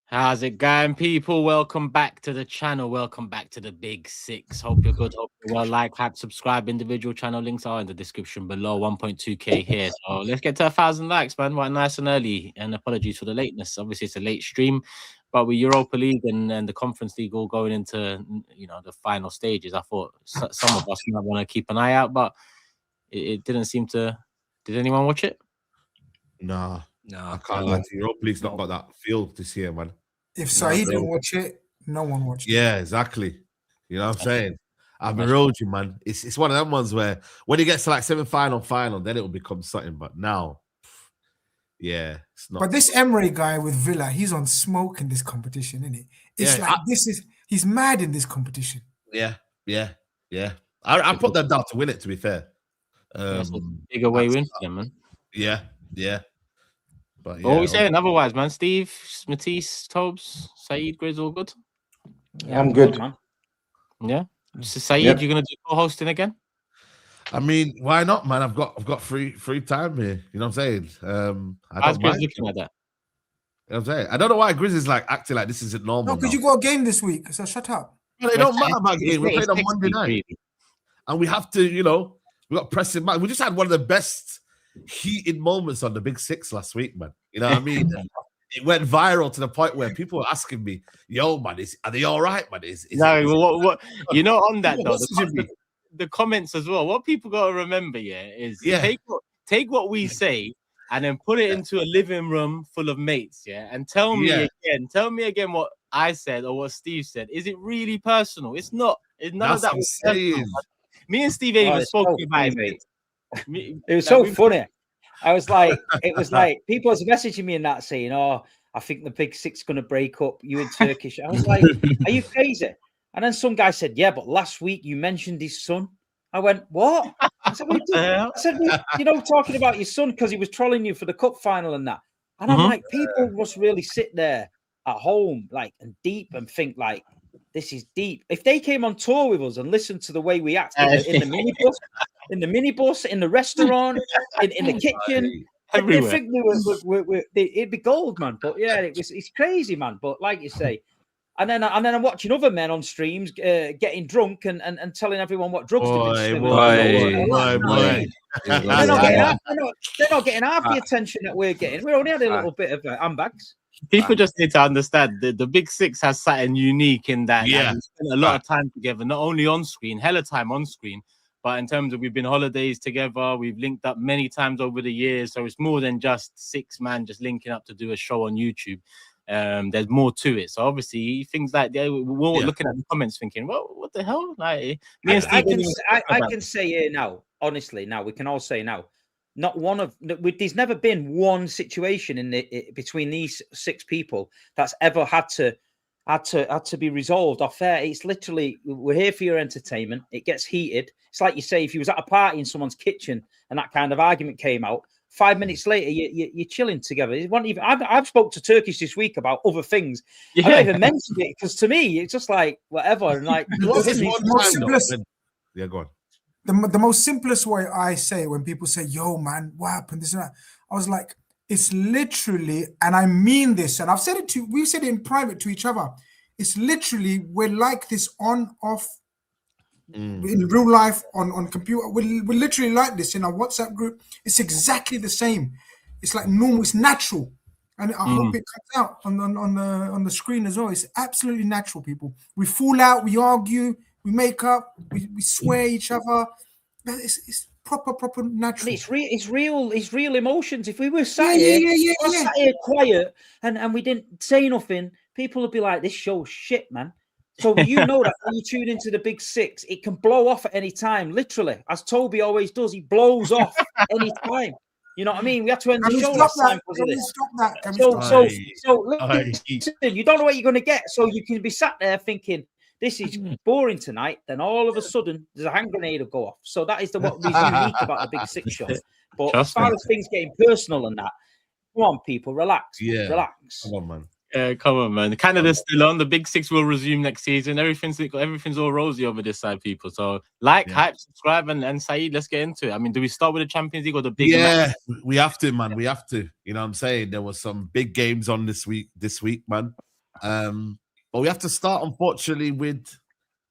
How's it going, people? Welcome back to the channel. Welcome back to the Big Six. Hope you're good. Hope you're well. Like, hype, subscribe. Individual channel links are in the description below. 1.2k here. So let's get to 1,000 likes, man. Right, nice and early. And apologies for the lateness. Obviously, it's a late stream, but with Europa League and the Conference League all going into the final stages, I thought some of us might want to keep an eye out, but it didn't seem to. Did anyone watch it? Nah. No, I can't lie to you. Europa League's not got that feel this year, man. If SAEED didn't watch it, no one watched it. Yeah, exactly. You know what I'm saying? I've been rolled you, man. It's one of them ones where when it gets to like semi-final, then it will become something. But now, yeah, it's not. But this Emery guy with Villa, he's on smoke in this competition, isn't he? It's he's mad in this competition. Yeah. I put them down to win it, to be fair. That's a big away win for them, man. Yeah. But what are we saying otherwise, man? Steve, Matisse, TOBS, SAEED, GRIZZ, all good? Yeah, I'm good, man. Yeah. So SAEED, you're gonna do co-hosting again? I mean, why not, man? I've got free time here. You know what I'm saying? How's GRIZZ looking at that? You know what I'm saying? I don't know why GRIZZ is like acting like this isn't normal. No, because you got a game this week, so shut up. No, it don't matter about game. We're playing on Monday night. And we have to, we got pressing match. We just had one of the best heated moments on the Big Six last week, man. You know what I mean? It went viral to the point where people were asking me, "Yo, man, are they all right, man?" What? On that though, the comments as well. What people got to remember, is take what we say and then put it into a living room full of mates, and tell me again what I said or what Steve said. Is it really personal? It's not. None of that was personal. Me and Steve even spoke about it. It was so funny. I was like, it was like people was messaging me and that saying, "Oh, I think the Big Six going to break up. You in Turkish?" I was like, "Are you crazy?" And then some guy said, "Yeah, but last week you mentioned his son." I went, "What?" I said, talking about your son because he was trolling you for the cup final and that. And I'm like, people must really sit there at home, like, and deep and think like, this is deep. If they came on tour with us and listened to the way we act in the minibus, in the restaurant, in the kitchen, everywhere, think it'd be gold, man. But yeah, it's crazy, man. But like you say, and then I'm watching other men on streams getting drunk and telling everyone what drugs they've been They're not getting half the attention that we're getting. We only had a little bit of handbags. People just need to understand that the Big Six has something unique in that. Yeah, we spent a lot of time together, not only on screen, hella time on screen, but in terms of we've been holidays together, we've linked up many times over the years. So it's more than just 6 man just linking up to do a show on YouTube. There's more to it. So obviously things like that, we're looking at the comments thinking, well, what the hell? Like me and Steve, I can say here now, honestly, now we can all say now. Not one of there's never been one situation in between these 6 people that's ever had to be resolved off air. It's literally, we're here for your entertainment. It gets heated. It's like you say, if you was at a party in someone's kitchen and that kind of argument came out, 5 minutes later you're chilling together. It wasn't even. I've spoke to Turkish this week about other things. I don't even mention it because to me it's just like whatever. And like, go on. The most simplest way I say when people say, "Yo, man, what happened?" This and that, I was like, it's literally, and I mean this, and we've said it in private to each other. It's literally, we're like this on, off, in real life, on computer. We're literally like this in our WhatsApp group. It's exactly the same. It's like normal, it's natural. And I hope it comes out on the screen as well. It's absolutely natural, people. We fall out, we argue, we make up, we swear each other. It's proper natural. It's real emotions. If we were sat here quiet and we didn't say nothing, people would be like, "This show's shit, man." So that when you tune into the Big Six, it can blow off at any time. Literally, as Toby always does, he blows off any time. You know what I mean? We had to end the show last time because of this. So listen, you don't know what you're going to get. So you can be sat there thinking, this is boring tonight. Then all of a sudden, there's a hand grenade will go off. So that is what is unique about the Big Six show. But as far as things getting personal and that, come on, people, relax. Yeah. Relax. Come on, man. Come on, man. Canada's still on. The Big Six will resume next season. Everything's all rosy over this side, people. So hype, subscribe, and SAEED, let's get into it. I mean, do we start with the Champions League or the big match? We have to, man. We have to. You know what I'm saying? There was some big games on this week, man. But we have to start, unfortunately, with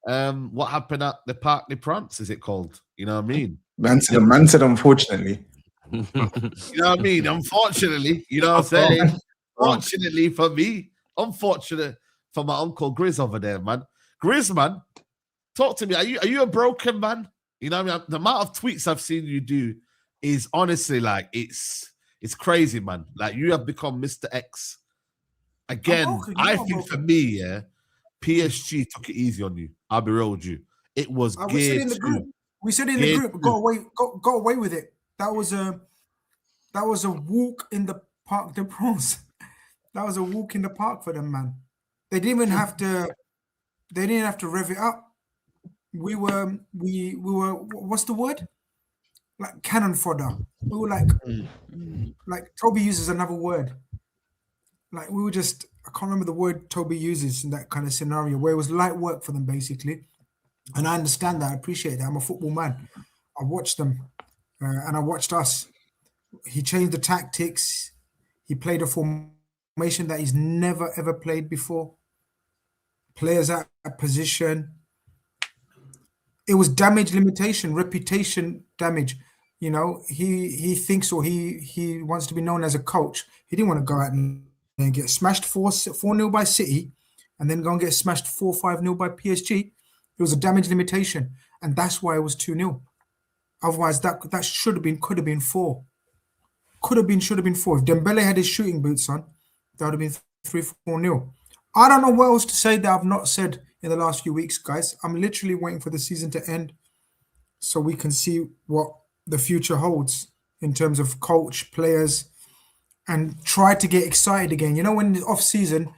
what happened at the Parc des Princes, is it called? You know what I mean? Man said unfortunately. You know what I mean? Unfortunately, you know what I'm saying? Fortunately for me, unfortunate for my uncle GRIZZ over there, man. GRIZZ, man, talk to me. Are you a broken man? You know what I mean? The amount of tweets I've seen you do is honestly like it's crazy, man. Like you have become Mr. X. Again, I think for me, yeah, PSG took it easy on you. I'll be real with you. It was we said in the group. We said in the group, got away with it. That was a walk in the Parc des Princes. That was a walk in the park for them, man. They didn't even have to. They didn't have to rev it up. We were. What's the word? Like cannon fodder. We were like Toby uses another word. Like we were just. I can't remember the word Toby uses in that kind of scenario where it was light work for them basically. And I understand that. I appreciate that. I'm a football man. I watched them, and I watched us. He changed the tactics. He played a formation that he's never ever played before. Players at a position. It was damage limitation, reputation damage. You know, he thinks or he wants to be known as a coach. He didn't want to go out and get smashed 4-0 by City, and then go and get smashed 4-5-0 by PSG. It was a damage limitation, and that's why it was 2-0. Otherwise, that could have been 4. Should have been 4. If Dembele had his shooting boots on, that would have been 3-4-0. I don't know what else to say that I've not said in the last few weeks, guys. I'm literally waiting for the season to end so we can see what the future holds in terms of coach, players, and try to get excited again. You know, when off season,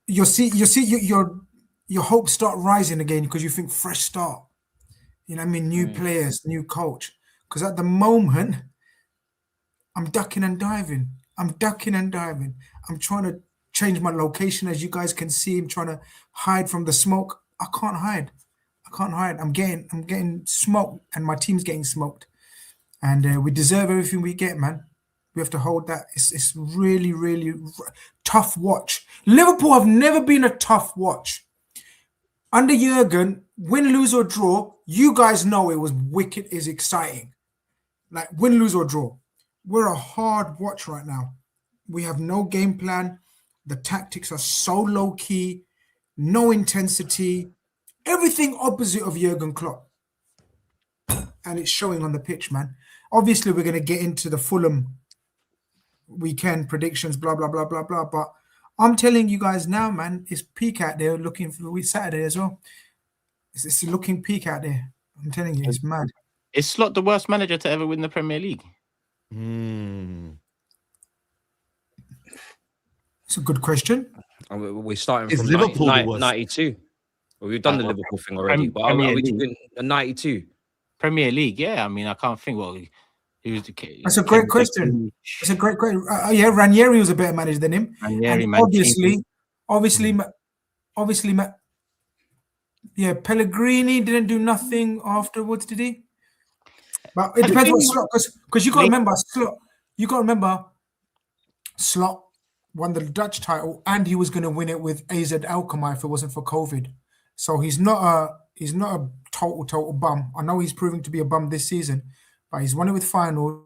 your hopes start rising again because you think fresh start. You know what I mean? New players, new coach. Because at the moment, I'm ducking and diving. I'm trying to change my location, as you guys can see. I'm trying to hide from the smoke. I can't hide. I'm getting smoked, and my team's getting smoked. And we deserve everything we get, man. We have to hold that. It's really, really tough watch. Liverpool have never been a tough watch. Under Jurgen, win, lose or draw, you guys know it was wicked, is exciting. Like win, lose or draw. We're a hard watch right now. We have no game plan. The tactics are so low key, no intensity, everything opposite of Jurgen Klopp. And it's showing on the pitch, man. Obviously, we're going to get into the Fulham weekend predictions, blah, blah, blah, blah, blah. But I'm telling you guys now, man, it's peak out there looking for the week Saturday as well. It's looking peak out there. I'm telling you, it's mad. Is Slot the worst manager to ever win the Premier League? It's a good question. We're starting from Liverpool 92. Well, we've done the Liverpool thing already, but are we doing a 92? Premier League, yeah. I mean, I can't think who's the kid. That's a great question. It's a great question. Yeah, Ranieri was a better manager than him. Ranieri, obviously, yeah, Pellegrini didn't do nothing afterwards, did he? But it depends what Slot, because you got to remember Slot won the Dutch title, and he was going to win it with AZ Alkmaar if it wasn't for COVID. So he's not a total bum. I know he's proving to be a bum this season, but he's won it with Feyenoord,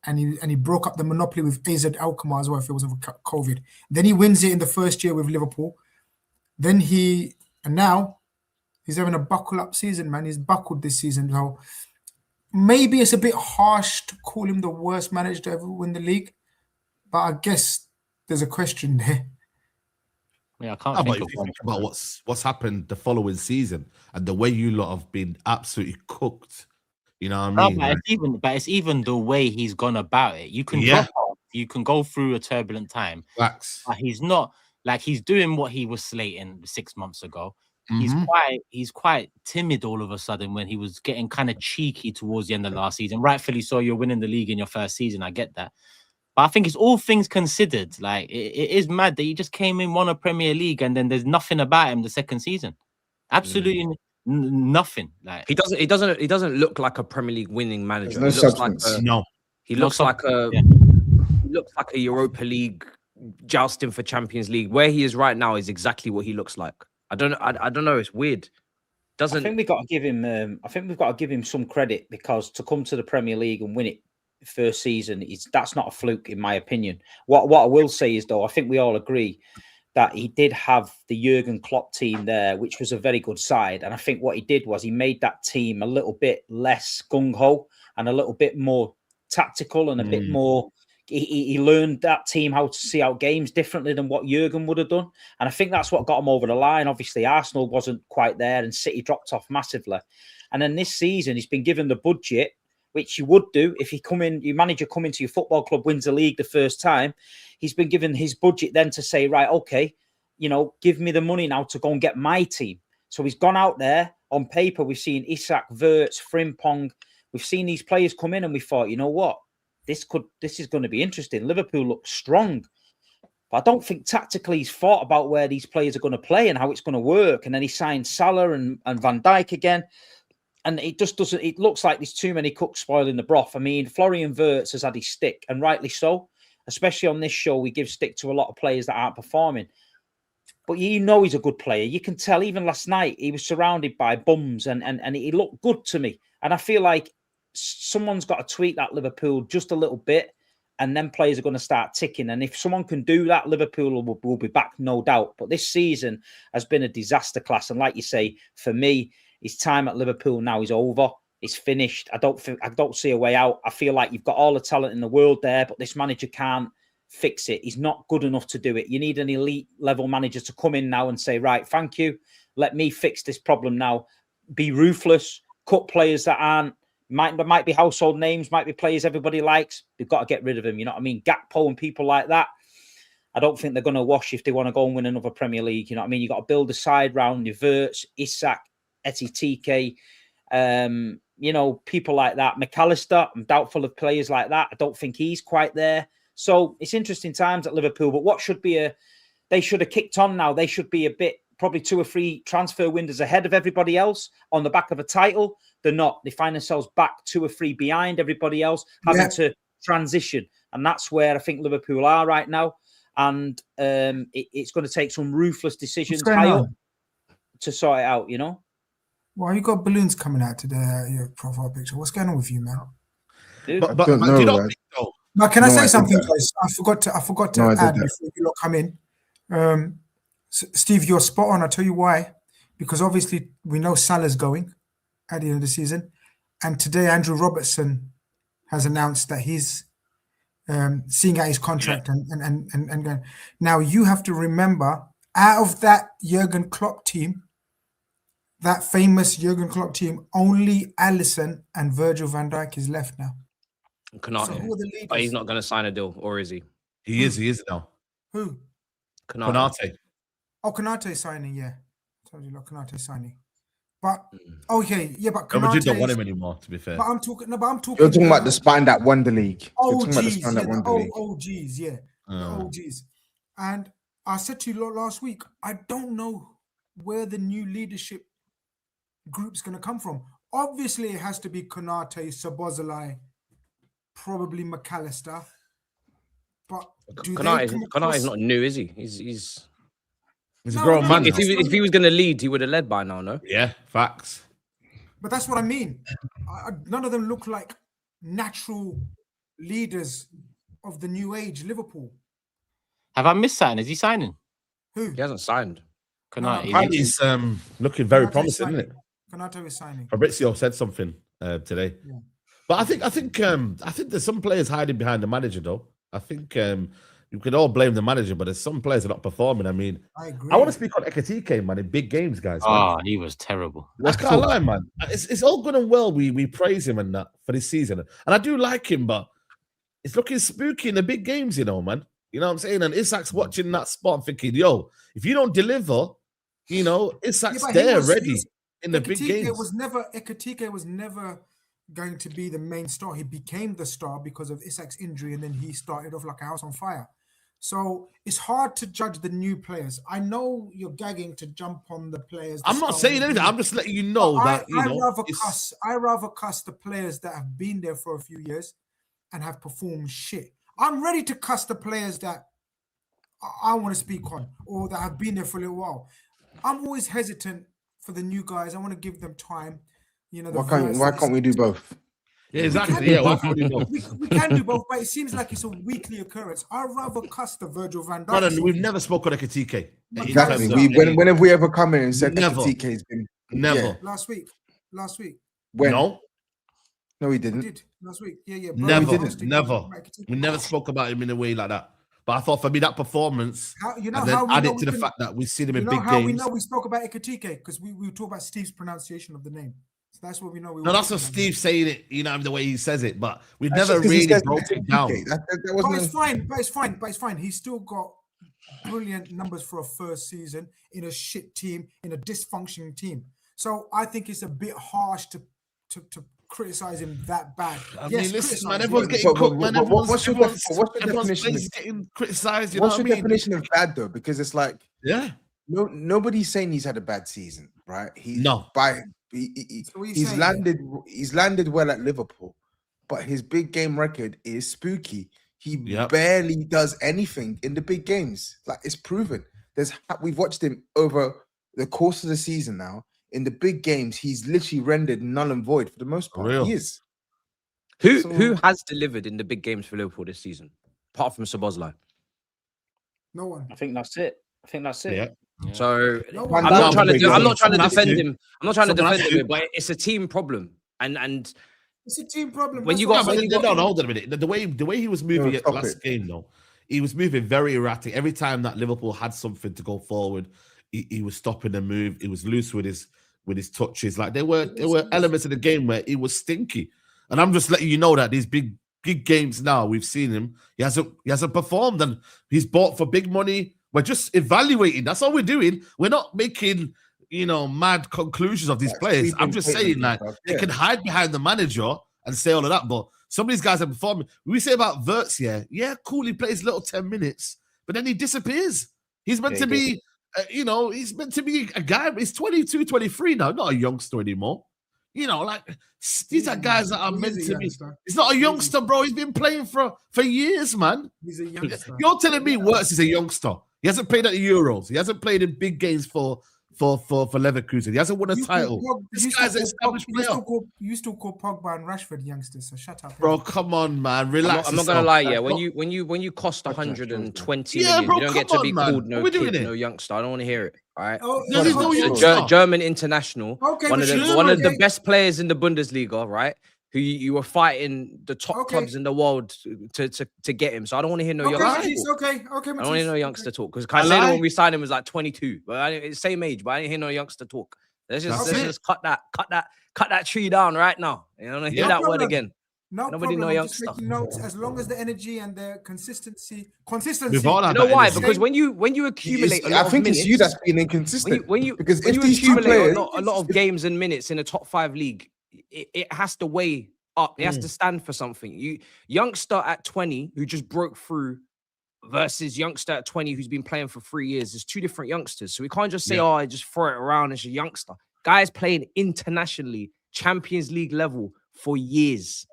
and he broke up the monopoly with AZ Alkmaar as well if it wasn't for COVID. Then he wins it in the first year with Liverpool. Now he's having a buckle up season, man. He's buckled this season. So maybe it's a bit harsh to call him the worst manager to ever win the league, but I guess there's a question there. Yeah, I can't think about what's happened the following season and the way you lot have been absolutely cooked. You know what I mean? But it's even the way he's gone about it. You can go through a turbulent time. Facts. But he's not like he's doing what he was slating 6 months ago. He's quite timid all of a sudden when he was getting kind of cheeky towards the end of last season. Rightfully so, you're winning the league in your first season. I get that. But I think it's all things considered. Like it is mad that he just came in, won a Premier League, and then there's nothing about him the second season. Absolutely nothing. Like he doesn't look like a Premier League winning manager. He looks like he looks like a Europa League jousting for Champions League. Where he is right now is exactly what he looks like. I don't know. It's weird. I think we've got to give him. I think we've got to give him some credit, because to come to the Premier League and win it first season, that's not a fluke, in my opinion. What I will say is, though, I think we all agree that he did have the Jurgen Klopp team there, which was a very good side. And I think what he did was he made that team a little bit less gung-ho and a little bit more tactical and a bit more. He learned that team how to see out games differently than what Jurgen would have done. And I think that's what got him over the line. Obviously, Arsenal wasn't quite there and City dropped off massively. And then this season, he's been given the budget, which you would do if your manager come into your football club, wins the league the first time. He's been given his budget then to say, right, okay, give me the money now to go and get my team. So he's gone out there. On paper, we've seen Isak, Wirtz, Frimpong. We've seen these players come in and we thought, you know what? This is going to be interesting. Liverpool looks strong. But I don't think tactically he's thought about where these players are going to play and how it's going to work. And then he signed Salah and Van Dijk again. And it just doesn't, it looks like there's too many cooks spoiling the broth. I mean, Florian Wirtz has had his stick, and rightly so. Especially on this show, we give stick to a lot of players that aren't performing. But he's a good player. You can tell, even last night, he was surrounded by bums and he looked good to me. And I feel like someone's got to tweak that Liverpool just a little bit, and then players are going to start ticking. And if someone can do that, Liverpool will be back, no doubt. But this season has been a disaster class. And like you say, for me, his time at Liverpool now is over. It's finished. I don't see a way out. I feel like you've got all the talent in the world there, but this manager can't fix it. He's not good enough to do it. You need an elite level manager to come in now and say, right, thank you. Let me fix this problem now. Be ruthless. Cut players that aren't, might be household names, might be players everybody likes. They've got to get rid of them. You know what I mean? Gakpo and people like that. I don't think they're going to wash if they want to go and win another Premier League. You know what I mean? You've got to build a side round your Wirtz, Isak, Etitike, people like that. McAllister, I'm doubtful of players like that. I don't think he's quite there. So it's interesting times at Liverpool. But what should be they should have kicked on now. They should be a bit, probably 2 or 3 transfer windows ahead of everybody else on the back of a title. They're not. They find themselves back 2 or 3 behind everybody else, having to transition. And that's where I think Liverpool are right now. And it's going to take some ruthless decisions high up to sort it out, Well, you got balloons coming out today, your profile picture. What's going on with you, man? But do you not think so? Now, can I say something, guys? I forgot to add before you lot come in. Steve, you're spot on. I'll tell you why. Because obviously we know Salah's going at the end of the season. And today Andrew Robertson has announced that he's seeing out his contract and going. Now you have to remember, out of that Jurgen Klopp team, that famous Jurgen Klopp team, only Alisson and Virgil van Dijk is left now. Konate. So who are the leaders? But he's not going to sign a deal, or is he? He is now. Who? Konate. Oh, Konate signing, yeah. Told you, Konate signing. But okay, yeah, but Konate. But you don't want him anymore, to be fair. But I'm talking. You're talking about the spine that won the league. Oh, geez, yeah. Oh, geez. And I said to you last week, I don't know where the new leadership group's going to come from. Obviously, it has to be Konate, Szoboszlai, probably McAllister. But Konate is not new, is he? He's a grown man. If he was going to lead, he would have led by now, no? Yeah, facts. But that's what I mean. None of them look like natural leaders of the new age Liverpool. Have I missed something? Is he signing? Who? He hasn't signed. Konate. He's looking very promising, isn't it? Konate is signing. Fabrizio said something today. Yeah. But I think there's some players hiding behind the manager, though. I think you could all blame the manager, but there's some players that are not performing. I mean, I agree. I want to speak on Ekitike, man, in big games, guys. Oh, he was terrible. I can't lie, man. It's all good and well. We praise him and that for this season, and I do like him, but it's looking spooky in the big games, man. You know what I'm saying? And Isak's watching that spot and thinking, yo, if you don't deliver, Isak's there ready in the big games. Ekitike was never going to be the main star. He became the star because of Isak's injury, and then he started off like a house on fire. So it's hard to judge the new players. I know you're gagging to jump on the players. I'm not saying anything. I'm just letting you know that I rather cuss the players that have been there for a few years and have performed shit. I'm ready to cuss the players that I want to speak on, or that have been there for a little while. I'm always hesitant for the new guys. I want to give them time. You know, why can't we do both? Yeah, exactly. Yeah, why can't we do both? We can do both, but it seems like it's a weekly occurrence. I'd rather cuss the Virgil van Dijk. Brother, we've never spoken like a TK. Exactly. When have we ever come in and said that TK's been never last week? When? No, he We didn't. did last week. Yeah. Never. We never spoke about him in a way like that. But I thought for me that performance, and then add it to the fact that we've seen him in big games. We know we spoke about Ekatike because we talk about Steve's pronunciation of the name. So that's what we know. No, that's what Steve's saying it, you know, the way he says it. But we've never really broken it down. But it's fine. He's still got brilliant numbers for a first season in a shit team, in a dysfunctioning team. So I think it's a bit harsh to criticize him that bad. I mean, listen, man, everyone's getting cooked, man. What's your definition of getting criticized? You know what I mean? Definition of bad though? Because it's like, yeah, nobody's saying he's had a bad season, right? He's landed well at Liverpool, but his big game record is spooky. He barely does anything in the big games. Like, it's proven. We've watched him over the course of the season now. In the big games, he's literally rendered null and void for the most part. He is. Who has delivered in the big games for Liverpool this season, apart from Szoboszlai? No one. I think that's it. Yeah. So I'm not trying to defend him. I'm not trying to defend him, but it's a team problem. And it's a team problem. When you got hold on a minute. The way he was moving last game though, he was moving very erratic. Every time that Liverpool had something to go forward, he was stopping the move. He was loose with his touches. Like there were elements of the game where he was stinky. And I'm just letting you know that these big games now, we've seen him. He hasn't performed, and he's bought for big money. We're just evaluating. That's all we're doing. We're not making, mad conclusions of these players. I'm just saying that they can hide behind the manager and say all of that. But some of these guys are performing. We say about Wirtz, yeah, cool. He plays little 10 minutes, but then he disappears. He's meant to be, he's meant to be a guy. He's 22, 23 now, not a youngster anymore. These are guys that are meant to be. He's not a youngster, bro. He's been playing for years, man. He's a youngster. You're telling me Wirtz is a youngster. He hasn't played at the Euros. He hasn't played in big games for Leverkusen. He hasn't won a title. This guy's an established player. You still call Pogba and Rashford youngsters, so shut up. Bro, come on, man. Relax. I'm not gonna lie, yeah. When you cost 120 million, you don't get to be called no kid, no youngster. I don't want to hear it. All right. German international, one of the best players in the Bundesliga, right? Who you were fighting the top clubs in the world to get him. So I don't want to hear no youngster talk. I don't want to hear no youngster talk, because Caicedo when we signed him was like 22, but it's same age. But I didn't hear no youngster talk. Let's just cut that tree down right now. You don't want to hear that word again. Nobody know youngster. Notes, as long as the energy and the consistency. You know why? Because when you accumulate, I think it's you that's been inconsistent. Because if these two players, a lot of games and minutes in a top 5 league, it has to weigh up. It has to stand for something. Youngster at 20 who just broke through versus youngster at 20 who's been playing for 3 years. There's two different youngsters. So we can't just say, I just throw it around as a youngster. Guys playing internationally, Champions League level for years.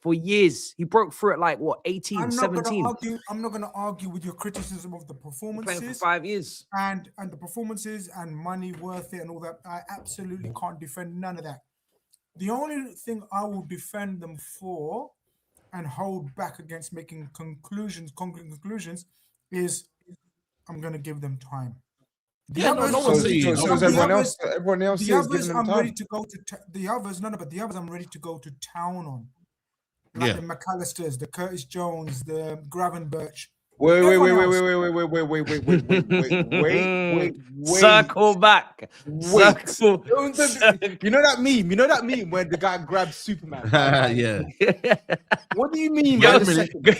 For years. He broke through at like, 18, 17? I'm not going to argue with your criticism of the performances. Playing for 5 years. And the performances and money worth it and all that. I absolutely can't defend none of that. The only thing I will defend them for and hold back against making concrete conclusions is I'm going to give them time. Everyone else is giving them time. Ready to go to the others. But the others I'm ready to go to town on. Like the McAllisters, the Curtis Jones, the Gravenberch. Wait. Circle back. Circle. You know that meme where the guy grabs Superman? Yeah. What do you mean?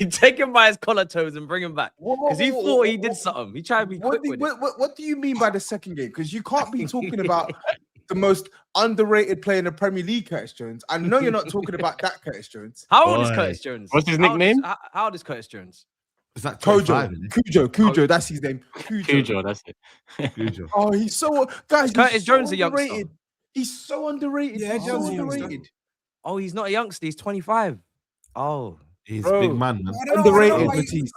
Take him by his collar toes and bring him back. Because he thought he did something. He tried to be quick with it. What do you mean by the second game? Because you can't be talking about the most underrated player in the Premier League, Curtis Jones. I know you're not talking about that Curtis Jones. How old is Curtis Jones? What's his nickname? How old is Curtis Jones? Is that Cujo, that's his name. Cujo, that's it. Cujo. Oh, he's so guys. Curtis Jones a youngster. He's so underrated. Yeah, he's so underrated. Oh, he's not a youngster. He's 25. Oh, he's a big man. Underrated, Matisse.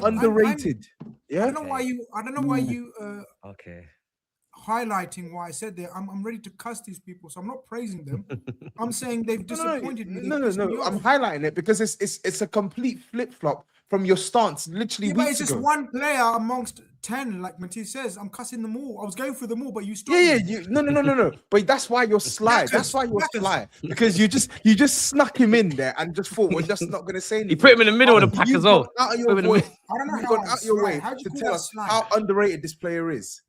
Underrated. Yeah. I don't know why you Okay. highlighting why I said there. I'm ready to cuss these people, so I'm not praising them. I'm saying they've disappointed me. No. I'm highlighting it because it's a complete flip flop from your stance literally but weeks it's ago. just one player amongst 10, like Matisse says. I'm cussing them all. I was going through them all, but you stopped. No. But that's why you're sly. That's why you're sly because you just snuck him in there and just thought we're just not gonna say anything. You put him in the middle of the pack as well. Out of your way. I don't know You've how gone out your way to tell us how underrated this player is.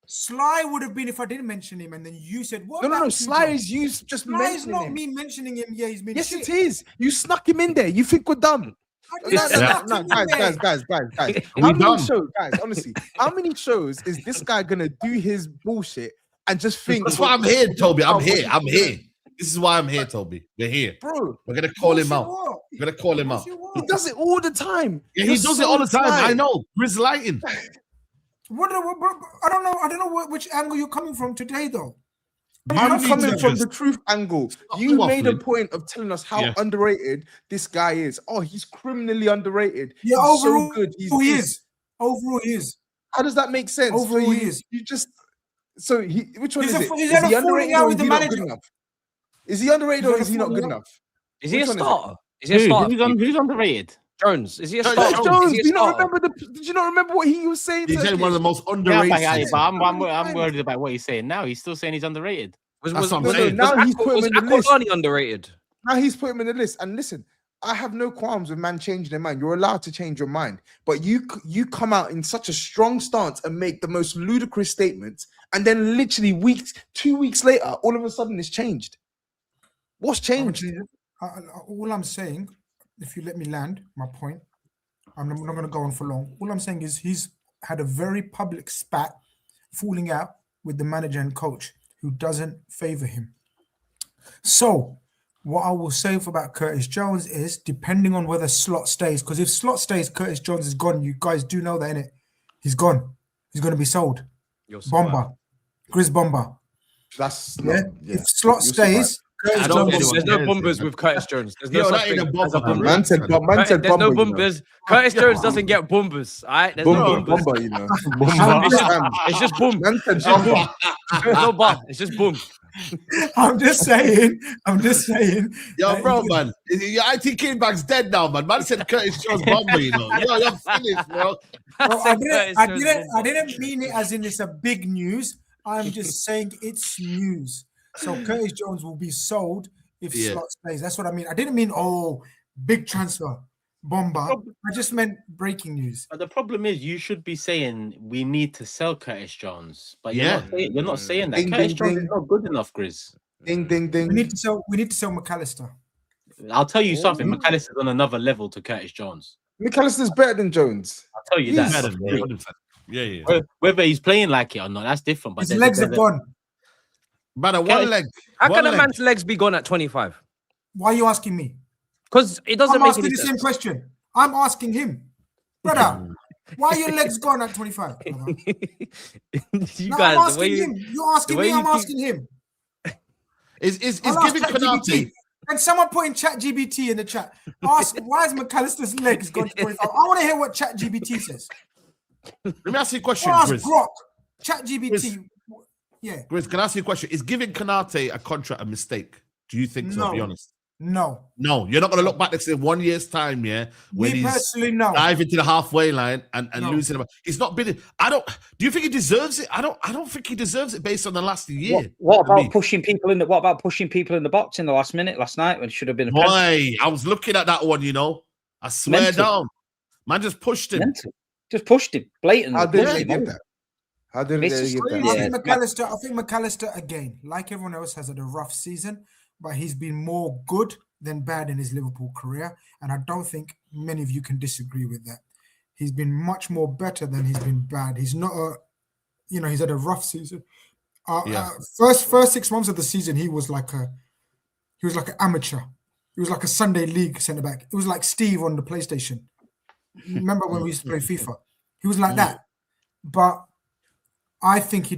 Sly would have been if I didn't mention him, and then you said, "What?" No. Sly is you just Sly is not him. me mentioning him. Yeah, he's been. Yes, it is. You snuck him in there. You think we're dumb? Guys. How many shows, guys? Honestly, how many shows is this guy gonna do his bullshit and just think? That's why I'm here, Toby. I'm here. This is why I'm here, Toby. We're here, bro. We're gonna call him out. We're gonna call him out. He does it all the time. Yeah, he does it all the time. I know. GRIZZ lighting. I don't know which angle you're coming from today, though. I'm coming from the truth angle. You made a point of telling us how underrated this guy is. Oh, he's criminally underrated. Yeah, he's overall, so good. he is. Overall, he is. How does that make sense? Overall, he is. You just which one is it? He's is he underrated or with the manager. Is he underrated or is he not good enough? Is he a starter? Is he a starter? Who's underrated? Jones. Is he a starter? Jones. Did you not remember what he was saying? He's one of the most underrated. Yeah, but I'm worried about what he's saying now. He's still saying he's underrated. Now he's put him in the list. Underrated. Now he's put him in the list. And listen, I have no qualms with man changing their mind. You're allowed to change your mind, but you come out in such a strong stance and make the most ludicrous statements, and then literally 2 weeks later, all of a sudden it's changed. What's changed? All I'm saying, if you let me land my point, I'm not going to go on for long. All I'm saying is he's had a very public spat, falling out with the manager and coach who doesn't favor him. So what I will say about Curtis Jones is, depending on whether Slot stays, because if Slot stays, Curtis Jones is gone. You guys do know that, innit? He's gone. He's going to be sold. Bomber. GRIZZ Bomber. That's If Slot stays, there's no bombers with Curtis Jones. There's no such thing as a bomber. Man said there's no bombers. Curtis Jones doesn't get bombers. All right, there's no bombers. Bomber, you know. It's just boom. There's no bar. It's just boom. I'm just saying. Yo, bro, man. Your IT King bag's dead now, man. Man said Curtis Jones bomber, you know. Yo, you're finished, bro. I didn't mean it as in it's a big news. I'm just saying it's news. So Curtis Jones will be sold if Slot stays. That's what I mean. I didn't mean big transfer, bomber. I just meant breaking news. But the problem is, you should be saying we need to sell Curtis Jones, but you're not saying that. Curtis Jones is not good enough, GRIZZ. Ding ding ding. We need to sell McAllister. I'll tell you something. McAllister's on another level to Curtis Jones. McAllister's better than Jones. I'll tell you that. Yeah. Whether he's playing like it or not, that's different. But his legs are gone. But one leg. How can a man's legs be gone at 25? Why are you asking me? Because it doesn't make any sense. I'm asking the same question. I'm asking him, brother. Why are your legs gone at 25? I'm asking him. You're asking me. I'm asking him. Is giving Konate. And someone put in ChatGPT in the chat. Ask why is McAllister's legs gone to 25? I want to hear what ChatGPT says. Let me ask you a question, GRIZZ. ChatGPT. Yeah. GRIZZ, can I ask you a question? Is giving Konate a contract a mistake? Do you think so? No. Be honest. No. You're not going to look back next 1 year's time, when Me he's personally, no. diving to the halfway line and losing him. He's not been. Do you think he deserves it? I don't think he deserves it based on the last year. What about pushing people in the box in the last minute last night when it should have been a penalty? I was looking at that one, I swear down. Man just pushed him. Just pushed him. Blatant. How did they give that? How did they give that? I think McAllister, again, like everyone else, has had a rough season, but he's been more good than bad in his Liverpool career. And I don't think many of you can disagree with that. He's been much more better than he's been bad. He's not he's had a rough season. First 6 months of the season, he was like an amateur. He was like a Sunday league centre back. It was like Steve on the PlayStation. Remember when we used to play FIFA? He was like that. But I think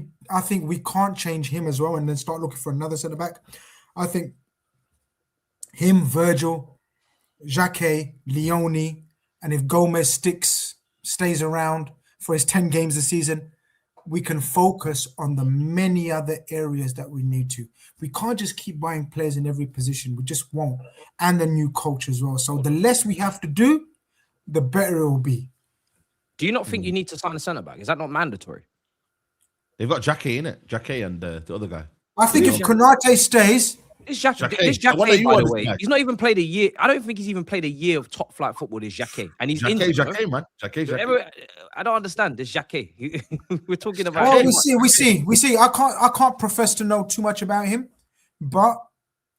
we can't change him as well and then start looking for another centre back. I think him, Virgil, Xhaka, Leone, and if Gomez stays around, for his 10 games this season, we can focus on the many other areas that we need to. We can't just keep buying players in every position. We just won't. And the new coach as well. So the less we have to do, the better it will be. Do you not think you need to sign a centre-back? Is that not mandatory? They've got Jackie in it. Jackie and the other guy. I think if Konate stays... This Jackie, by the way, he's not even played a year. I don't think he's even played a year of top flight football. This Jackie, and he's injured. Jackie, man. Jackie. I don't understand this Jackie. We're talking about. Oh, we see. I can't profess to know too much about him, but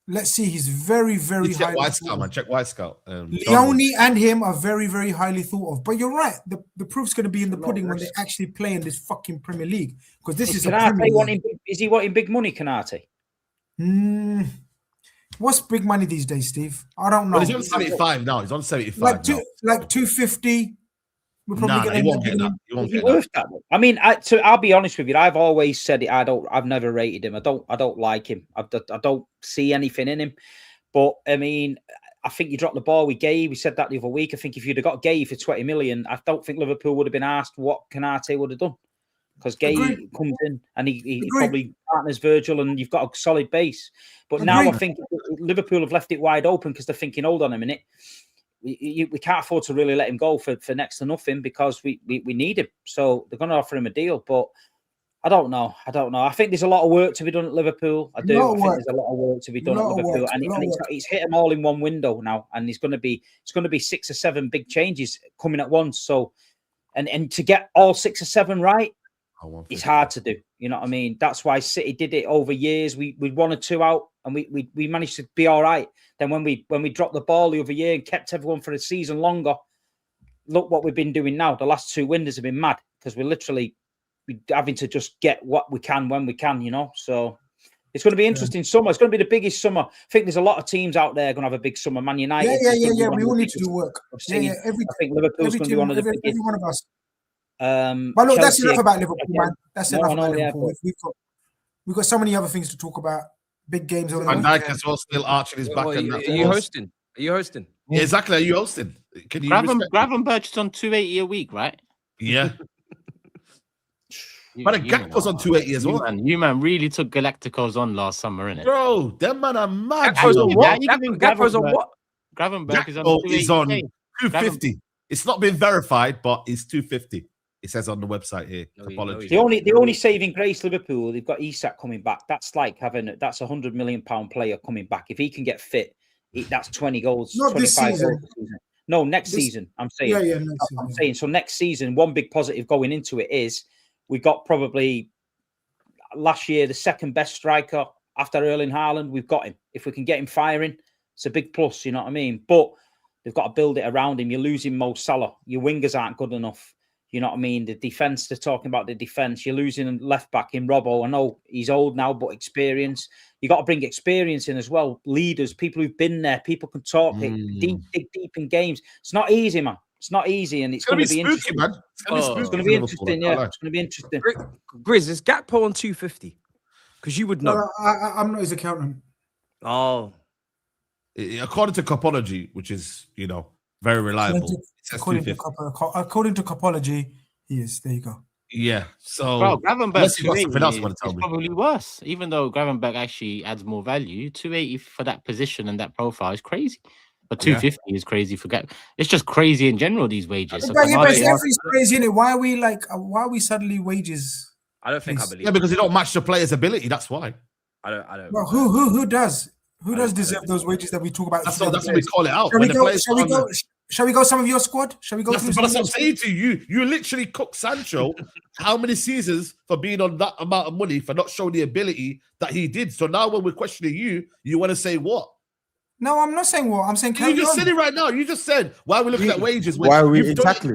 let's see. He's very, very high. Check White Scout, man. Check White Scout. Leone and him are very, very highly thought of. But you're right. The proof's going to be in the pudding when they actually play in this fucking Premier League, because this is a Premier League. Is he wanting big money, Konate? What's big money these days, Steve? I don't know. Well, he's on 75 now. He's on 75 like 250. We're probably he won't get that. He won't get that. I mean, I'll be honest with you. I've always said it. I've never rated him. I don't like him. I don't see anything in him. But I mean, I think you dropped the ball with Gay. We said that the other week. I think if you'd have got Gay for 20 million, I don't think Liverpool would have been asked what Konate would have done. Because Gay comes in and he probably partners Virgil, and you've got a solid base. But now I think Liverpool have left it wide open because they're thinking, hold on a minute, we can't afford to really let him go for next to nothing, because we need him. So they're going to offer him a deal. But I don't know. I think there's a lot of work to be done at Liverpool. I think there's a lot of work to be done at Liverpool, and he's hit them all in one window now. And it's going to be 6 or 7 big changes coming at once. So, and to get all 6 or 7 right, it's hard to do. You know what I mean? That's why City did it over years. We 1 or 2 out, and we managed to be all right. Then when we dropped the ball the other year and kept everyone for a season longer, look what we've been doing now. The last 2 windows have been mad, because we're literally having to just get what we can when we can, you know. So it's going to be interesting summer. It's going to be the biggest summer. I think there's a lot of teams out there going to have a big summer. Man United. Yeah. We all need to do work. I think Liverpool's going to be one of the biggest. Every one of us. But look, that's enough about Liverpool, man. That's enough about Liverpool. We've got so many other things to talk about. Big games. Van Dijk as well, still arching his back. Are you hosting? Yeah, exactly. Are you hosting? Can you Gravenberch is on 280 a week, right? Yeah. But the Gakpo's on 280 as well. You man really took Galacticos on last summer, innit? Bro, them man are mad. Gakpo's on what? Gakpo's on what? Gravenberch is on 250. It's not been verified, but it's 250. It says on the website here. Apologies. The only saving grace Liverpool, they've got Isak coming back. That's like that's £100 million player coming back. If he can get fit, that's 20 goals. Not 25 this season. goals. No, next season. I'm saying. Yeah. I'm saying. So next season, one big positive going into it is we got probably last year the second best striker after Erling Haaland. We've got him. If we can get him firing, it's a big plus. You know what I mean? But they've got to build it around him. You're losing Mo Salah. Your wingers aren't good enough. You know what I mean? The defense, they're talking about the defense. You're losing a left back in Robbo. I know he's old now, but experience. You got to bring experience in as well. Leaders, people who've been there, people can talk dig deep in games. It's not easy, man. It's not easy, and it's going to be interesting, man. It's going to be interesting, yeah. It's going to be interesting. Grizz, is Gakpo on 250? Because you would know. I'm not his accountant. Oh. According to Copology, which is, very reliable. According to Copology, he is. There you go. Yeah. So, bro, Gravenberch is probably worse. Even though Gravenberch actually adds more value, 280 for that position and that profile is crazy. But 250 is crazy for Gakpo. It's just crazy in general, these wages. So but everything's crazy, innit? Why are we suddenly wages? I don't think I believe. Yeah, because they don't match the player's ability. That's why. I don't. Well, who does? Who does deserve those wages that we talk about? That's what we call it out. Shall we go some of your squad? Shall we go through? That's what I'm saying to you. You literally cooked Sancho how many seasons for being on that amount of money for not showing the ability that he did. So now when we're questioning you want to say what? No, I'm not saying what. I'm saying you just said it right now. You just said why we're looking at wages. Why are we exactly?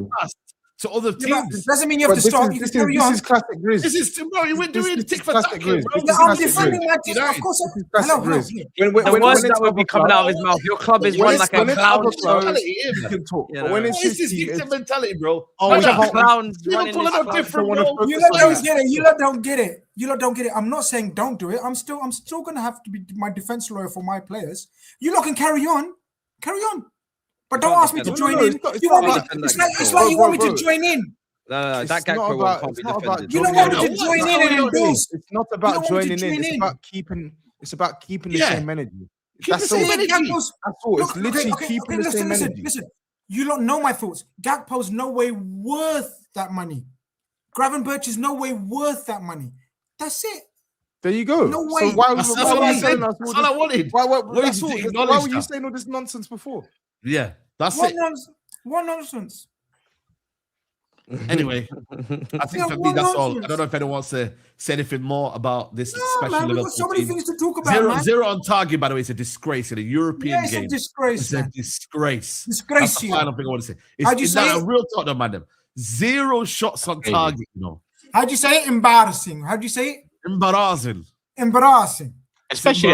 To other teams. It doesn't mean you have to start. This is classic Grizz. This is bro. You went doing tick for tack, bro. I'm defending my team. Of course. The words that would be coming out of his mouth. Your club is run like a clown show. You can talk. But when it's this victim mentality, bro. Clowns running this club. You lot don't get it. You lot don't get it. I'm not saying don't do it. I'm still gonna have to be my defense lawyer for my players. You lot can carry on. Carry on. But don't ask me to join in. It's like you want me to join in. No, that Gakpo one can't be defended. You know what? To join in and endorse. It's not about joining in. It's about keeping. It's about keeping the same energy. That's all. That's all. It's literally keeping the same energy. Listen. You don't know my thoughts. Gakpo's no way worth that money. Gravenberch is no way worth that money. That's it. There you go. No way. So why that's all I wanted. Why were you saying all this nonsense before? Yeah, that's it. What nonsense? Anyway, I think for me that's all. I don't know if anyone wants to say anything more about this special Liverpool so many things to talk about. Zero on target, by the way, it's a disgrace in a European game. It's a disgrace. It's a disgrace. Disgrace. That's the final thing I want to say. How'd you say a real Tottenham, madam. 0 shots on target, you know. How'd you say it? Embarrassing. How'd you say it? Embarrassing. Especially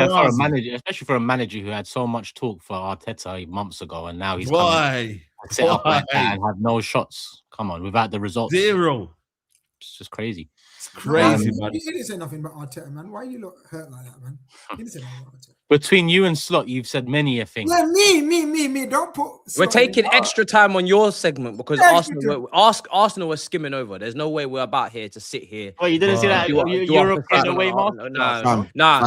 for a manager who had so much talk for Arteta months ago, and now he's set up like that and have no shots. Come on, without the results. 0. It's just crazy. It's crazy, man. You didn't say nothing about Arteta, man. Why you look hurt like that, man? You didn't say nothing about Arteta. Between you and Slot, you've said many a thing. Yeah, me. Don't put. We're taking extra time on your segment because Arsenal were skimming over. There's no way we're about here to sit here. Oh, you didn't see that European away mark? Nah.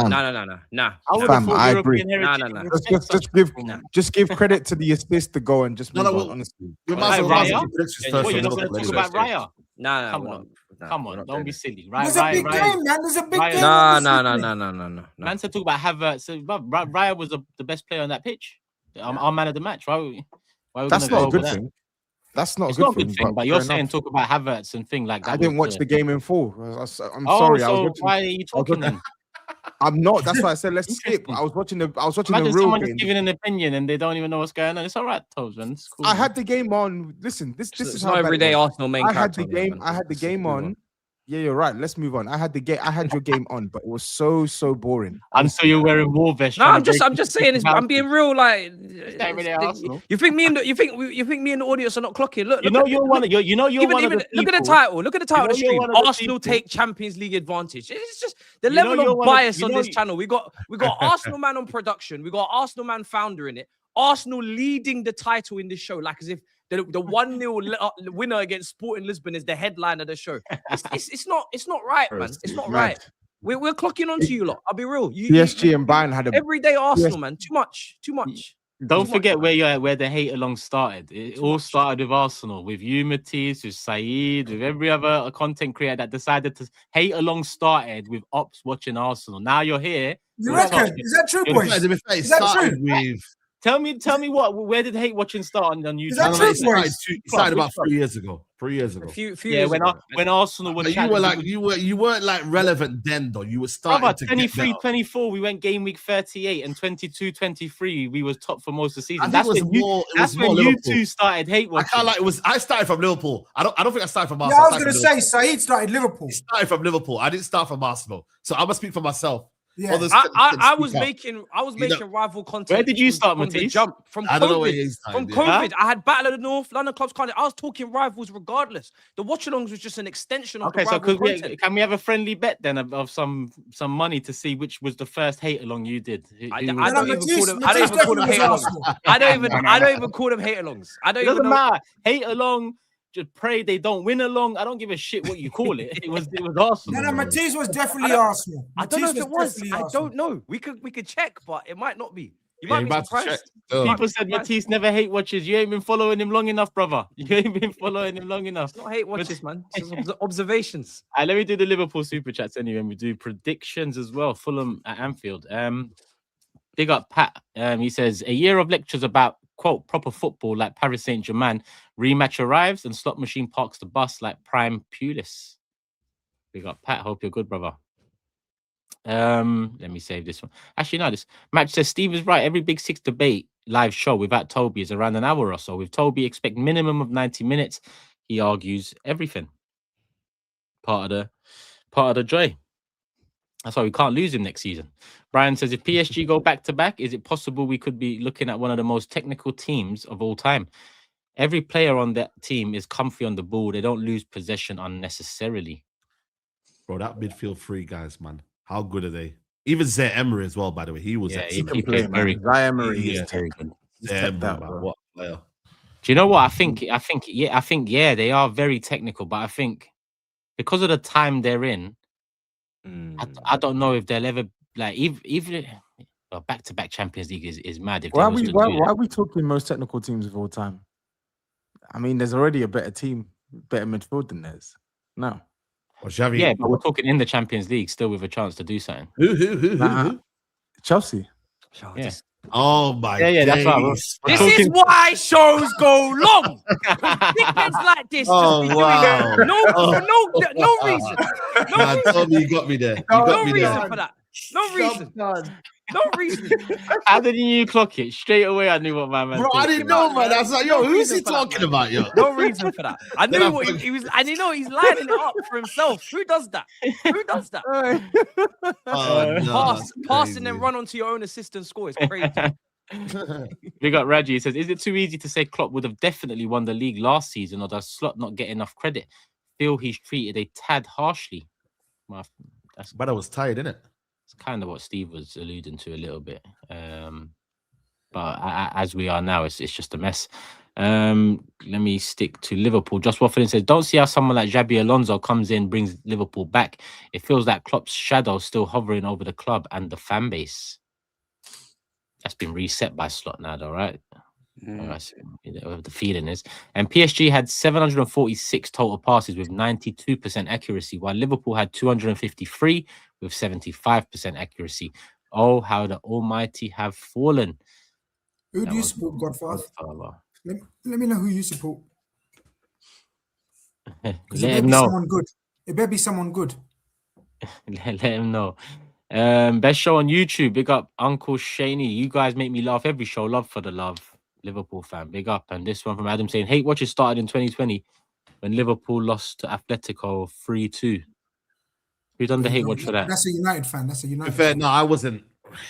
Fam, I agree. Just give credit to the assist to go and just move on, honestly. You're not going to talk about Raya? Nah. Come on, don't be silly. There's a big game, man. There's a big game. No. Man said talk about Havertz. Raya was the best player on that pitch. Our man of the match. Why that's not a good thing. That's not a good thing. But you're saying talk about Havertz and thing like that. I didn't watch the game in full. I'm sorry. So why are you talking then? I'm not. That's why I said let's skip. I was watching the real someone game. Just giving an opinion and they don't even know what's going on. It's all right, Tobs, man. It's cool. I had the game on. Listen, this is how everyday Arsenal main. I had the game on. Yeah, you're right. Let's move on. I had your game on, but it was so boring. Until you're wearing war vest. No, I'm just saying. I'm being real. Like, you think me and the audience are not clocking? Look, you're one of the people. Look at the title. Look at the title of the stream. Arsenal take Champions League advantage. It's just the level of bias on this channel. We got Arsenal man on production. We got Arsenal man founder in it. Arsenal leading the title in this show, like as if the 1-0 winner against Sporting Lisbon is the headline of the show. It's not right, man. It's not right. We're clocking on to you lot. I'll be real. PSG and Bayern had everyday Arsenal, man. Too much. Don't forget where the hate along started. It all started with Arsenal, with you, Matisse, with SAEED, with every other content creator that decided to hate along started with ops watching Arsenal. Now you're here. You reckon? Is that true, boys? Is that true? Tell me where did hate watching start on YouTube? It started about 3 years ago. 3 years ago. Few years ago, when Arsenal were you weren't like relevant then though. You were starting to 23-24, we went game week 38 and 22-23 we was top for most of the season. That's when you two started hate watching. I started from Liverpool. I don't think I started from Arsenal. Yeah, I was going to say SAEED started Liverpool. He started from Liverpool. I didn't start from Arsenal. So I'm gonna speak for myself. Yeah. I was making rival content. Where did you start, Matisse? From COVID. I had Battle of the North, London Clubs content. I was talking rivals regardless. The watch-alongs was just an extension of the rival content. Can we have a friendly bet then of some money to see which was the first hate along you did? I don't even call them hate alongs. I don't even call them hate alongs. It doesn't matter. Hate along. Just pray they don't win along. I don't give a shit what you call it. It was Arsenal. No, Matisse was definitely Arsenal. I don't know if it was. I don't know. We could check, but it might not be. You might be surprised. People said Matisse never hate watches. You ain't been following him long enough, brother. You ain't been following him long enough. It's not hate watches, man. It's observations. Let me do the Liverpool super chats anyway. And we do predictions as well. Fulham at Anfield. Big up Pat. He says a year of lectures about quote proper football like Paris Saint-Germain. Rematch arrives and slot machine parks the bus like Prime Pulis. Big up Pat. Hope you're good, brother. Let me save this one. Actually, no, this match says Steve is right. Every Big Six debate live show without Toby is around an hour or so. With Toby, expect minimum of 90 minutes. He argues everything. Part of the joy. That's why we can't lose him next season. Brian says, if PSG go back-to-back, is it possible we could be looking at one of the most technical teams of all time? Every player on that team is comfy on the ball. They don't lose possession unnecessarily. Bro, that midfield three guys, man. How good are they? Even Zaire as well, by the way. He was he played very good. Zaire is very good. What player. Do you know what I think? I think yeah, they are very technical, but I think because of the time they're in, I don't know if they'll ever like even well, back-to-back Champions League is mad. If why are we talking most technical teams of all time? I mean, there's already a better team, better midfield than theirs. No. Well, Xavi, yeah, but we're talking in the Champions League, still with a chance to do something. Who? Chelsea. Yeah. Oh my that's right. This is why shows go long. Dickheads like this. Oh wow! No reason. Tommy, you got me there. No reason for that. No reason. No reason. How did you clock it? Straight away, I knew what my man. Bro, I didn't know, man. I was like, yo, who's he talking about, yo? No reason for that. I knew what he was, and he's lining it up for himself. Who does that? Who does that? Pass and then run onto your own assist and score is crazy. We got Raji. He says, "Is it too easy to say Klopp would have definitely won the league last season, or does Slot not get enough credit? Feel he's treated a tad harshly." But I was tired, innit? It's kind of what Steve was alluding to a little bit. But as we are now, it's just a mess. Let me stick to Liverpool. Just Waffling says, "Don't see how someone like Xabi Alonso comes in, brings Liverpool back. It feels like Klopp's shadow still hovering over the club and the fan base." That's been reset by Slot now, though, right? That's what the feeling is. And PSG had 746 total passes with 92% accuracy, while Liverpool had 253 with 75% accuracy. Oh, how the almighty have fallen. Who do you support, Godfather? Let me know who you support. Let him know. Someone good. It better be someone good. Let him know. Best show on YouTube. Big up Uncle Shaney. You guys make me laugh every show. Love for the love. Liverpool fan. Big up. And this one from Adam saying, "Hate watches started in 2020 when Liverpool lost to Atletico 3-2. Who done the hate watch for that? That's a United fan. That's a United fan. fan. No, I wasn't.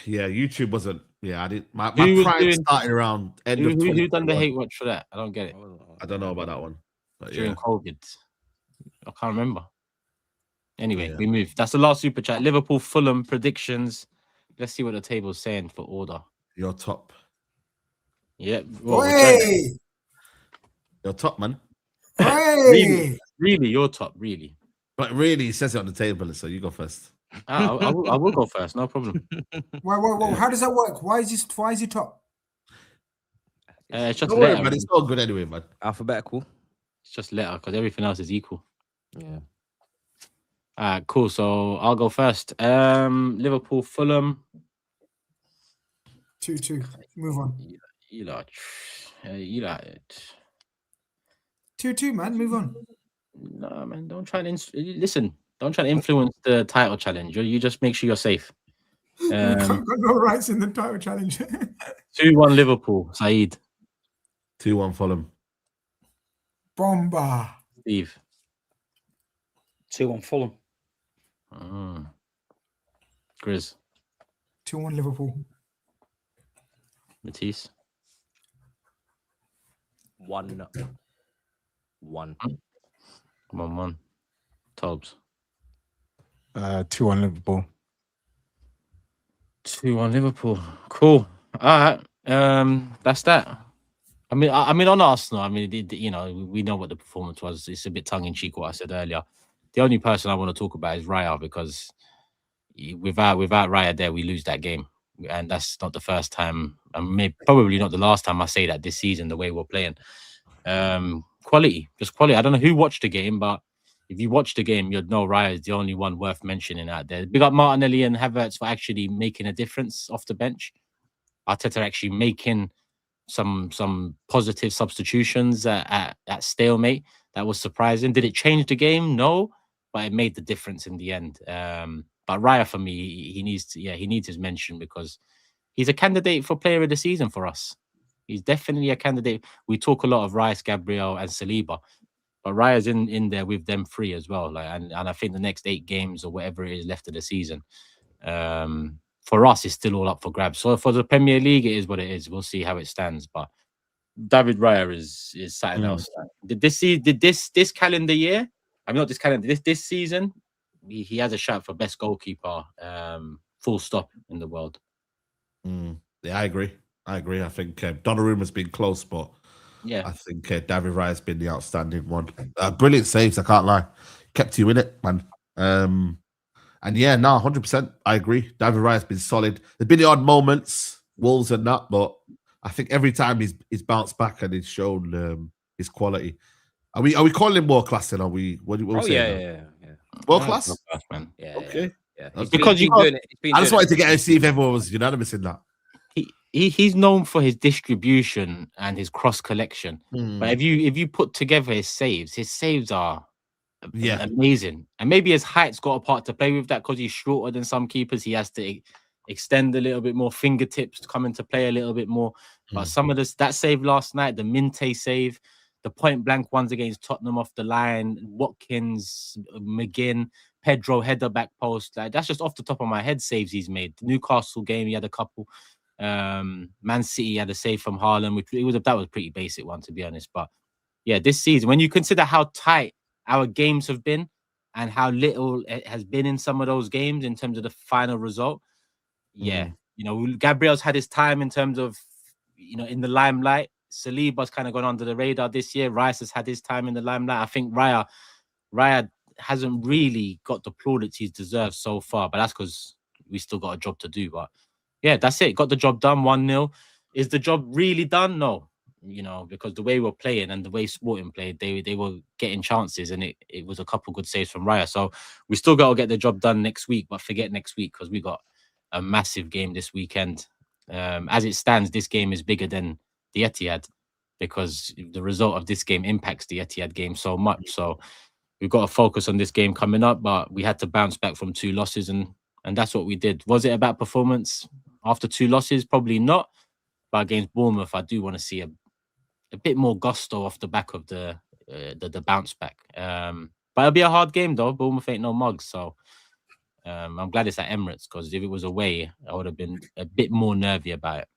Yeah, YouTube wasn't. Yeah, I didn't. My prime started around end of. Who done the hate watch for that? I don't get it. I don't know about that one. During COVID. I can't remember. Anyway, we move. That's the last super chat. Liverpool, Fulham predictions. Let's see what the table's saying for order. You're top. Yeah. Hey! You're top, man. Hey! Really, you're top, really. But really, it says it on the table, so you go first. I will go first, no problem. Whoa. How does that work? Why is he top? It's just letter, man. It's all good anyway, man. Alphabetical. It's just letter because everything else is equal. Yeah. Cool. So I'll go first. Liverpool, Fulham. 2-2. Move on. You like 2-2, man. Move on. No, man. Don't try to listen. Don't try to influence the title challenge. You just make sure you're safe. Got no rights in the title challenge. 2-1 Liverpool. SAEED. 2-1 Fulham. Bomba. Steve. 2-1 Fulham. GRIZZ. 2-1 Liverpool. Matisse. 1-1. 1-1. TOBS. 2-1 Liverpool. 2-1 Liverpool. Cool. All right. That's that. I mean, on Arsenal, we know what the performance was. It's a bit tongue in cheek what I said earlier. The only person I want to talk about is Raya, because without Raya there, we lose that game, and that's not the first time, and probably not the last time I say that this season. The way we're playing, quality. I don't know who watched the game, but if you watch the game, you'd know Raya is the only one worth mentioning out there. Big up Martinelli and Havertz for actually making a difference off the bench. Arteta actually making some positive substitutions at stalemate. That was surprising. Did it change the game? No, but it made the difference in the end. But Raya, for me, he needs his mention because he's a candidate for player of the season for us. He's definitely a candidate. We talk a lot of Rice, Gabriel, and Saliba, but Raya's in there with them three as well. And I think the next 8 games or whatever it is left of the season, for us, it's still all up for grabs. So for the Premier League, it is what it is. We'll see how it stands. But David Raya is something else. Did this calendar year? I mean, not this calendar. This season, he has a shout for best goalkeeper. Full stop in the world. Yeah, I agree. I think Donnarumma has been close, but Yeah, I think David Raya has been the outstanding one. Brilliant saves, I can't lie. Kept you in it, man. And yeah, 100%. I agree. David Raya has been solid. There's been the odd moments, Wolves and that, but I think every time he's bounced back and he's shown his quality. Are we calling him world class then? Are we? What we saying? Yeah. World class, man. Yeah. Okay. Yeah. Because doing it. I just wanted to get and see if everyone was unanimous in that. He's known for his distribution and his cross collection. But if you put together his saves are amazing. And maybe his height's got a part to play with that because he's shorter than some keepers. He has to extend a little bit more, fingertips to come into play a little bit more. But some of that save last night, the Minte save, the point blank ones against Tottenham off the line, Watkins, McGinn, Pedro header back post, like that's just off the top of my head saves he's made. The Newcastle game, he had a couple. Man City had a save from Haaland, which that was a pretty basic one to be honest. But yeah, this season, when you consider how tight our games have been and how little it has been in some of those games in terms of the final result, Gabriel's had his time in terms of in the limelight. Saliba's kind of gone under the radar this year. Rice has had his time in the limelight. I think Raya hasn't really got the plaudits he's deserved so far, but that's because we still got a job to do. But yeah, that's it. Got the job done, 1-0. Is the job really done? No. Because the way we're playing and the way Sporting played, they were getting chances, and it was a couple good saves from Raya. So we still got to get the job done next week, but forget next week because we got a massive game this weekend. As it stands, this game is bigger than the Etihad because the result of this game impacts the Etihad game so much. So we've got to focus on this game coming up, but we had to bounce back from 2 losses, and that's what we did. Was it about performance after 2 losses? Probably not. But against Bournemouth, I do want to see a bit more gusto off the back of the bounce back. But it'll be a hard game though. Bournemouth ain't no mugs, so I'm glad it's at Emirates because if it was away, I would have been a bit more nervy about it.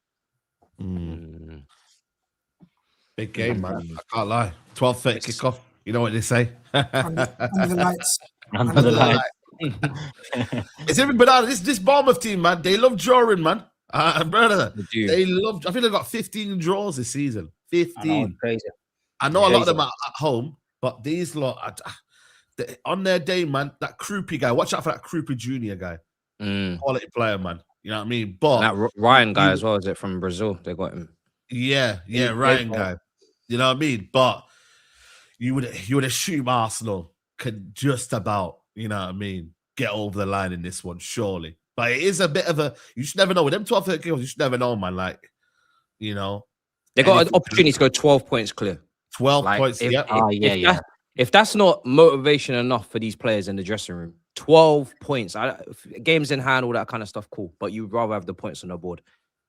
Big game, man. I can't lie. 12:30 kickoff. You know what they say? Under the lights. Under the lights. It's even banana. This Bournemouth team, man. They love drawing, man. Brother, they love. I think they got 15 draws this season. 15. Crazy. I know a lot of them are at home, but these lot on their day, man. That Krupi guy. Watch out for that Krupi Junior guy. Quality player, man. You know what I mean? But that Ryan guy as well. Is it from Brazil? They got him. Yeah, Ryan guy. You know what I mean? But you would assume Arsenal could just about, you know what I mean, get over the line in this one, surely. But it is a bit of you just never know. With them 12 games, you just never know, man. Like, they got an opportunity to go 12 points clear. 12 points, If that's not motivation enough for these players in the dressing room, 12 points, games in hand, all that kind of stuff, cool. But you'd rather have the points on the board.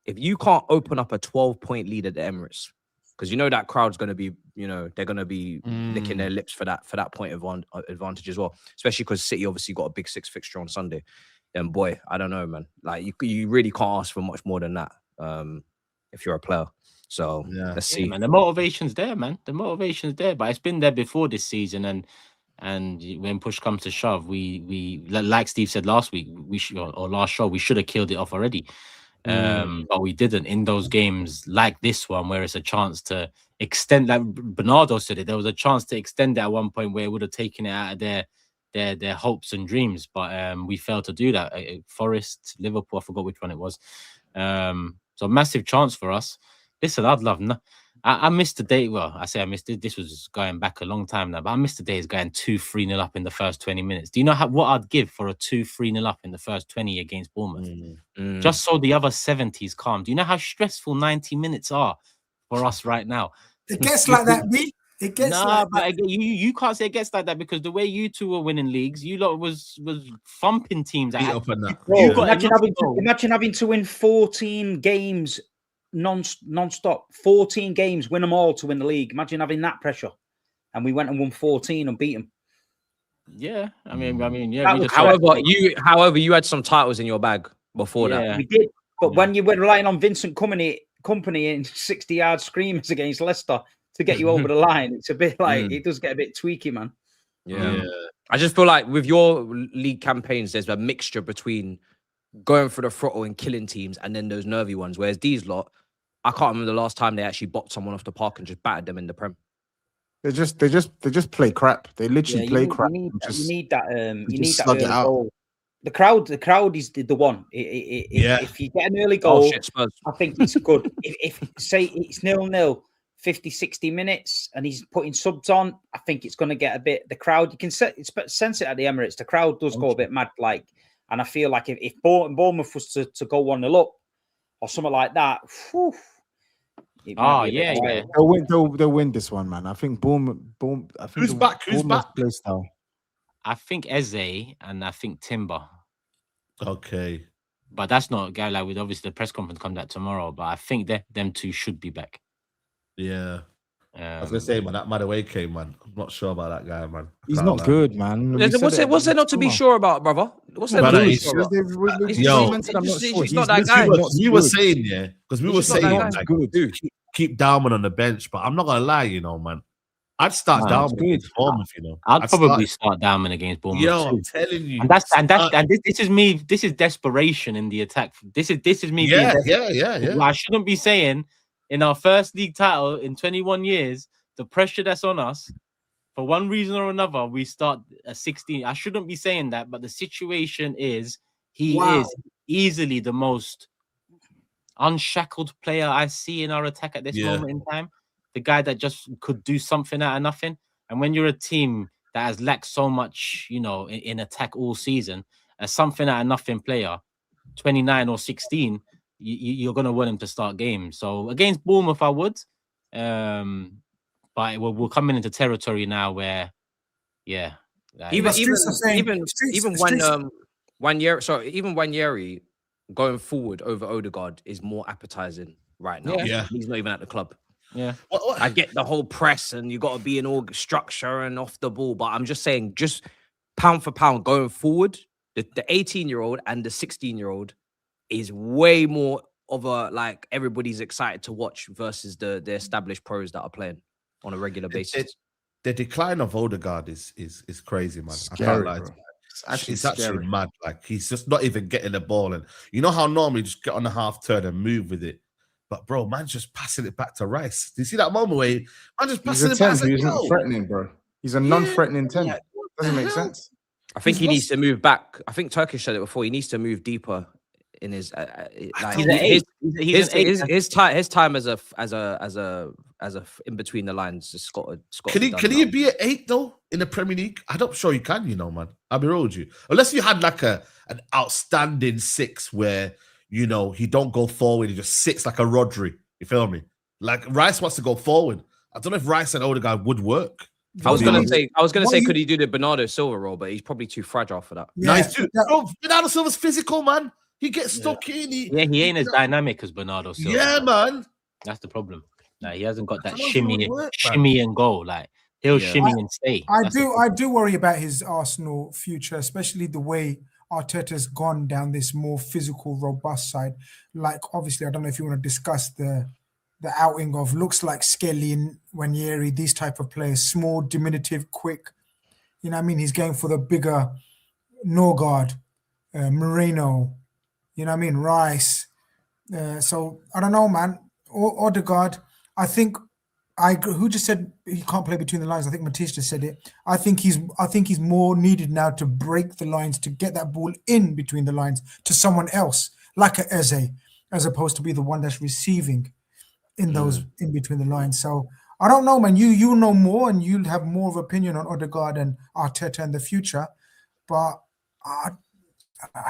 If you can't open up a 12-point lead at the Emirates, because that crowd's going to be, they're going to be licking their lips for that point of advantage as well. Especially because City obviously got a big 6 fixture on Sunday. And boy, I don't know, man. Like you really can't ask for much more than that if you're a player. So let's see. Man, the motivation's there, man. The motivation's there, but it's been there before this season. And when push comes to shove, we like Steve said last week, or last show, we should have killed it off already. But we didn't in those games like this one, where it's a chance to extend. Like Bernardo said it, there was a chance to extend it at one point where it would have taken it out of their hopes and dreams, but we failed to do that. Forest, Liverpool, I forgot which one it was. So massive chance for us. Listen, I'd love. I missed the day. Well, I say I missed it. This was going back a long time now, but I missed the days going 2-3-0 up in the first 20 minutes. Do you know what I'd give for a 2-3-0 up in the first 20 against Bournemouth? Just so the other 70s calm. Do you know how stressful 90 minutes are for us right now? It gets like that, B. It gets like but you can't say it gets like that because the way you two were winning leagues, you lot was thumping teams. Imagine having to win 14 games non-stop, 14 games, win them all to win the league. Imagine having that pressure. And we went and won 14 and beat them. Yeah, I mean, yeah. However, you had some titles in your bag before that. We did, but when you were relying on Vincent Company in 60-yard screamers against Leicester to get you over the line, it's a bit like it does get a bit tweaky, man. Yeah. I just feel like with your league campaigns, there's a mixture between going for the throttle and killing teams, and then those nervy ones. Whereas these lot, I can't remember the last time they actually boxed someone off the park and just battered them in the Prem. They just play crap. They literally play crap. You need that early goal. The crowd is the one. If you get an early goal, I think it's good. if say it's 0-0, 50, 60 minutes, and he's putting subs on, I think it's going to get a bit. The crowd, you can sense it at the Emirates. The crowd does go a bit mad, and I feel like if Bournemouth was to go 1-0 up or something like that, whew, they'll win this one, man. I think Bournemouth. I think Who's back? Play style. I think Eze and I think Timber. Okay, but that's not a guy like with obviously the press conference comes out tomorrow. But I think them two should be back. Yeah. I was gonna say, man, that Madaway came, man. I'm not sure about that guy, man. He's not good, man. What's there not to be sure about, brother? What's there not to be sure about? He's not that guy. We were saying, because we were saying, like, keep Darwin on the bench, but I'm not gonna lie, you know, man. I'd start Darwin against Bournemouth, you know. I'd probably start Darwin against Bournemouth. Yo, I'm telling you, and this is me. This is desperation in the attack. This is me. Yeah. I shouldn't be saying in our first league title in 21 years, the pressure that's on us, for one reason or another, we start at 16. I shouldn't be saying that, but the situation is he is easily the most unshackled player I see in our attack at this moment in time. The guy that just could do something out of nothing. And when you're a team that has lacked so much, you know, in attack all season, as something out of nothing player, 29 or 16, you're going to want him to start games. So against Bournemouth, I would. But we're coming into territory now where, even Wanyeri going forward over Odegaard is more appetizing right now. Yeah. He's not even at the club. Yeah, I get the whole press and you got to be in all structure and off the ball, but I'm just saying, just pound for pound going forward, the 18-year-old and the 16-year-old is way more of a, like, everybody's excited to watch versus the established pros that are playing on a regular basis. The decline of Odegaard is crazy, man. Scary, I can't lie. It's actually mad. Like, he's just not even getting the ball, and you know how normally just get on the half turn and move with it. But bro, man's just passing it back to Rice. Do you see that moment where man just passing it back? He's not threatening, bro. He's a non-threatening 10. Doesn't make sense. I think he needs to move back. I think Turkish said it before. He needs to move deeper in his his time as a in between the lines. Just got can he be an 8 though in the Premier League? I'm not sure you can. You know, man. I'll be real with you. Unless you had like an outstanding 6 where, you know, he don't go forward, he just sits like a Rodri. You feel me? Like Rice wants to go forward. I don't know if Rice and Odegaard would work. I was gonna say, could he do the Bernardo Silva role? But he's probably too fragile for that. Yeah, nice too. Bro, Bernardo Silva's physical, man. He gets stuck in. He ain't as dynamic as Bernardo Silva. Yeah, man. That's the problem. Like, he hasn't got that shimmy and goal. Like, he'll shimmy and stay. I do worry about his Arsenal future, especially the way Arteta's gone down this more physical, robust side. Like, obviously, I don't know if you want to discuss the outing of looks like Skelly and Wanyeri, these type of players, small, diminutive, quick. You know what I mean? He's going for the bigger Norgard, Moreno, you know what I mean? Rice. So, I don't know, man. Odegaard, I think, who just said he can't play between the lines? I think Matisse just said it. I think he's more needed now to break the lines, to get that ball in between the lines to someone else, like a Eze, as opposed to be the one that's receiving in those in between the lines. So I don't know, man. You know more, and you'll have more of opinion on Odegaard and Arteta in the future. But I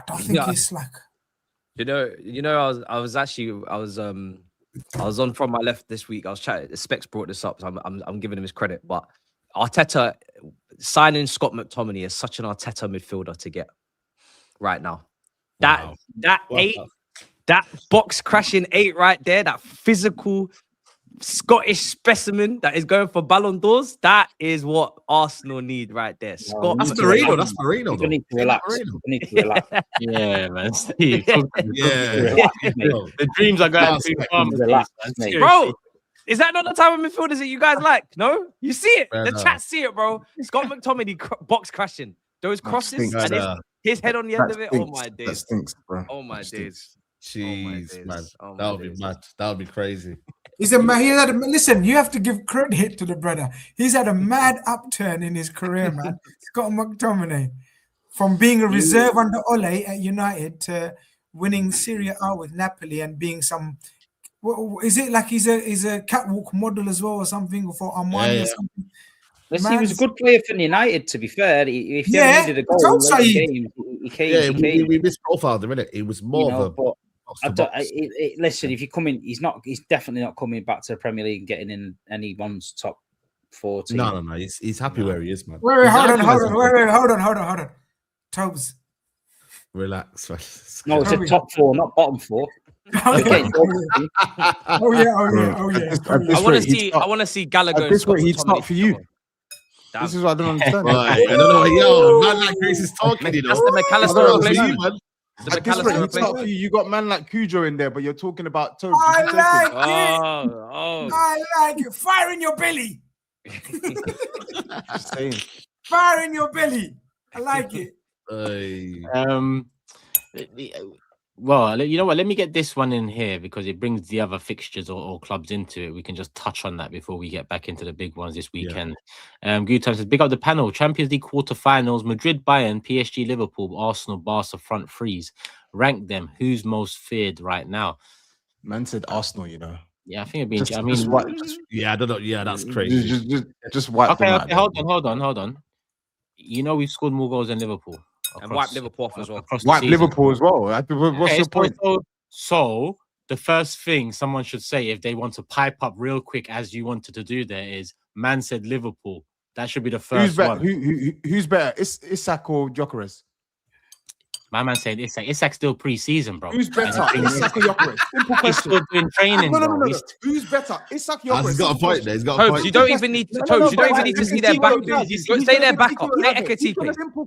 don't think it's like. You know, I was on From My Left this week. I was chatting. Specs brought this up, so I'm giving him his credit. But Arteta signing Scott McTominay is such an Arteta midfielder to get right now. That 8, that box crashing 8 right there, that physical Scottish specimen that is going for Ballon d'Ors. That is what Arsenal need right there. Scott, that's Marino. That's Marino. You need to relax. Yeah, man. Steve. The dreams are going too far. Bro, is that not the type of midfielders that you guys like? No? You see it. The chat see it, bro. Scott McTominay box crashing. Those crosses and his head on the end of it. Oh, my days. That stinks, bro. Oh, my days. Jeez, man. That would be mad. That would be crazy. He's a man. Listen, you have to give credit to the brother. He's had a mad upturn in his career, man. Scott McTominay, from being a reserve under Ole at United to winning Serie A with Napoli and being some. Is it like he's a catwalk model as well or something for Armani or something? Listen, he was a good player for United. To be fair, if he ever needed a goal, he came. We misprofiled him, innit? He was more of a. Listen, if you come in, he's definitely not coming back to the Premier League and getting in anyone's top 40. No. He's happy where he is, man. Wait, hold on. TOBS. Relax, man. No, it's a top 4, not bottom 4. Oh yeah. I want to see Gallagher. This way he'd start for you. This is what I don't understand. Right. I don't know. Yo, man like Grace is talking. You know, that's the McAllister replacement. You got man like Cujo in there, but you're talking about TOBS. I like it. Fire in your belly. Just saying. Fire in your belly. I like it. Well, you know what? Let me get this one in here because it brings the other fixtures or clubs into it. We can just touch on that before we get back into the big ones this weekend. Good time says, big up the panel. Champions League quarterfinals: Madrid, Bayern, PSG, Liverpool, Arsenal, Barca front threes. Rank them. Who's most feared right now? Man said Arsenal. You know. Yeah, I think it'd be. I don't know. Yeah, that's crazy. Just wipe them out. Okay, hold on. You know we've scored more goals than Liverpool. And wipe Liverpool off as well. Wipe Liverpool as well. What's your point? So the first thing someone should say if they want to pipe up real quick, as you wanted to do there, is man said Liverpool. That should be the first one. Who's better? Isak or Gyökeres? My man saying Isak. Isak's still pre-season, bro. Who's better? Isak or Gyökeres? Simple question. He's still doing training. No. Who's better? Isak or Gyökeres? He's got a point there. He's got a point. You don't even need to. You don't even need to see their back. Stay their back up. Stay Ekatike.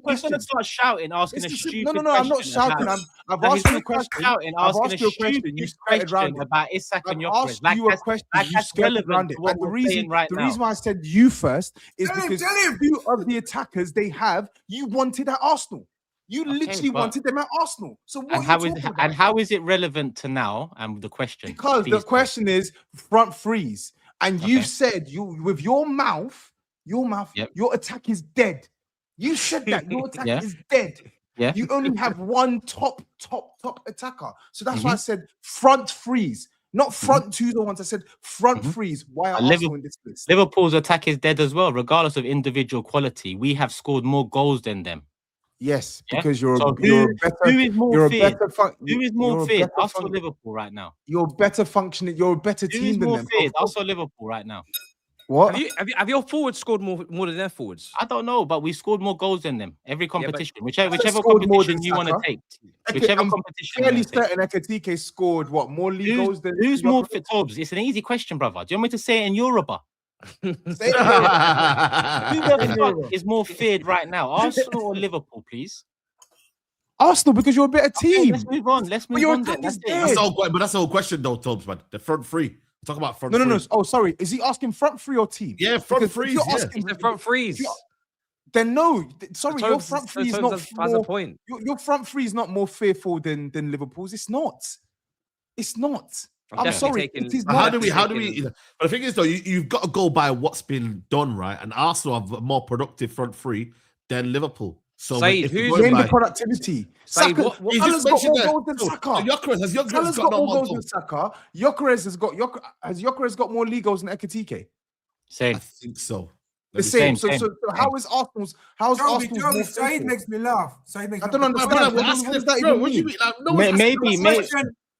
He's gonna start shouting, asking a stupid question. No, I'm not shouting. I've asked you a question. Asking a stupid question about Isak and Gyökeres. I've asked you a question. You skirted around it. And the reason why I said you first is because two of the attackers they have, you wanted at Arsenal. You literally wanted them at Arsenal. So what how is it relevant to now? And the question, because the question is front threes, and you've said with your mouth, your attack is dead. You said that your attack is dead. Yeah. You only have one top attacker. So that's why I said front threes, not front twos or ones. I said front threes. Why are Arsenal in this list? Liverpool's attack is dead as well, regardless of individual quality. We have scored more goals than them. Yes, because you're a better. Who is more feared? Us or Liverpool right now? You're better functioning. You're a better team than them. Us or Liverpool right now? What? Have your forwards scored more than their forwards? I don't know, but we scored more goals than them every competition. Whichever competition you want to take. Whichever competition. Fairly certain Ekatike scored more league goals than. Who's more fit? TOBS? It's an easy question, brother. Do you want me to say it in Yoruba? Who is more feared right now, Arsenal or Liverpool, please? Arsenal, because you're a better team. Let's move on. That's the whole question, though, TOBS, man. The front three. Talk about front. No. Oh, sorry. Is he asking front three or team? Yeah, front threes. The front threes. Then no. Sorry, your front three is not. Has a point. Your front three is not more fearful than Liverpool's. It's not. It's not. I'm sorry. How do we? But the thing is, though, you've got to go by what's been done, right? And Arsenal have a more productive front three than Liverpool. So SAEED, who's in the productivity? SAEED, Salah's got more goals than Saka. Has Gyökeres got more goals than Saka? Has Gyökeres got more league goals than Ekatike? Same. I think so. The same. So how is Arsenal's? How's Arsenal's more SAEED makes me laugh. I don't understand. What does that even mean? Maybe.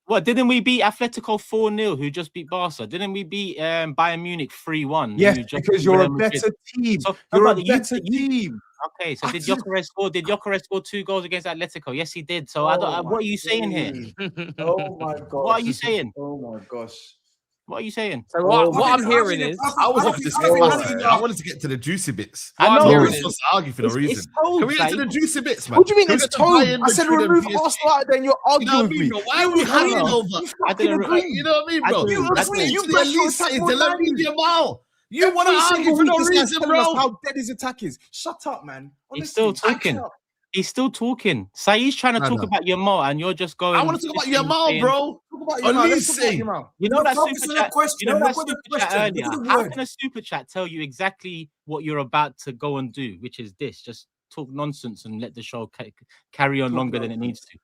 What, didn't we beat Atletico 4-0, who just beat Barca? Didn't we beat Bayern Munich 3-1? Yes, because you're a better team. You're a better team. Okay, so did Gyökeres score 2 goals against Atletico? Yes, he did. So what are you saying here? Oh my god. What are you saying? Oh my gosh. What are you saying? So what I'm hearing is, I wanted to get to the juicy bits. I know. We're supposed to argue for no reason. Can we get to the juicy bits, man? What do you mean it's told? I said remove Arsenal out, then you're arguing with me. Why are we hanging over? You know what I mean, bro? You want to argue for no reason, bro? How dead his attack is. Shut up, man. He's still talking. He's still talking. Saeed's trying to talk about Yamal, and you're just going. I want to talk about Yamal, bro. Talk about Yamal. You know that super chat. You know that super chat earlier. How can a super chat tell you exactly what you're about to go and do, which is this? Just talk nonsense and let the show carry on longer than it needs to.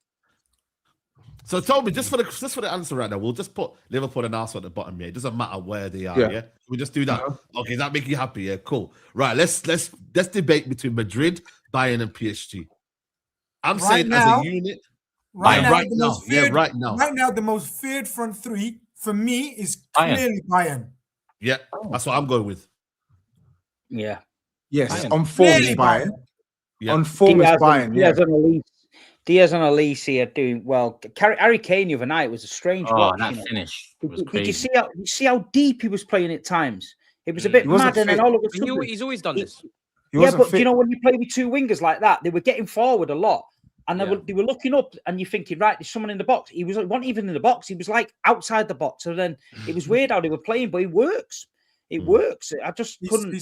So Toby, just for the answer right now, we'll just put Liverpool and Arsenal at the bottom here. It doesn't matter where they are. Yeah, we just do that. Okay, that make you happy? Yeah, cool. Right, let's debate between Madrid, Bayern, and PSG. I'm saying now, as a unit. Right now, the most feared front three for me is clearly Bayern. Yeah, that's what I'm going with. Yeah. Yes, Bayern. On form is Bayern. Yeah. On form is Bayern. Diaz and Elise are doing well. Harry Kane the other night was a strange watch. That finish was crazy. Did you see how deep he was playing at times? It was a bit mad, and then all of a sudden he's always done this. But you know, when you play with two wingers like that, they were getting forward a lot, and they were looking up, and you're thinking, right, there's someone in the box. He wasn't even in the box. He was like outside the box. So then it was weird how they were playing, but it works. It works. I just couldn't.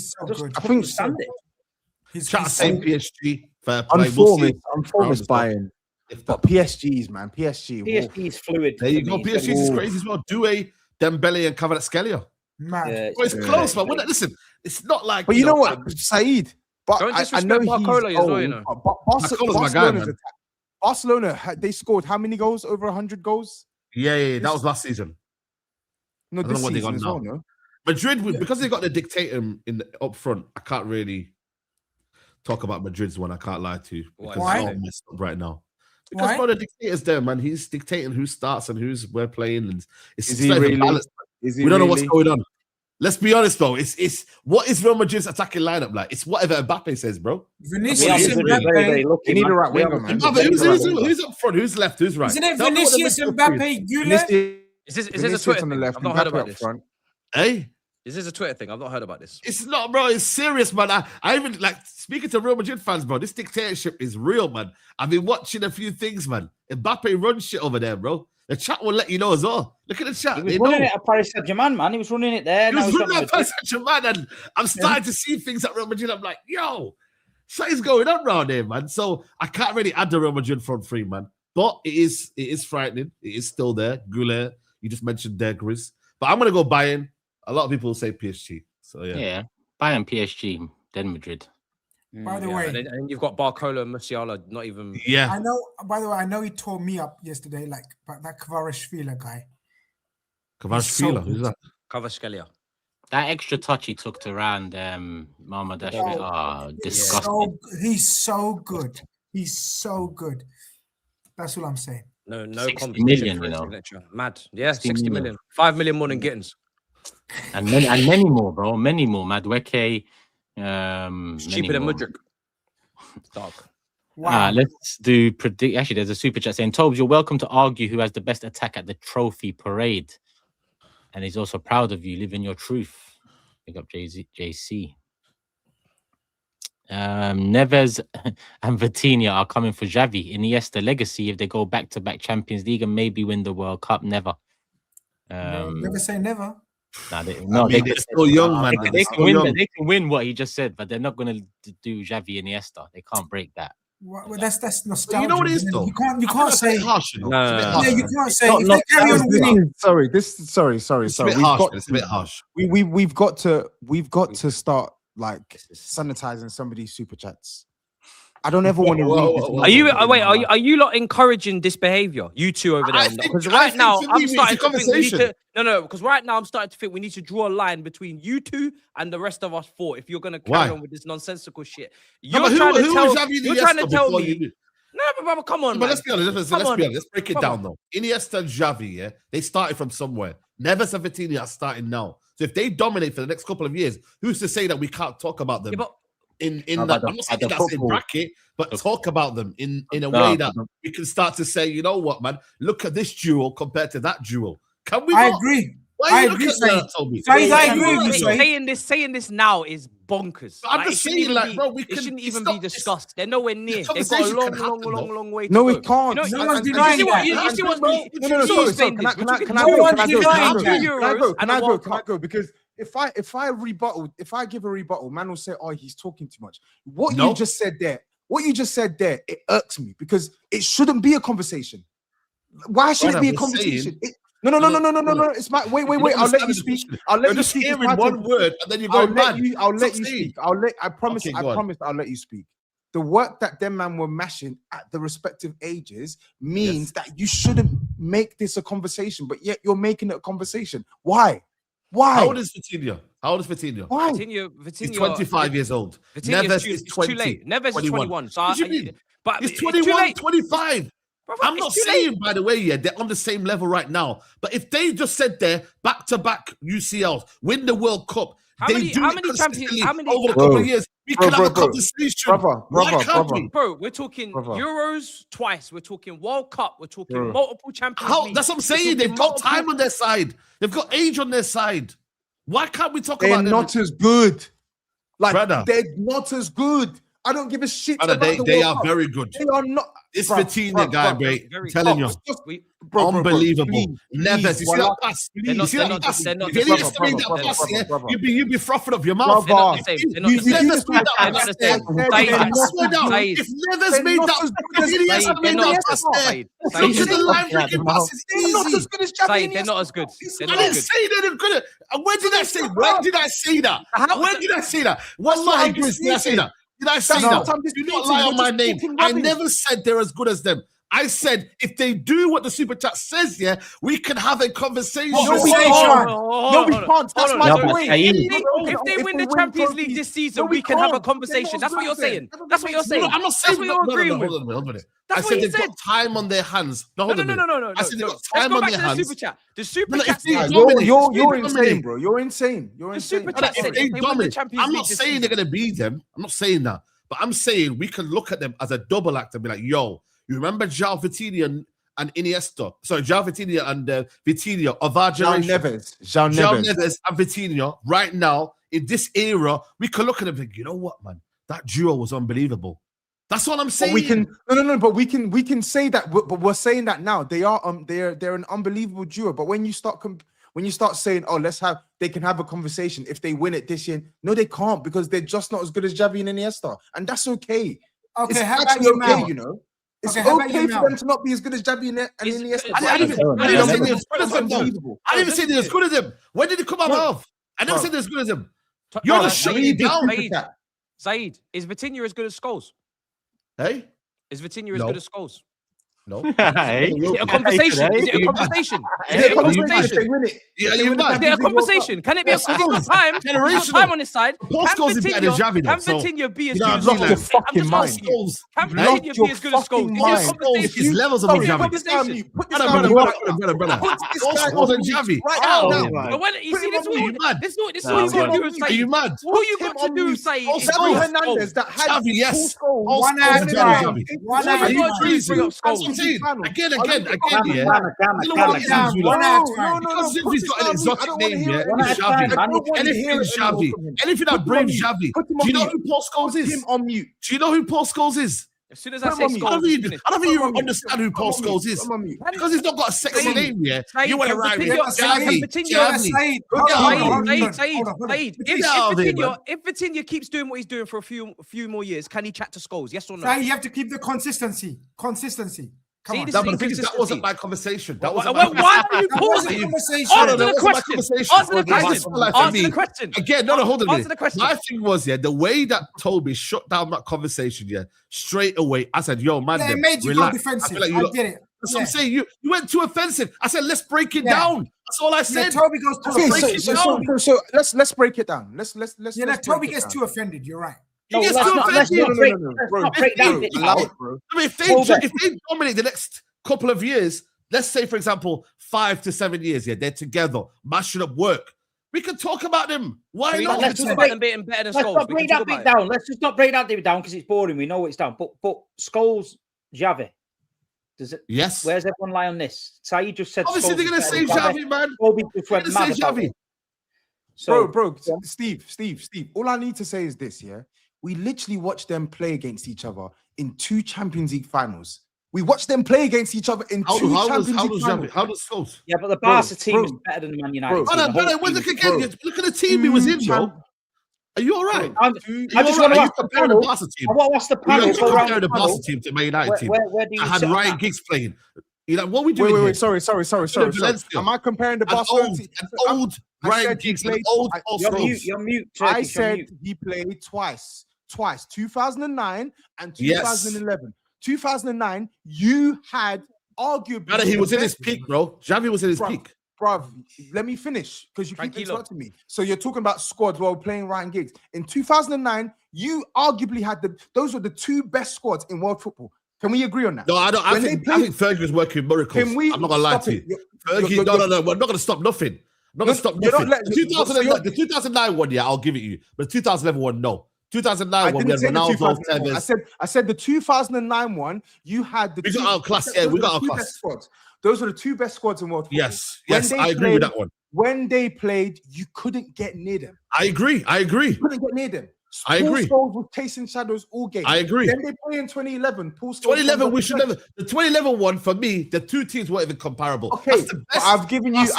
I think stand it. He's saying PSG. On form is Bayern. But PSG's, man. PSG's fluid. There you go. PSG's crazy as well. Due, Dembele, and Kvaratskhelia. Man. It's close, man. Listen, it's not like. But you know what, Saeed? But I know Barcola as well, you know. Barcelona, they scored how many goals? Over 100 goals? Yeah. That was last season. No, this season as well, no? Madrid, because they got the dictator up front, I can't really talk about Madrid's one. I can't lie to you. Because it's all messed up right now. Because bro, the dictator's there, man. He's dictating who starts and we're playing, and it's really balanced. We don't know what's going on. Let's be honest though. It's what is Real Madrid's attacking lineup like? It's whatever Mbappe says, bro. Vinicius and Mbappe. You need a right winger, man. Who's up front? Who's left? Who's right? Isn't it Vinicius and Mbappe? Is this a Twitter thing? I've not heard about this. Hey. Is this a Twitter thing? I've not heard about this. It's not, bro. It's serious, man. I even speaking to Real Madrid fans, bro. This dictatorship is real, man. I've been watching a few things, man. Mbappe runs shit over there, bro. The chat will let you know as well. Look at the chat. He was running it at Paris Saint-Germain, man. He was running it there. He was running at Paris Saint-Germain, and I'm starting to see things at Real Madrid. I'm like, yo, something's going on around here, man. So I can't really add the Real Madrid front three, man. But it is frightening. It is still there. Goulet, you just mentioned there, GRIZZ. But I'm gonna go Bayern. A lot of people say PSG. So yeah, Bayern, PSG, then Madrid. By the way, and you've got Barcola and Musiala, not even. Yeah, I know. By the way, I know he tore me up yesterday, like that Kvaratskhelia guy. Kvaratskhelia, who's that? Kvaratskhelia. That extra touch he took to round Marmadashvili. Oh, disgusting. He's so good. He's so good. That's what I'm saying. No competition for his signature. Mad. Yeah, 60 million. 5 million more than Gittins. And many more, bro. Many more. Madueke. Cheaper than Mudryk. Dark. Wow. Let's do predict. Actually, there's a super chat saying, Tobes, you're welcome to argue who has the best attack at the trophy parade. And he's also proud of you. Live in your truth. Pick up JC. Neves and Vitinha are coming for Xavi. Iniesta legacy if they go back-to-back Champions League and maybe win the World Cup. Never. Never say never. They're still young, man. They can win what he just said, but they're not going to do Xavi and Iniesta. They can't break that. Well, that's nostalgia. You know what it is, though? You can't say harsh. You can't say. Sorry. It's a bit harsh. We've got to start like sanitizing some of these super chats. I don't ever want to read this. Are you lot encouraging this behavior? You two over there? Because right now I'm starting to think we need to. Because right now I'm starting to think we need to draw a line between you two and the rest of us four. If you're going to carry on with this nonsensical shit, you're trying to tell me. No, but brother, come on. But let's be honest. Let's break it down though. Iniesta and Xavi, they started from somewhere. Neves and Vitinha are starting now. So if they dominate for the next couple of years, who's to say that we can't talk about them? In that, I'm not saying that's in bracket, but talk about them in a way that we can start to say, you know what, man, look at this duel compared to that duel. Can we? I agree. I agree. Saying this now is bonkers. I'm just saying, like, bro, it shouldn't even be discussed. They're nowhere near. They've got a long way to go. No, we can't. No one's denying that. You see what's me? Can I go? Because if I give a rebuttal, man will say, "Oh, he's talking too much." What you just said there what you just said there, it irks me because it shouldn't be a conversation. Why should it be a conversation? No. It's my wait. I'll let you speak. I'll let you speak. Hearing one word and then you go mad. I'll let you speak. I promise. I promise. I'll let you speak. The work that them man were mashing at the respective ages means that you shouldn't make this a conversation, but yet you're making it a conversation. Why? How old is Vitinha? Why? Vitinha, he's 25 years old. Neves is 20. Too late. Neves is 21. So but he's 21, 25. I'm not saying, by the way, they're on the same level right now. But if they just said they're back-to-back UCLs, win the World Cup, how many champions over a couple of years, we can have a conversation. Bro, we're talking Euros twice. We're talking World Cup. We're talking multiple Champions League. That's what I'm saying. They've got time on their side. They've got age on their side. Why can't we talk about them? They're not as good. They're not as good. I don't give a shit about they are very good. They are not. This Vitinha guy, mate. I'm telling you. Unbelievable. Neves, you see that pass? You'd be frothing up your mouth. If Neves made that pass there, the line pass is easy. They're not as good. I didn't say they're good. When did I say? When did I say that? When did I say that? Wallahi, did I say that? Did I say that? Do not lie on my name. I never said they're as good as them. I said if they do what the super chat says, we can have a conversation. No, we can't. That's my point. If they win the Champions League this season, we can have a conversation. That's what you're saying. That's what you're saying. I'm not saying. That's what you're agreeing with. I said they've got time on their hands. No. I said they've got time on their hands. The super chat. You're insane, bro. You're insane. The super chat said if they win the Champions League. I'm not saying they're going to beat them. I'm not saying that. But I'm saying we can look at them as a double act and be like, yo, you remember João Vitinha and Iniesta? Sorry, João Vitinha and Vitinha of our generation. João Neves and Vitinha right now, in this era, we can look at them and think, you know what, man? That duo was unbelievable. That's what I'm saying. But we can say that, but we're saying that now. They're an unbelievable duo. But when you start saying, oh, they can have a conversation if they win it this year. No, they can't because they're just not as good as Xavi and Iniesta. And that's okay. Okay, how about you now? You know? It's okay for them to not be as good as Xavi and Iniesta. I didn't even say they're as good as them. When did it come out of? I never said they're as good as them. You're just shutting me down. SAEED, is Vitinha as good as Scholes? Hey? Is Vitinha as good as Scholes? No. Is it a conversation? Is it a conversation? Is it a conversation? Yeah, you might. Is it a conversation? Can it be a time? Time on his side. Can Vitinha be as good as Scholes? Fucking mind. Can Vitinha be as good as Scholes? His levels of Xavi. Brother. Scholes and Xavi. But when you see this, this is what you got to do with SAEED. Are you mad? All you got to do with SAEED is Xavi Hernandez that had Xavi, yes. One out of Xavi. Are you crazy? Again, yeah. Because he's got an exotic name, yeah. Xavi. Anything that brings Xavi. Do you know who Paul Scholes is? Him on mute. Do you know who Paul Scholes is? As soon as I say Scholes, I don't think you understand who Paul Scholes is. Because he's not got a sexy name, yeah. You want to write Xavi. If Vitinha keeps doing what he's doing for a few more years, can he chat to Scholes? Yes or no? You have to keep the consistency. Come on. That wasn't my conversation. Why are you pausing? Answer the question. Again, hold on. My thing was, the way that Toby shut down that conversation, straight away, I said, yo, man, it made you go defensive. I get it. That's what I'm saying. You went too offensive. I said, let's break it down. That's all I said. Toby goes too so let's break it down. Let's Toby gets too offended. You're right. If they dominate the next couple of years, let's say, for example, 5 to 7 years, they're together, mashing up work. We can talk about them. Why not? Let's talk about them being better than Scholes. Let's not break that bit down. Let's just not break that bit down because it's boring. We know it's down. But Scholes, Xavi, does it? Yes. Where's everyone lie on this? SAEED just said. Obviously, they're going to say Xavi, man. They're going to say Xavi. Bro, Steve. All I need to say is this, We literally watched them play against each other in 2 Champions League finals. We watched them play against each other in 2 Champions League finals. How does Scholes? Yeah, but the Barca team is better than the Man United team. Look at the team he was in, bro. Are you all right? I just want to ask the panel. I want to ask the panel. You compare the Barca team to Man United team. Where do you I had Ryan Giggs playing. You know what we do? Wait. Sorry. Am I comparing the Barcelona team? Old Ryan Giggs, old. You're mute. I said he played twice, 2009 and 2011. 2009, you had arguably. He was in his peak, bro. Xavi was in his peak. Bro, let me finish because you keep interrupting me. So you're talking about squads while playing Ryan Giggs. In 2009, you arguably had those were the two best squads in world football. Can we agree on that? No, I don't. I think Fergie was working miracles. I'm not gonna lie to you. Fergie, no. We're not gonna stop nothing. I'm not gonna stop nothing. The 2009 one, yeah, I'll give it you. But the 2011 one, no. 2009 one, we had Ronaldo. I said the 2009 one. You had the. We got outclassed. Yeah, we got outclassed. Those are the two best squads in world football. Yes, I agree with that one. When they played, you couldn't get near them. I agree. You couldn't get near them. I agree. Paul Scholes was chasing shadows all game. I agree. Then they play in 2011. Paul Scholes 2011, we should never. The 2011 one for me, the two teams weren't even comparable. Okay, but I've given you. But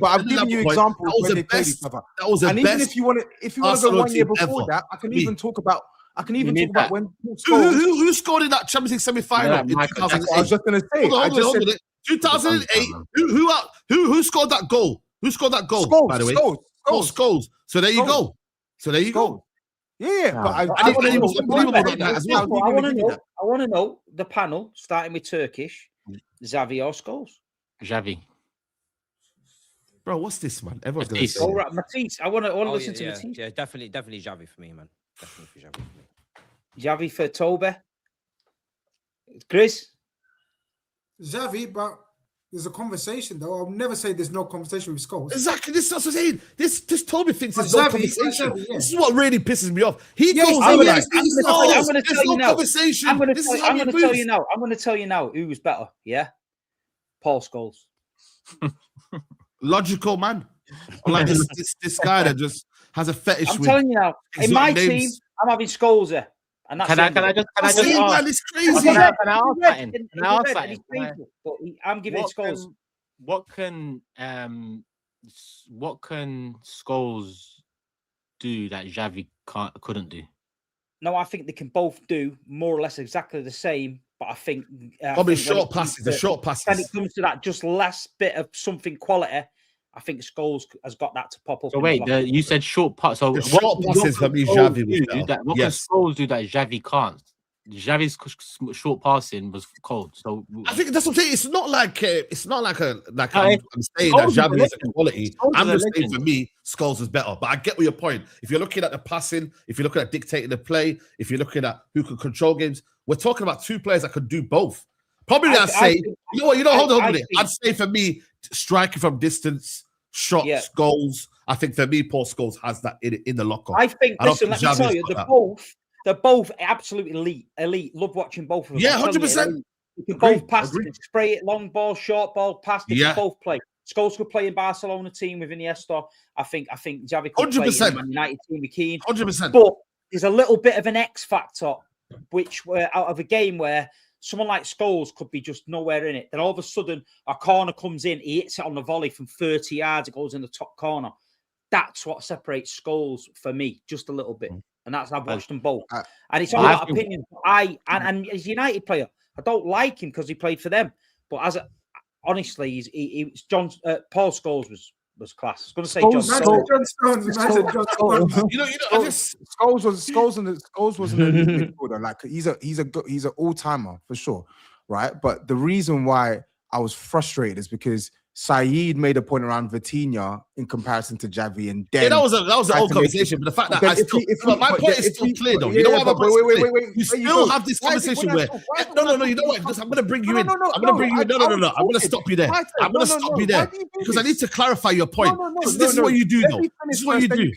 I've given you examples when they played each other. That was the and best. Even if you want to go 1 year before that, I can even talk about. When who scored in that Champions League semi-final in 2008? I was just going to say. I just said 2008. Who scored that goal? Who scored that goal? Scholes, by the way, Scholes. So there you go. Yeah, but I want to know the panel starting with Turkish, Xavi or Scholes. Xavi. Bro, what's this, man? Everyone's going to say. All right, Matisse. I want to listen to Matisse. Yeah, definitely Xavi for me, man. Definitely for Xavi for me. Xavi for Tobe. Grizz? Xavi, but there's a conversation though. I'll never say there's no conversation with Scholes. Exactly. This is what I'm saying. This Toby thinks there's no conversation. This is what really pisses me off. He goes over like, I'm going to tell you now. Conversation. I'm going to tell you now who's better. Yeah, Paul Scholes. Logical, man. Like this guy that just has a fetish. I'm telling you now. In my team, I'm having Scholes there. And that's can I just ask? It's crazy. Can I ask that? I'm giving Scholes. What can Scholes do that Xavi couldn't do? No, I think they can both do more or less exactly the same. But I think probably short passes. The short passes. When it comes to that, just last bit of something quality. I think Scholes has got that to pop up. So wait, you said short pass. So short passes for me, Xavi was that. What can Scholes do that Xavi can't? Xavi's short passing was cold. So I think that's what I'm saying. It's not like I'm saying that Xavi is a quality. I'm just saying for me, Scholes is better. But I get your point. If you're looking at the passing, if you're looking at dictating the play, if you're looking at who can control games, we're talking about two players that could do both. Probably I'd say, hold on. I'd say for me, striking from distance, shots, goals. I think for me, Paul Scholes has that in the locker. I think. Listen, let me tell you, they're both absolutely elite. Love watching both of them. Yeah, 100%. You can both pass, spray it, long ball, short ball, pass. They can both play. Scholes could play in Barcelona team with Iniesta. I think Xavi could play in the Man United team with Keane. 100%. But there's a little bit of an X factor, which were out of a game where someone like Scholes could be just nowhere in it. Then all of a sudden, a corner comes in, he hits it on the volley from 30 yards, it goes in the top corner. That's what separates Scholes for me, just a little bit. And that's I've watched them both. And it's all about opinion. And as a United player, I don't like him because he played for them. But honestly, Paul Scholes was class. I was going to say John Stones. Scholes wasn't a midfielder. Like he's an all-timer for sure, right? But the reason why I was frustrated is because SAEED made a point around Vitinha in comparison to Xavi, and then that was an old conversation. But the fact that my point is still clear, though. You know what? Wait. You still have this conversation where no. You know what? I'm going to bring you in. I'm going to bring you in. No. I'm going to stop you there. I'm going to stop you there because I need to clarify your point. This is what you do, though. This is what you do.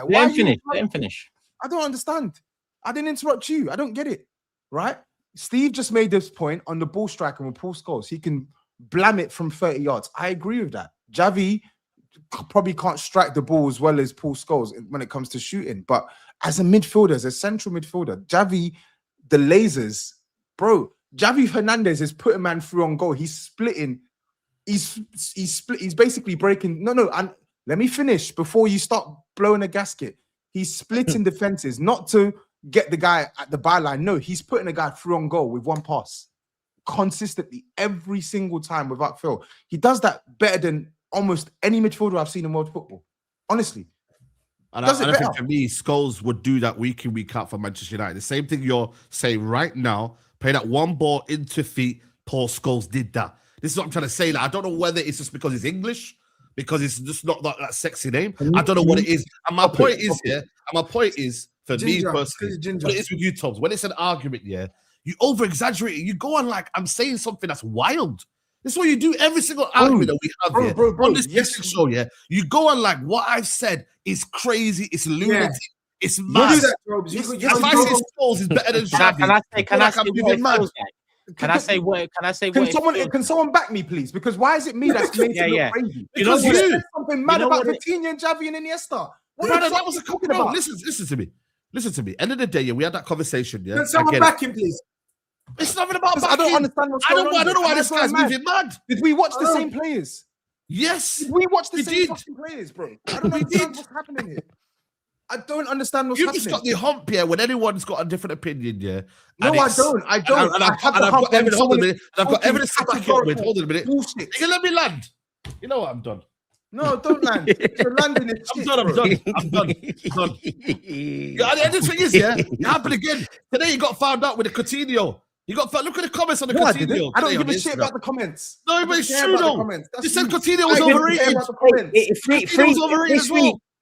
Let him finish. I don't understand. I didn't interrupt you. I don't get it. Right? Steve just made this point on the ball striker with Paul Scholes. He can blam it from 30 yards. I agree with that. Xavi probably can't strike the ball as well as Paul Scholes when it comes to shooting. But as a midfielder, as a central midfielder, Xavi, the lasers, bro, Xavi Hernandez is putting man through on goal. He's splitting. He's basically breaking. No. And let me finish before you start blowing a gasket. He's splitting defenses, not to get the guy at the byline. No, he's putting a guy through on goal with one pass consistently every single time without fail. He does that better than almost any midfielder I've seen in world football. Honestly. And I think for me, Scholes would do that week in, week out for Manchester United. The same thing you're saying right now. Play that one ball into feet. Paul Scholes did that. This is what I'm trying to say. Like, I don't know whether it's just because he's English, because it's just not that sexy name. I don't know what it is. And my point is, for me personally, what it is with you, Toms, when it's an argument, you over-exaggerate it. You go on like, I'm saying something that's wild. This is what you do every single argument that we have on this show, You go on like, what I've said is crazy, it's lunatic, it's mad. If I say Scholes is better than Xavi, Can someone back me, please? Because why is it me that's made to look crazy? Because you said something mad about Coutinho and Xavi and Iniesta. That was a talking about. Listen to me. End of the day, we had that conversation. Can someone back him, please? It's nothing about backing. I don't understand what's going on. I don't know why this guy's moving mad. Did we watch the same players? Yes. Did we watch the same fucking players, bro? I don't understand what's happening here. I don't understand what's happening. You just got the hump here when anyone's got a different opinion, No, I don't. And I've got evidence. I've got evidence to back it with. Hold on a minute. Bullshit. You let me land. You know what? I'm done. No, don't land. You're landing it. I'm done. The thing is, it happened again. Today you got found out with the Coutinho. Look at the comments on the Coutinho. I don't give a shit about the comments. No, but it's true though. You said Coutinho was overrated.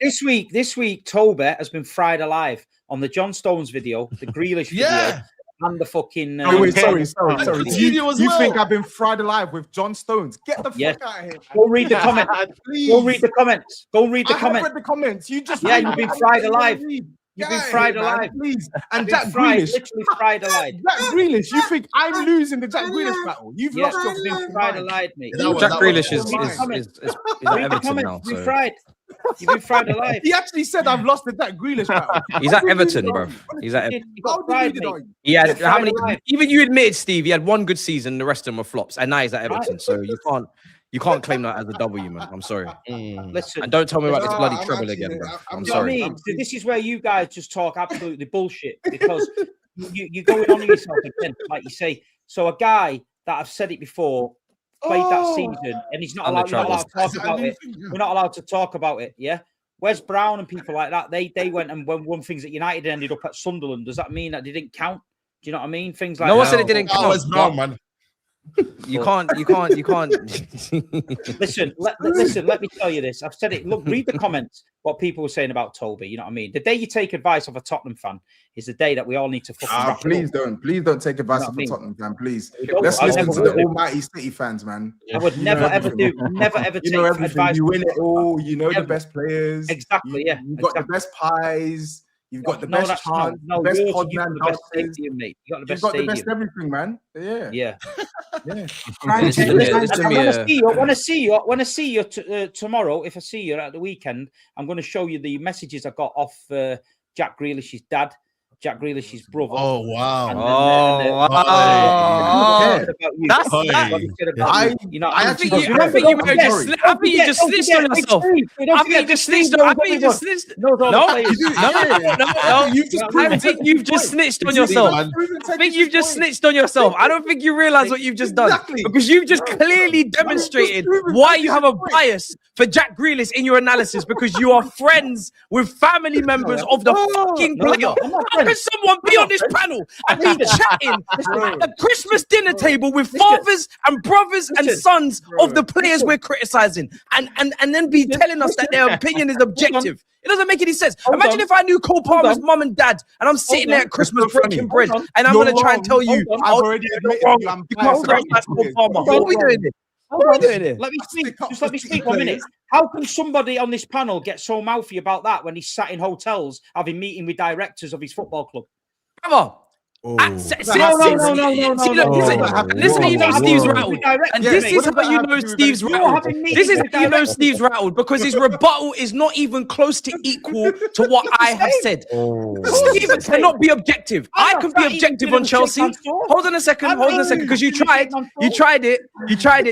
This week, Toba has been fried alive on the John Stones video, the Grealish video, and the fucking. Sorry. You think I've been fried alive with John Stones? Get the fuck out of here. Go read the comments. Go read the comments. I have read the comments. You just you've been fried alive. You've been fried alive, please. And Jack Grealish, literally fried alive. Jack Grealish, you think I'm losing the Jack Grealish battle? You've lost your been fried alive, mate. Jack Grealish is Everton now. You've been fried alive. He actually said I've lost the Jack Grealish battle. He's at Everton, bro. He's at Everton. How many? Even you admitted, Steve, he had one good season. The rest of them were flops, and now he's at Everton. So you can't claim that as a W, man. I'm sorry. Listen, and don't tell me about this bloody treble again, bro. I'm sorry. This is where you guys just talk absolutely bullshit because you're going on yourself again, like you say. So a guy that I've said it before played that season, and he's not allowed to talk about it. We're not allowed to talk about it. Yeah. Wes Brown and people like that, they went and won things at United, ended up at Sunderland. Does that mean that they didn't count? Do you know what I mean? Things like no one said it didn't count. Wes Brown, man. You can't. Listen, let me tell you this. I've said it. Look, read the comments, what people were saying about Toby. You know what I mean? The day you take advice of a Tottenham fan is the day that we all need to fucking please don't take advice of a Tottenham fan, please. Let's listen to the almighty City fans, man. I would never ever take advice. You win it all, you know the best players. Exactly, You've got the best pies. You've got the best chance, the best podman doctors. You've got the best everything, man. Yeah. When I see you tomorrow, if I see you at the weekend, I'm going to show you the messages I got off Jack Grealish's dad, Jack Grealish's brother. Oh wow! I think you just snitched on yourself. I think you've just snitched on yourself. I don't think you realize what you've just done because you've just clearly demonstrated why you have a bias for Jack Grealish in your analysis because you are friends with family members of the fucking player. How can someone be on this panel and be chatting at the Christmas dinner table with fathers and brothers and sons of the players we're criticizing and then be telling us that their opinion is objective? It doesn't make any sense. Imagine if I knew Cole Palmer's mum and dad and I'm sitting there at Christmas breaking bread and I'm going to try and tell you, I've already admitted I'm Cole Palmer. What are we doing here? Let me speak 1 minute. How can somebody on this panel get so mouthy about that when he's sat in hotels having meeting with directors of his football club? Come on. No. Listen how you know Steve's rattled. And this is how you know Steve's rattled. This is how you know Steve's rattled because his rebuttal is not even close to equal to what I have said. Steve cannot be objective. I can be objective on Chelsea. Hold on a second, because you tried it.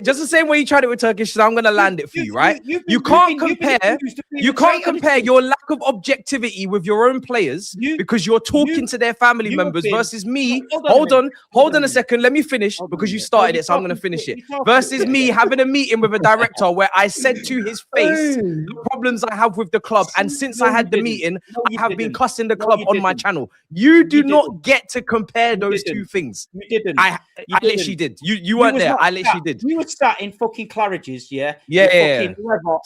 Just the same way you tried it with Turkish, so I'm gonna land it for you, right? You can't compare your lack of objectivity with your own players because you're talking to their family members versus me. Hold on a second. Let me finish because you started it, so I'm going to finish it. Versus me having a meeting with a director where I said to his face the problems I have with the club, and since I had the meeting, I have been cussing the club on my channel. You do not get to compare those two things. You didn't. I literally did. You weren't there. I literally did. You were sat in fucking Claridge's, yeah.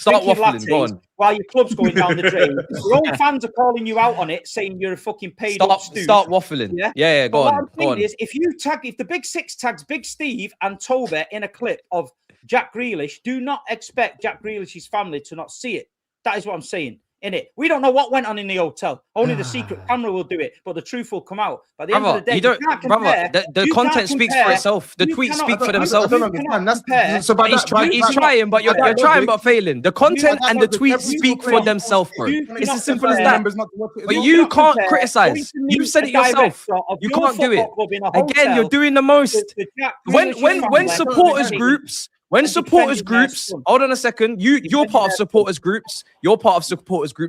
Start waffling. Go on. While your club's going down the drain, your own fans are calling you out on it, saying you're a fucking paid up stooge. Start waffling. Yeah. Go on. Is if the Big Six tags Big Steve and Toby in a clip of Jack Grealish, do not expect Jack Grealish's family to not see it. That is what I'm saying. In it, we don't know what went on in the hotel. Only the secret camera will do it, but the truth will come out. But at the end of the day, you can't compare. The content speaks for itself. The tweets speak for themselves. He's trying, but you're trying, but failing. The content and the tweets speak for themselves, bro. It's as simple as that. But you can't criticize. You've said it yourself. You can't do it. Again, you're doing the most. When supporters groups. Hold on a second. You're part of supporters groups.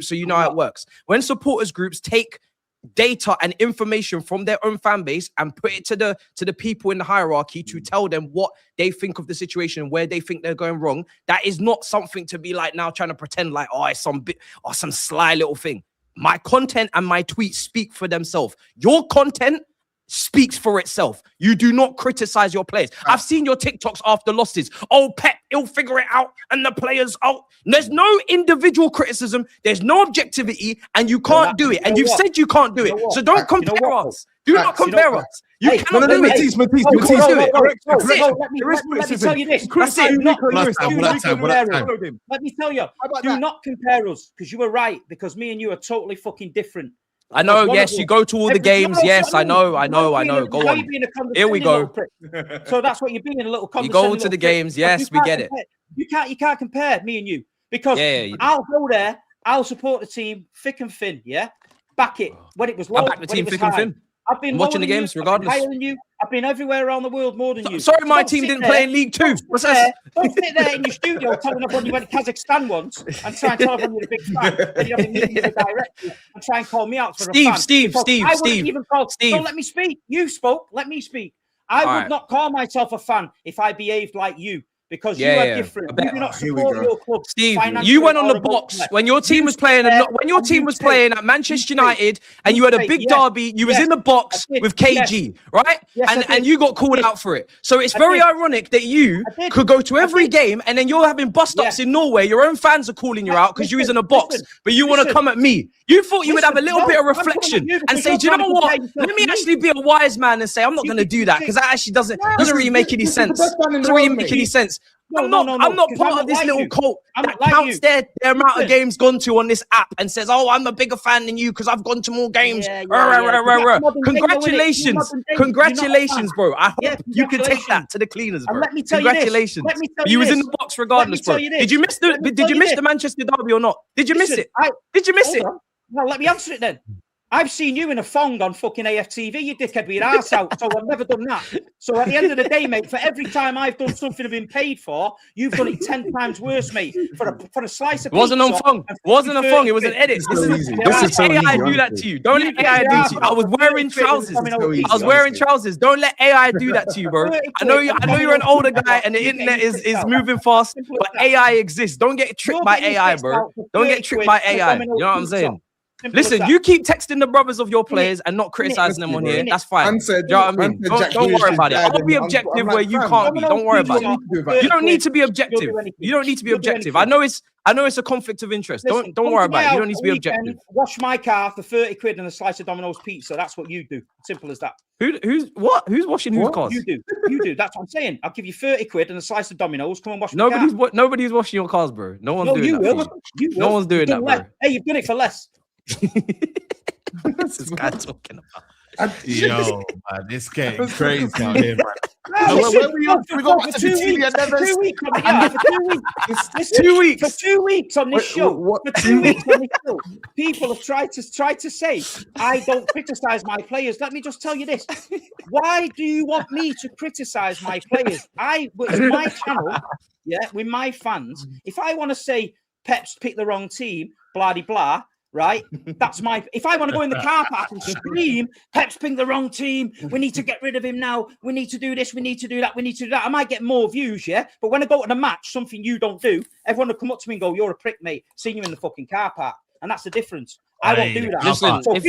So you know how it works. When supporters groups take data and information from their own fan base and put it to the people in the hierarchy to tell them what they think of the situation, where they think they're going wrong, that is not something to be like now trying to pretend like, oh, it's some sly little thing. My content and my tweets speak for themselves. Your content speaks for itself. You do not criticize your players. I've seen your TikToks after losses. Oh, Pep, he'll figure it out, and the players out. There's no individual criticism. There's no objectivity, and you can't do it. And you've said you can't do it. So don't compare us. Do not compare us. You cannot do it. Matisse, do it. Let me tell you this. That's it. Let me tell you. Do not compare us, because you were right. Because me and you are totally fucking different. I know, yes, you go to all the games. Yes, I know. Go on. Here we go. So that's what you're being, a little condescending. You go to the games. Yes, we get it. You can't compare me and you, because I'll go there. I'll support the team thick and thin. Yeah, back it when it was low. I back the team thick and thin. I've been watching the games regardless. I've been everywhere around the world more than you. Sorry, my team didn't play in League Two. What's that? Don't sit there in your studio telling everyone you went to Kazakhstan once and try and tell everyone you're a big fan. Then you have a meeting with the director and try and call me out for a fan. Steve. Don't let me speak. You spoke. Let me speak. I would not call myself a fan if I behaved like you. Because you are different. You do not support your club. Steve, you went on the box when your team was playing. When your team was playing at Manchester United, and you had a big derby. You was in the box with KG, right? And you got called out for it. So it's very ironic that you could go to every game, and then you're having bust-ups in Norway. Your own fans are calling you out because you was in a box, but you want to come at me. You thought you would have a little bit of reflection and say, do you know what? Let me actually be a wise man and say, I'm not going to do that, because that actually doesn't really make any sense. Doesn't really make any sense. I'm not part of this little cult that counts their amount of games gone to on this app and says, oh, I'm a bigger fan than you because I've gone to more games. Congratulations, bro. I hope you can take that to the cleaners, bro. Congratulations. You was in the box regardless, bro. Did you miss the Manchester derby or not? Did you miss it? Did you miss it? Well, let me answer it then. I've seen you in a thong on fucking AFTV, you dickhead, with your ass out, so I've never done that. So at the end of the day, mate, for every time I've done something I've been paid for, you've done it 10 times worse, mate. For a slice of pizza. It wasn't on thong. It wasn't a thong. It was an edit. Don't let AI do that to you. Don't let AI do that to you. I was wearing trousers. Don't let AI do that to you, bro. I know you're an older guy and the internet is moving fast, but AI exists. Don't get tricked by AI, bro. Don't get tricked by AI. You know what I'm saying? Listen, you keep texting the brothers of your players and not criticizing them on here. That's fine. You know what I mean? Don't worry about it. I'll be objective where you can't be. Don't worry about it. You don't need to be objective. You don't need to be objective. I know it's a conflict of interest. Don't worry about it. You don't need to be objective. Wash my car for 30 quid and a slice of Domino's pizza. That's what you do. Simple as that. Who's washing whose cars? You do. That's what I'm saying. I'll give you 30 quid and a slice of Domino's. Come and wash my car. Nobody's washing your cars, bro. No one's doing that. No one's doing that, bro. Hey, you've done it for less. What's this guy talking about? Yo, man, this getting crazy out here, man. We go back to the TV and never. 2 weeks. It's 2 weeks. For 2 weeks on this show. For 2 weeks on this show, people have tried to say I don't criticize my players. Let me just tell you this: why do you want me to criticize my players? It's my channel, with my fans. If I want to say Pep's picked the wrong team, blah blah. Right, that's my. If I want to go in the car park and scream, Pep's picked the wrong team. We need to get rid of him now. We need to do this. We need to do that. We need to do that. I might get more views, But when I go to the match, something you don't do, everyone will come up to me and go, "You're a prick, mate." Seeing you in the fucking car park, and that's the difference. I won't do that. Listen, if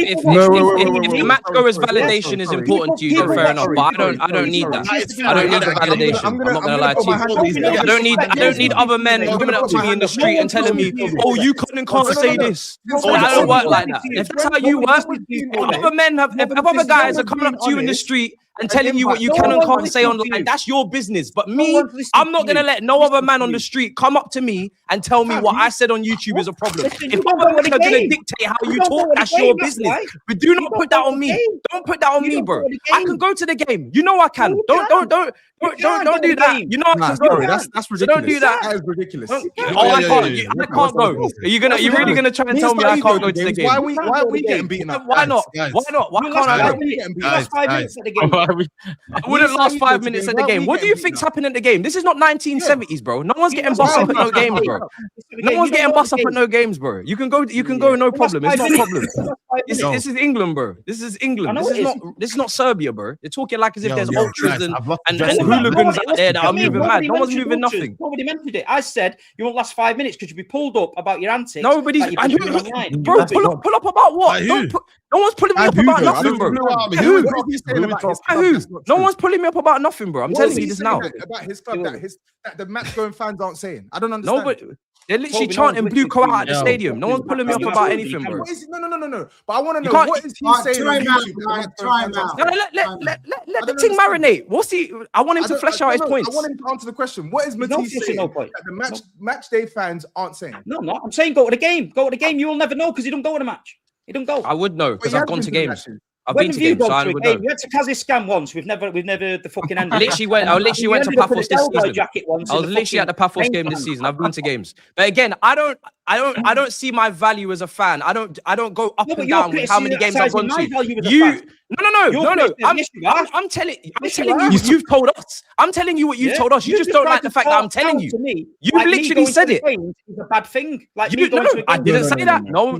the match goer's validation is important to you, then fair enough. But I don't need that. I don't need the validation. I'm not gonna lie to you. I don't need other men coming up to me in the street and telling me, "Oh, you can't say this." Oh, I don't work like that. If that's how you work, if other guys are coming up to you in the street and telling you what you can and can't say online, that's your business. But me, I'm not going to let no other man on the street come up to me and tell me what I said on YouTube is a problem. If other men are going to dictate how you talk, that's your business. But do not put that on me. Don't put that on me, bro. I can go to the game. You know I can. Don't do that. You know I can go. That's ridiculous. Don't do that. That is ridiculous. I can't go. You're really gonna try and tell me I can't go to the game? Why are we getting beaten up? Why not? Why can't I go? I wouldn't last 5 minutes at the game. What do you think's happening at the game? This is not 1970s, bro. No one's getting bossed up at no games, bro. No one's getting bossed up at no games, bro. You can go, no problem. It's not a problem. This is England, bro. This is England. This is not Serbia, bro. You're talking like as if there's ultras and hooligans out there that are moving mad. No one's moving nothing. Nobody mentioned it. I said you won't last 5 minutes because you'll be pulled up about your antics. Nobody's. Bro, pull up about what? No one's pulling me up about nothing, bro. Who? No one's pulling me up about nothing, bro. I'm telling you this now. About his club that the match going fans aren't saying. I don't understand. No, but they're literally chanting blue colour at the stadium. No one's pulling me up about anything, bro. No. But I want to know what is he saying on YouTube? Let the thing marinate. What's he? I want him to flesh out his points. I want him to answer the question. What is Matisse saying that the match day fans aren't saying? No, I'm not. I'm saying go to the game. Go to the game. You will never know because you don't go to the match. You don't go. I would know because I've gone to games. I've been to games, so I would know. We went to Kazakhstan once. We've never the fucking end. I literally went to Paphos this season. I was literally at the Paphos game this season. I've been to games, but again, I don't see my value as a fan. I don't go up and down with how many games I've gone to. No. I'm telling you, you've told us. I'm telling you what you've told us. You just don't like the fact that I'm telling you. You literally said it. It's a bad thing. I didn't say that. No.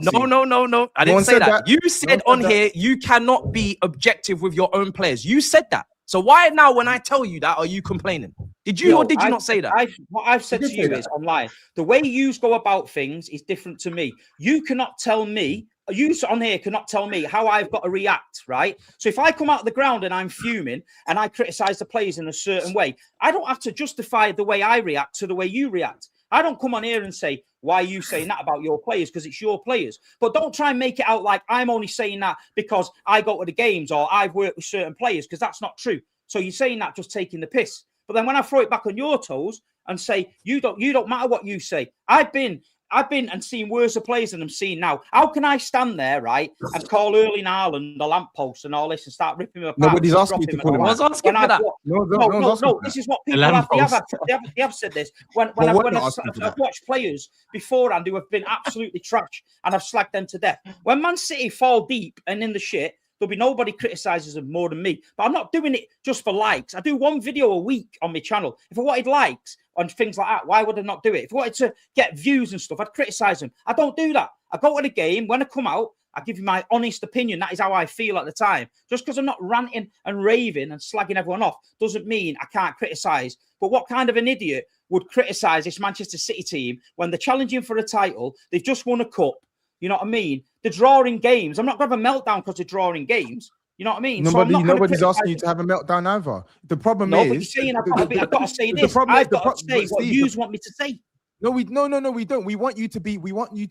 I didn't say that. You said on here you cannot be objective with your own players. You said that. So why now, when I tell you that, are you complaining? Did you or did you not say that? What I've said to you is online. The way you go about things is different to me. You cannot tell me. You on here cannot tell me how I've got to react, right? So if I come out of the ground and I'm fuming and I criticize the players in a certain way, I don't have to justify the way I react to the way you react. I don't come on here and say, why are you saying that about your players? Because it's your players. But don't try and make it out like I'm only saying that because I go to the games or I've worked with certain players, because that's not true. So you're saying that just taking the piss. But then when I throw it back on your toes and say, you don't matter what you say. I've been and seen worse players than I'm seeing now. How can I stand there, right, and call Erling Haaland a lamppost and all this and start ripping him apart? Nobody's asking you to call him. No one's asking for that. No. This is what people have said this. When I've watched players beforehand who have been absolutely trash and I've slagged them to death. When Man City fall deep and in the shit, there'll be nobody criticizes them more than me. But I'm not doing it just for likes. I do one video a week on my channel. If I wanted likes and things like that, why would I not do it? If I wanted to get views and stuff, I'd criticize them. I don't do that. I go to the game. When I come out, I give you my honest opinion. That is how I feel at the time. Just because I'm not ranting and raving and slagging everyone off doesn't mean I can't criticize. But what kind of an idiot would criticize this Manchester City team when they're challenging for a title? They've just won a cup. You know what I mean? They're drawing games. I'm not going to have a meltdown because they're drawing games. You know what I mean? Nobody's asking you to have a meltdown either. The problem is... But you're saying I've got to say this. I've got to say what you want me to say. No, we don't. We want you to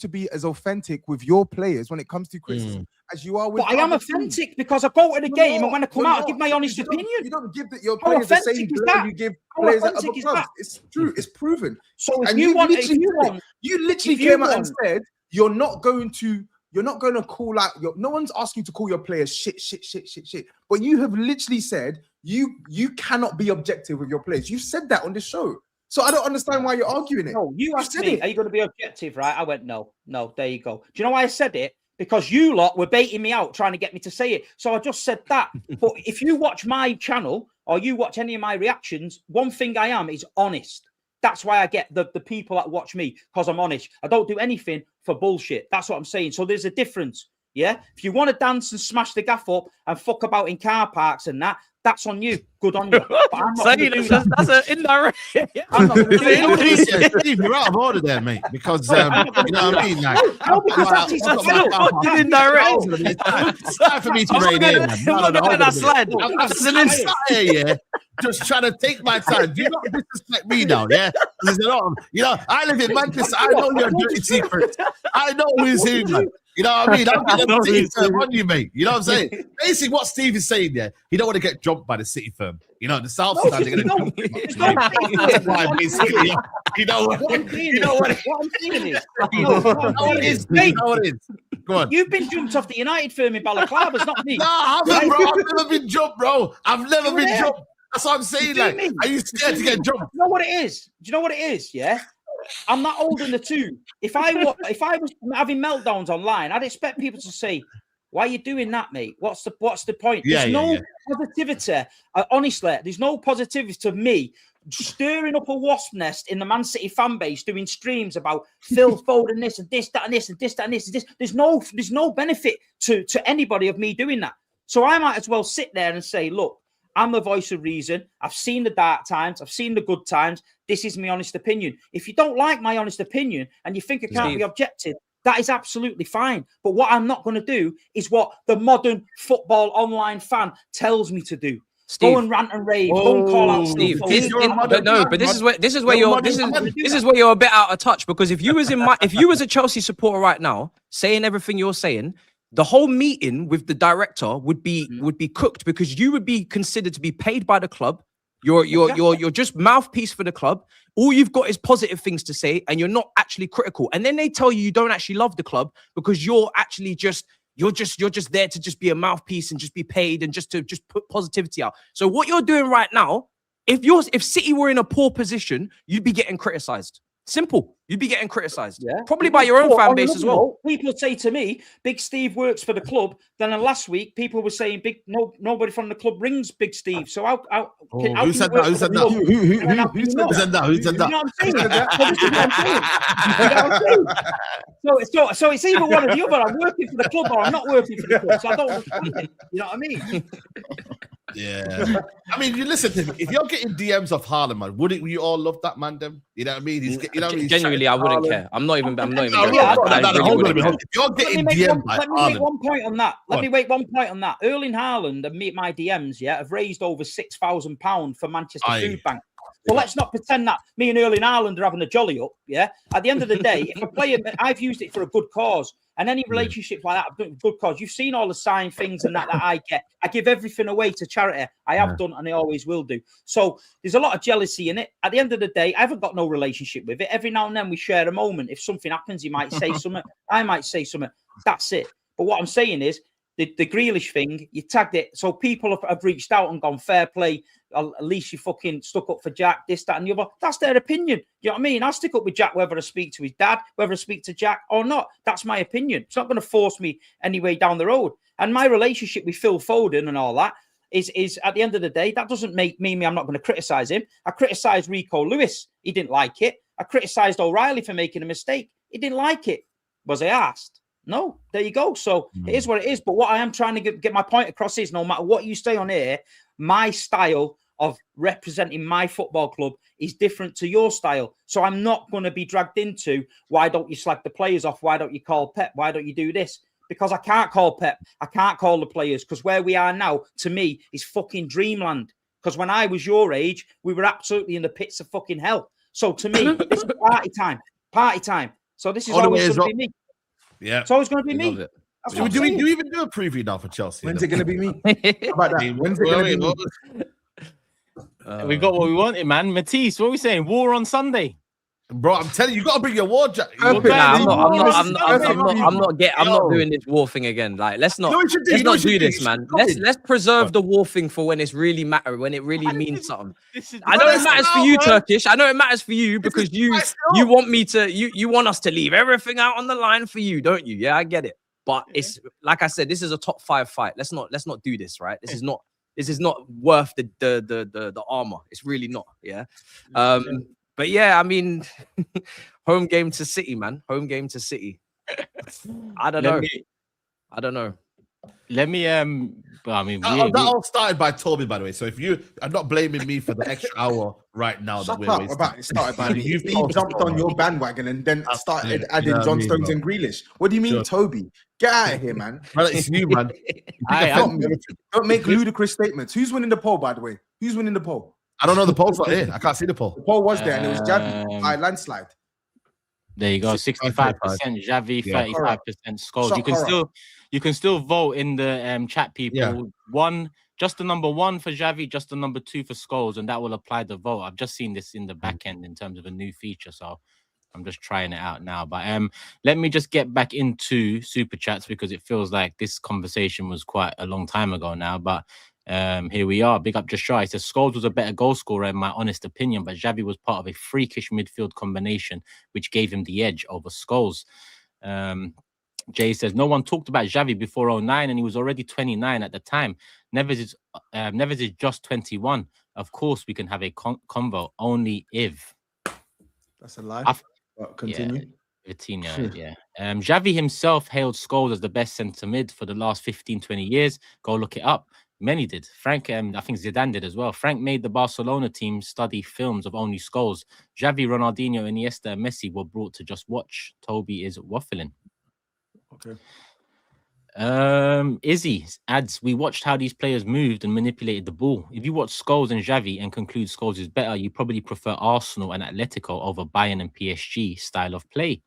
be as authentic with your players when it comes to criticism as you are with. But I am authentic because I go to the game and when I come out, I give my honest opinion. You don't give your players the same blow you give players at other clubs. It's true. It's proven. So you literally came out and said you're not going to you're not going to call out no one's asking you to call your players shit. But you have literally said you cannot be objective with your players. You've said that on the show. So I don't understand why you're arguing it. No, you asked me, are you going to be objective, right? I went, no, there you go. Do you know why I said it? Because you lot were baiting me out, trying to get me to say it. So I just said that. But if you watch my channel or you watch any of my reactions, one thing I am is honest. That's why I get the people that watch me, because I'm honest. I don't do anything for bullshit. That's what I'm saying. So there's a difference. Yeah. If you want to dance and smash the gaff up and fuck about in car parks and that's on you. Good on you. But I'm not that's an indirect. I'm not gonna do it. Steve, you're out of order there, mate. Because you know what I mean. Like, no, because that's his indirect. It's time for me to rein in. I'm just trying to take my time. Do you not disrespect me now? Yeah, there's a lot of, I live in Manchester. I know your dirty secrets. I know who's who, man. You know what I mean? I'm getting on you, mate. You know what I'm saying? Basically, what Steve is saying there, he don't want to get jumped by the City firm. The South Sudan, they're going to jump him. That's why, basically, you know what I'm saying is. Go on. You've been jumped off the United firm in Balaclava, it's not me. No, I haven't, bro. I've never been jumped, bro. I've never been jumped. That's what I'm saying. Like, are you scared to get jumped? Do you know what it is? Do you know what it is? Yeah. I'm not older than the two. If I was having meltdowns online, I'd expect people to say, "Why are you doing that, mate? What's the point?" There's no positivity. Honestly, there's no positivity to me stirring up a wasp nest in the Man City fan base, doing streams about Phil Foden this and this, that and this and this, that and this and this. There's no benefit to anybody of me doing that. So I might as well sit there and say, "Look, I'm the voice of reason. I've seen the dark times. I've seen the good times. This is my honest opinion. If you don't like my honest opinion and you think I can't be objective, that is absolutely fine. But what I'm not going to do is what the modern football online fan tells me to do. Go and rant and rave. Don't call out Steve. This is where you're a bit out of touch, because if you was a Chelsea supporter right now saying everything you're saying, the whole meeting with the director would be cooked, because you would be considered to be paid by the club. You're just mouthpiece for the club. All you've got is positive things to say, and you're not actually critical. And then they tell you don't actually love the club because you're actually just there to just be a mouthpiece and just be paid and just put positivity out. So what you're doing right now, if City were in a poor position, you'd be getting criticized. Simple. You'd be getting criticised. Yeah. Probably by your own fan base as well. People say to me, Big Steve works for the club. Then last week, people were saying, nobody from the club rings Big Steve. So who said that? Who said that? Who said that? Who said that? You know what I'm saying? So it's either one or the other. I'm working for the club or I'm not working for the club. So I don't understand it. You know what I mean? Yeah. I mean, you listen to me. If you're getting DMs off Haaland, man, wouldn't we all love that man? Them, you know what I mean? Genuinely, I wouldn't care. I'm not even. If you're getting DMs like Haaland, let me make one point on that. Let me make one point on that. Erling Haaland and my DMs, have raised over £6,000 for Manchester Food Bank. So let's not pretend that me and Erling Haaland are having a jolly up. Yeah. At the end of the day, if a player, I've used it for a good cause. And any relationship like that, I've done good cause. You've seen all the signed things and that I get. I give everything away to charity. I have done and I always will do. So there's a lot of jealousy in it. At the end of the day, I haven't got no relationship with it. Every now and then we share a moment. If something happens, he might say something. I might say something. That's it. But what I'm saying is, the Grealish thing, you tagged it. So people have reached out and gone, fair play. At least you fucking stuck up for Jack, this, that, and the other. That's their opinion. You know what I mean? I'll stick up with Jack whether I speak to his dad, whether I speak to Jack or not. That's my opinion. It's not going to force me any way down the road. And my relationship with Phil Foden and all that is at the end of the day, that doesn't make me I'm not going to criticise him. I criticised Rico Lewis. He didn't like it. I criticised O'Reilly for making a mistake. He didn't like it. Was I asked? No, there you go. So it is what it is. But what I am trying to get my point across is, no matter what you say on here, my style of representing my football club is different to your style. So I'm not going to be dragged into, why don't you slag the players off? Why don't you call Pep? Why don't you do this? Because I can't call Pep. I can't call the players, because where we are now, to me, is fucking dreamland. Because when I was your age, we were absolutely in the pits of fucking hell. So to me, it's party time. Party time. So this is always going to be me. Yeah, it's always going to be me. Do we even do a preview now for Chelsea? When's it going to be me? How about that? When's it going to be me? We got what we wanted, man. Matisse, what are we saying? War on Sunday. Bro, I'm telling you, you gotta bring your war jacket. I'm not doing this war thing again. Like, let's not do this, man. Let's preserve the war thing for when it's really matter, when it really means something. I know it matters for you, Turkish. I know it matters for you because you want me to you want us to leave everything out on the line for you, don't you? Yeah, I get it. But it's like I said, this is a top 5 fight. Let's not do this, right? This is not worth the armor. It's really not. Yeah. But yeah, I mean, home game to City, man. Home game to City. I don't know. Let me I mean, that all started by Toby, by the way. So if you are not blaming me for the extra hour right now, Shut up about it started by me. You've jumped on your bandwagon and then started adding John Stones and Grealish. What do you mean, Toby? Get out of here, man. Well, it's you, man. Don't make ludicrous statements. Who's winning the poll, by the way? Who's winning the poll? I don't know. The poll's not here. I can't see the poll. The poll was there, and it was Xavi by landslide. There you go. 65% Xavi, 35% Scholes. You can still vote in the chat, people. Just the number 1 for Xavi, just the number 2 for Scholes, and that will apply the vote. I've just seen this in the back end in terms of a new feature, so I'm just trying it out now. But let me just get back into super chats because it feels like this conversation was quite a long time ago now. But here we are. Big up Joshua. He says Scholes was a better goal scorer in my honest opinion, but Xavi was part of a freakish midfield combination which gave him the edge over Scholes. Jay says no one talked about Xavi before 09 and he was already 29 at the time. Neves is just 21. Of course we can have a convo, only if. That's a lie. Continue. Yeah. Xavi himself hailed Scholes as the best centre mid for the last 15-20 years. Go look it up. Many did. Frank, I think Zidane did as well. Frank made the Barcelona team study films of only Scholes. Xavi, Ronaldinho, Iniesta, and Messi were brought to just watch. Toby is waffling. Okay. Izzy adds, we watched how these players moved and manipulated the ball. If you watch Scholes and Xavi and conclude Scholes is better, you probably prefer Arsenal and Atletico over Bayern and PSG style of play.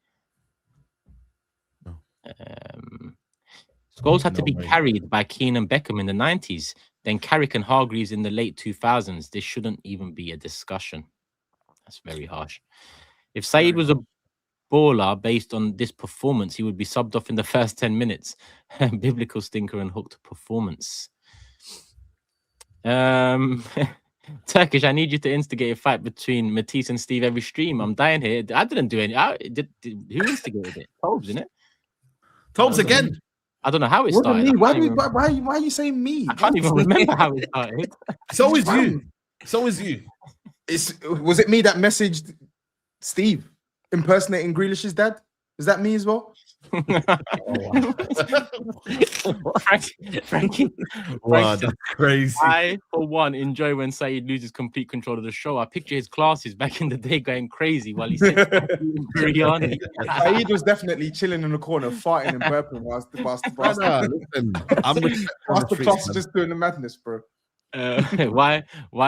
Scholes had to be carried by Keane and Beckham in the 90s, then Carrick and Hargreaves in the late 2000s. This shouldn't even be a discussion. That's very harsh. If SAEED was a baller based on this performance, he would be subbed off in the first 10 minutes. Biblical stinker and hooked performance. Turkish, I need you to instigate a fight between Matisse and Steve every stream. I'm dying here. I didn't do any. Who instigated it? TOBS, isn't it? TOBS again. I don't know how it started. Why are you saying me? I can't even remember how it started. So is you. So is you. Was it me that messaged Steve impersonating Grealish's dad? Is that me as well? Frankie, wow, that's crazy. I, for one, enjoy when SAEED loses complete control of the show. I picture his classes back in the day going crazy while he's sitting biryani. SAEED was definitely chilling in the corner, farting and burping whilst the class just doing the madness, bro. Why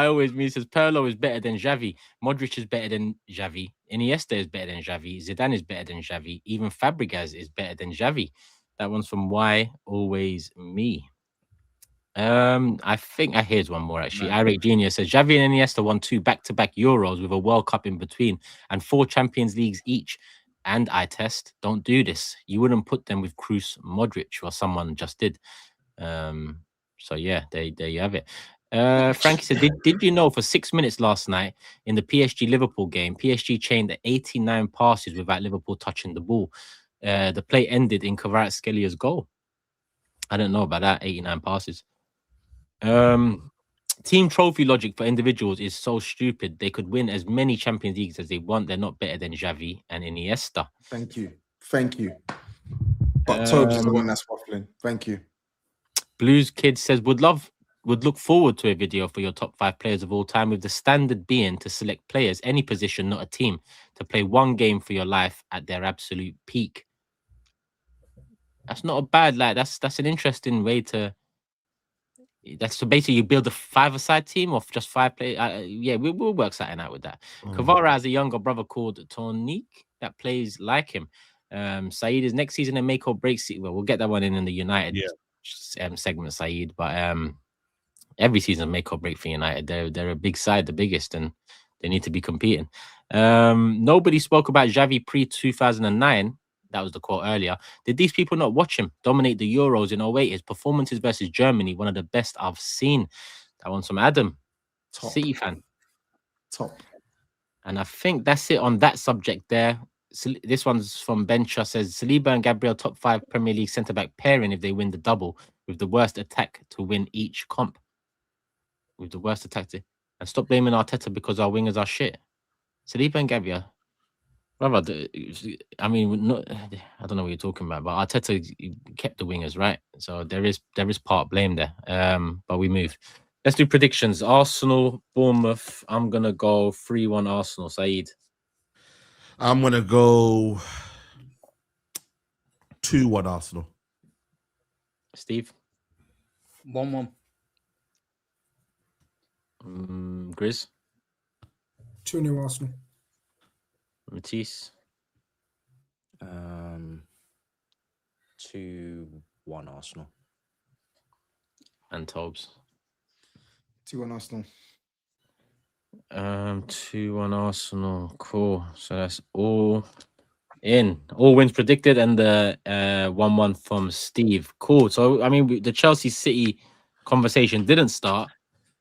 always me? Says Pirlo is better than Xavi, Modric is better than Xavi, Iniesta is better than Xavi, Zidane is better than Xavi, even Fabregas is better than Xavi. That one's from Why Always Me. I think here's one more actually. Irate Genius says Xavi and Iniesta won 2 back-to-back Euros with a World Cup in between and 4 Champions Leagues each. And I test, don't do this. You wouldn't put them with Kroos, Modric, or someone just did. So yeah, there you have it. Frankie said, did you know for 6 minutes last night in the PSG Liverpool game, PSG chained 89 passes without Liverpool touching the ball. The play ended in Kvaratskhelia goal. I don't know about that, 89 passes. Team trophy logic for individuals is so stupid. They could win as many Champions Leagues as they want. They're not better than Xavi and Iniesta. Thank you. But TOBS is the one that's waffling. Thank you. Blues Kid says, would look forward to a video for your top 5 players of all time, with the standard being to select players, any position, not a team, to play one game for your life at their absolute peak. That's not a bad, like, that's an interesting way to. So basically you build a 5-a-side team of just 5 players. Yeah, we'll work something out with that. Kvara has a younger brother called Tornik that plays like him. SAEED is next season a make or break season. Well, we'll get that one in the United segment, SAEED, but every season make or break for United. They're a big side, the biggest, and They need to be competing. Nobody spoke about Xavi pre-2009. That was the quote earlier. Did these people not watch him dominate the Euros in 08? His performances versus Germany, one of the best I've seen. That one's from Adam, Top. City fan. Top. And I think that's it on that subject there. So this one's from Bencha, says Saliba and Gabriel top 5 Premier League centre-back pairing if they win the double, with the worst attack to win each comp. With the worst attack to... And stop blaming Arteta because our wingers are shit. Saliba and Gabriel. Brother, I mean, I don't know what you're talking about, but Arteta kept the wingers, right? So there is part blame there. But we move. Let's do predictions. Arsenal, Bournemouth. I'm gonna go 3-1 Arsenal. SAEED. I'm gonna go 2-1 Arsenal. Steve. 1-1. GRIZZ. 2-0 Arsenal. Matisse. 2-1 Arsenal. And TOBS. 2-1 Arsenal. 2-1 Arsenal. Cool. So that's all in. All wins predicted, and the 1-1 from Steve. Cool. So I mean, the Chelsea City conversation didn't start,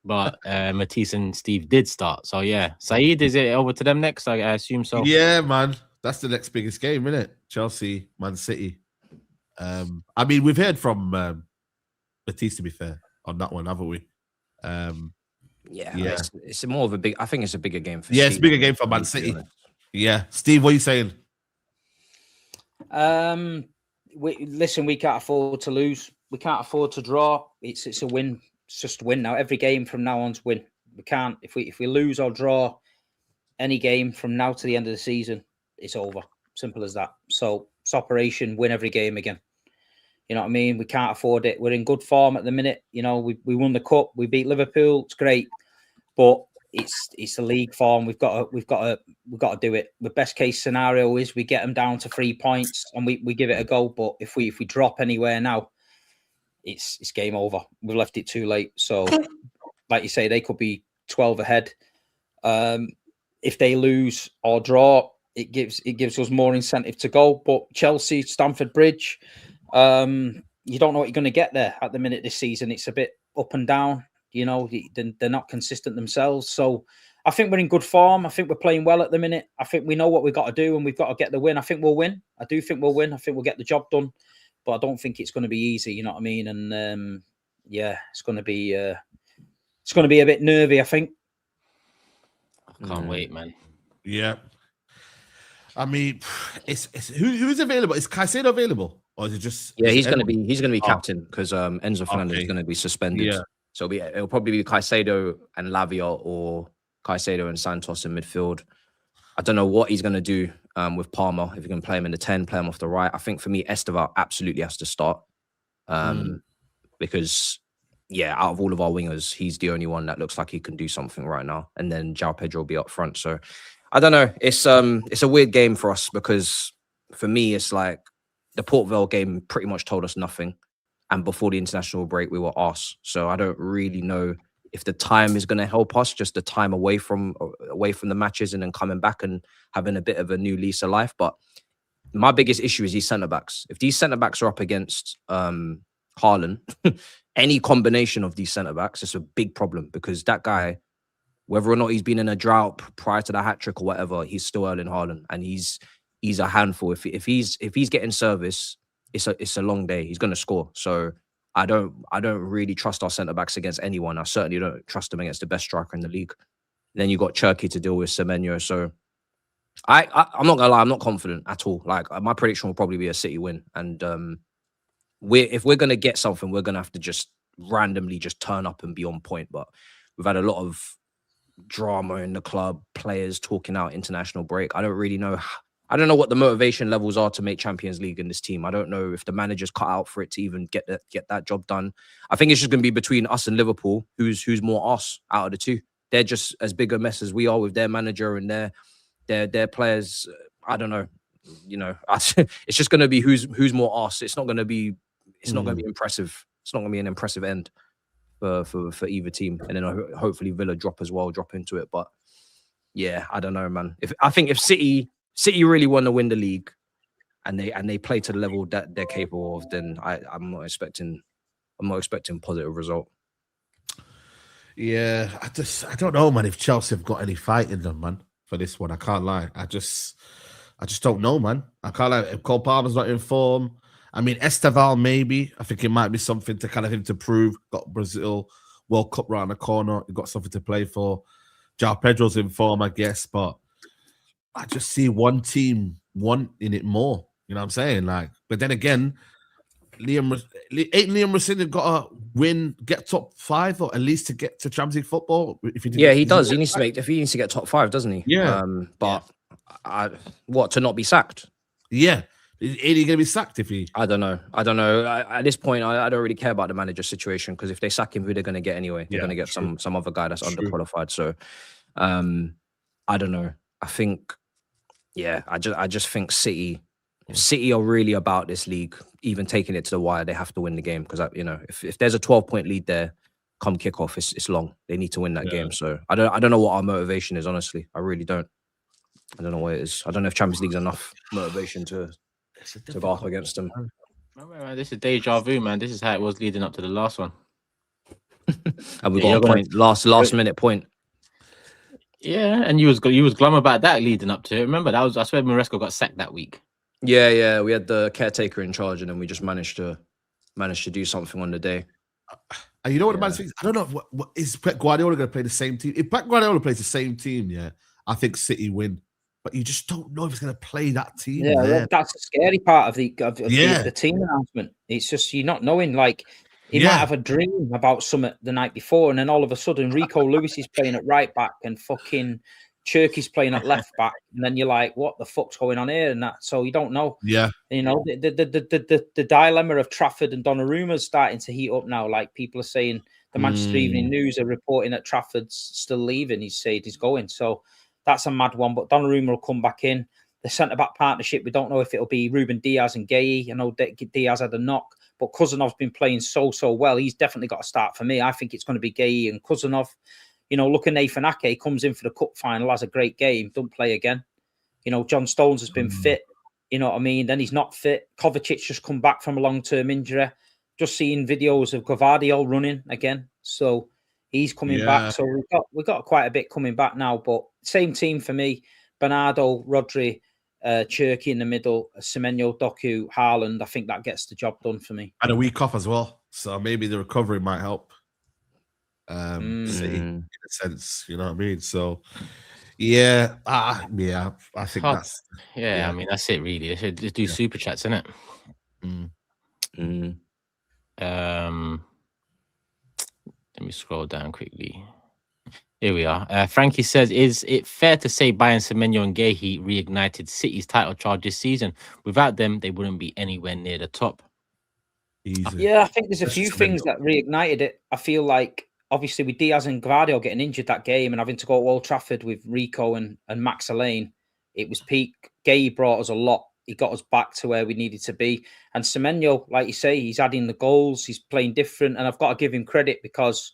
but Matisse and Steve did start. So yeah, SAEED, is it over to them next? I assume so. Yeah, man. That's the next biggest game, isn't it? Chelsea, Man City. I mean, we've heard from Matisse, to be fair, on that one, haven't we? Yeah. It's more of a big. I think it's a bigger game for. Yeah, it's a bigger game for Man City. Yeah, Steve, what are you saying? Listen, we can't afford to lose. We can't afford to draw. It's a win. It's just a win now. Every game from now on's win. We can't. If we lose or draw any game from now to the end of the season, it's over. Simple as that. So it's operation win every game again. You know what I mean? We can't afford it. We're in good form at the minute. You know, we won the cup. We beat Liverpool. It's great, but it's a league form. We've got to do it. The best case scenario is we get them down to 3 points and we give it a go. But if we drop anywhere now, it's game over. We've left it too late. So, like you say, they could be 12 ahead. If they lose or draw, it gives us more incentive to go. But Chelsea, Stamford Bridge. You don't know what you're going to get there at the minute this season. It's a bit up and down. You know, they're not consistent themselves. So I think we're in good form. I think we're playing well at the minute. I think we know what we've got to do and we've got to get the win. I think we'll win. I do think we'll win. I think we'll get the job done. But I don't think it's going to be easy. You know what I mean? And yeah, it's going to be a bit nervy, I think. I can't wait, man. Yeah. I mean, it's who's available? Is Caicedo available? Or is it just? Yeah, he's going to be captain because Enzo Fernandez is going to be suspended. Yeah. So it'll probably be Caicedo and Lavia or Caicedo and Santos in midfield. I don't know what he's going to do with Palmer. If he can play him in the 10, play him off the right. I think for me, Estevar absolutely has to start because out of all of our wingers, he's the only one that looks like he can do something right now. And then João Pedro will be up front. So I don't know. It's a weird game for us because for me, it's like. The Port Vale game pretty much told us nothing. And before the international break, we were arse. So I don't really know if the time is going to help us, just the time away from the matches and then coming back and having a bit of a new lease of life. But my biggest issue is these centre-backs. If these centre-backs are up against Haaland, any combination of these centre-backs, it's a big problem because that guy, whether or not he's been in a drought prior to the hat-trick or whatever, he's still Erling Haaland. And he's a handful. If he's getting service, it's a long day. He's going to score. So I don't really trust our centre backs against anyone. I certainly don't trust them against the best striker in the league. Then you got Turkey to deal with, Semenyo. So I'm not gonna lie, I'm not confident at all. Like my prediction will probably be a City win. And if we're gonna get something, we're gonna have to just randomly just turn up and be on point. But we've had a lot of drama in the club, players talking out international break. I don't know what the motivation levels are to make Champions League in this team. I don't know if the manager's cut out for it to even get that job done. I think it's just going to be between us and Liverpool, who's more us out of the two. They're just as big a mess as we are with their manager and their players. I don't know. You know, it's just going to be who's more us. It's not going to be impressive. It's not going to be an impressive end for either team. And then hopefully Villa drop into it. But yeah, I don't know, man. I think if City really want to win the league, and they play to the level that they're capable of, then I'm not expecting positive result. Yeah, I don't know, man. If Chelsea have got any fight in them, man, for this one, I can't lie. I just don't know, man. I can't lie. If Cole Palmer's not in form, I mean, Esteval maybe. I think it might be something to kind of him to prove. Got Brazil World Cup right on the corner. He got something to play for. João Pedro's in form, I guess, but I just see one team wanting it more. You know what I'm saying? Like, but then again, Liam Rosenior got to win, get top 5, or at least to get to Champions League football. He does. He needs to get top 5, doesn't he? Yeah. But to not be sacked? Yeah. Is he going to be sacked if he? I don't know. At this point, I don't really care about the manager situation, because if they sack him, who they're going to get anyway? They're going to get some other guy that's underqualified. So, I don't know. I think, I just think City are really about this league. Even taking it to the wire, they have to win the game, because if there's a 12-point lead there, come kickoff, it's long. They need to win that game. So I don't know what our motivation is. Honestly, I really don't. I don't know what it is. I don't know if Champions League's enough motivation to go up against them. This is deja vu, man. This is how it was leading up to the last one. And we got a point, last minute point. Yeah, and you was glum about that leading up to it. Remember, I swear Maresco got sacked that week. Yeah, we had the caretaker in charge, and then we just managed to do something on the day. And you know what the man thinks? I don't know. What is Pep Guardiola going to play the same team? If Pep Guardiola plays the same team, I think City win. But you just don't know if he's going to play that team. Yeah, that's the scary part of the team announcement. It's just you're not knowing. Like, he might have a dream about something the night before, and then all of a sudden Rico Lewis is playing at right back and fucking Cherky's playing at left back, and then you're like, what the fuck's going on here? And that, so you don't know. Yeah. You know, the dilemma of Trafford and Donnarumma is starting to heat up now. Like, people are saying, the Manchester Evening News are reporting that Trafford's still leaving. He's said he's going. So that's a mad one. But Donnarumma will come back in. The centre-back partnership, we don't know if it'll be Ruben Diaz and Gueye. I know Diaz had a knock, but Kuzanov's been playing so well. He's definitely got to start for me. I think it's going to be Gueye and Kuzanov. You know, look at Nathan Ake, comes in for the cup final, has a great game, don't play again. You know, John Stones has been fit. You know what I mean? Then he's not fit. Kovacic just come back from a long-term injury. Just seeing videos of Gvardiol running again. So he's coming back. So we've got quite a bit coming back now. But same team for me. Bernardo, Rodri, Cherky in the middle, Semenyo, Doku, Haaland. I think that gets the job done for me. And a week off as well. So maybe the recovery might help. In a sense, you know what I mean? So I think that's I mean, that's it really. They should just do super chats, innit? Let me scroll down quickly. Here we are. Frankie says, is it fair to say buying Semenyo and Gueye reignited City's title charge this season? Without them, they wouldn't be anywhere near the top. Easy. Yeah, I think there's a few things that reignited it. I feel like, obviously, with Diaz and Gvardiol getting injured that game and having to go to Old Trafford with Rico and Max Alleyne, it was peak. Gueye brought us a lot. He got us back to where we needed to be. And Semenyo, like you say, he's adding the goals. He's playing different. And I've got to give him credit because,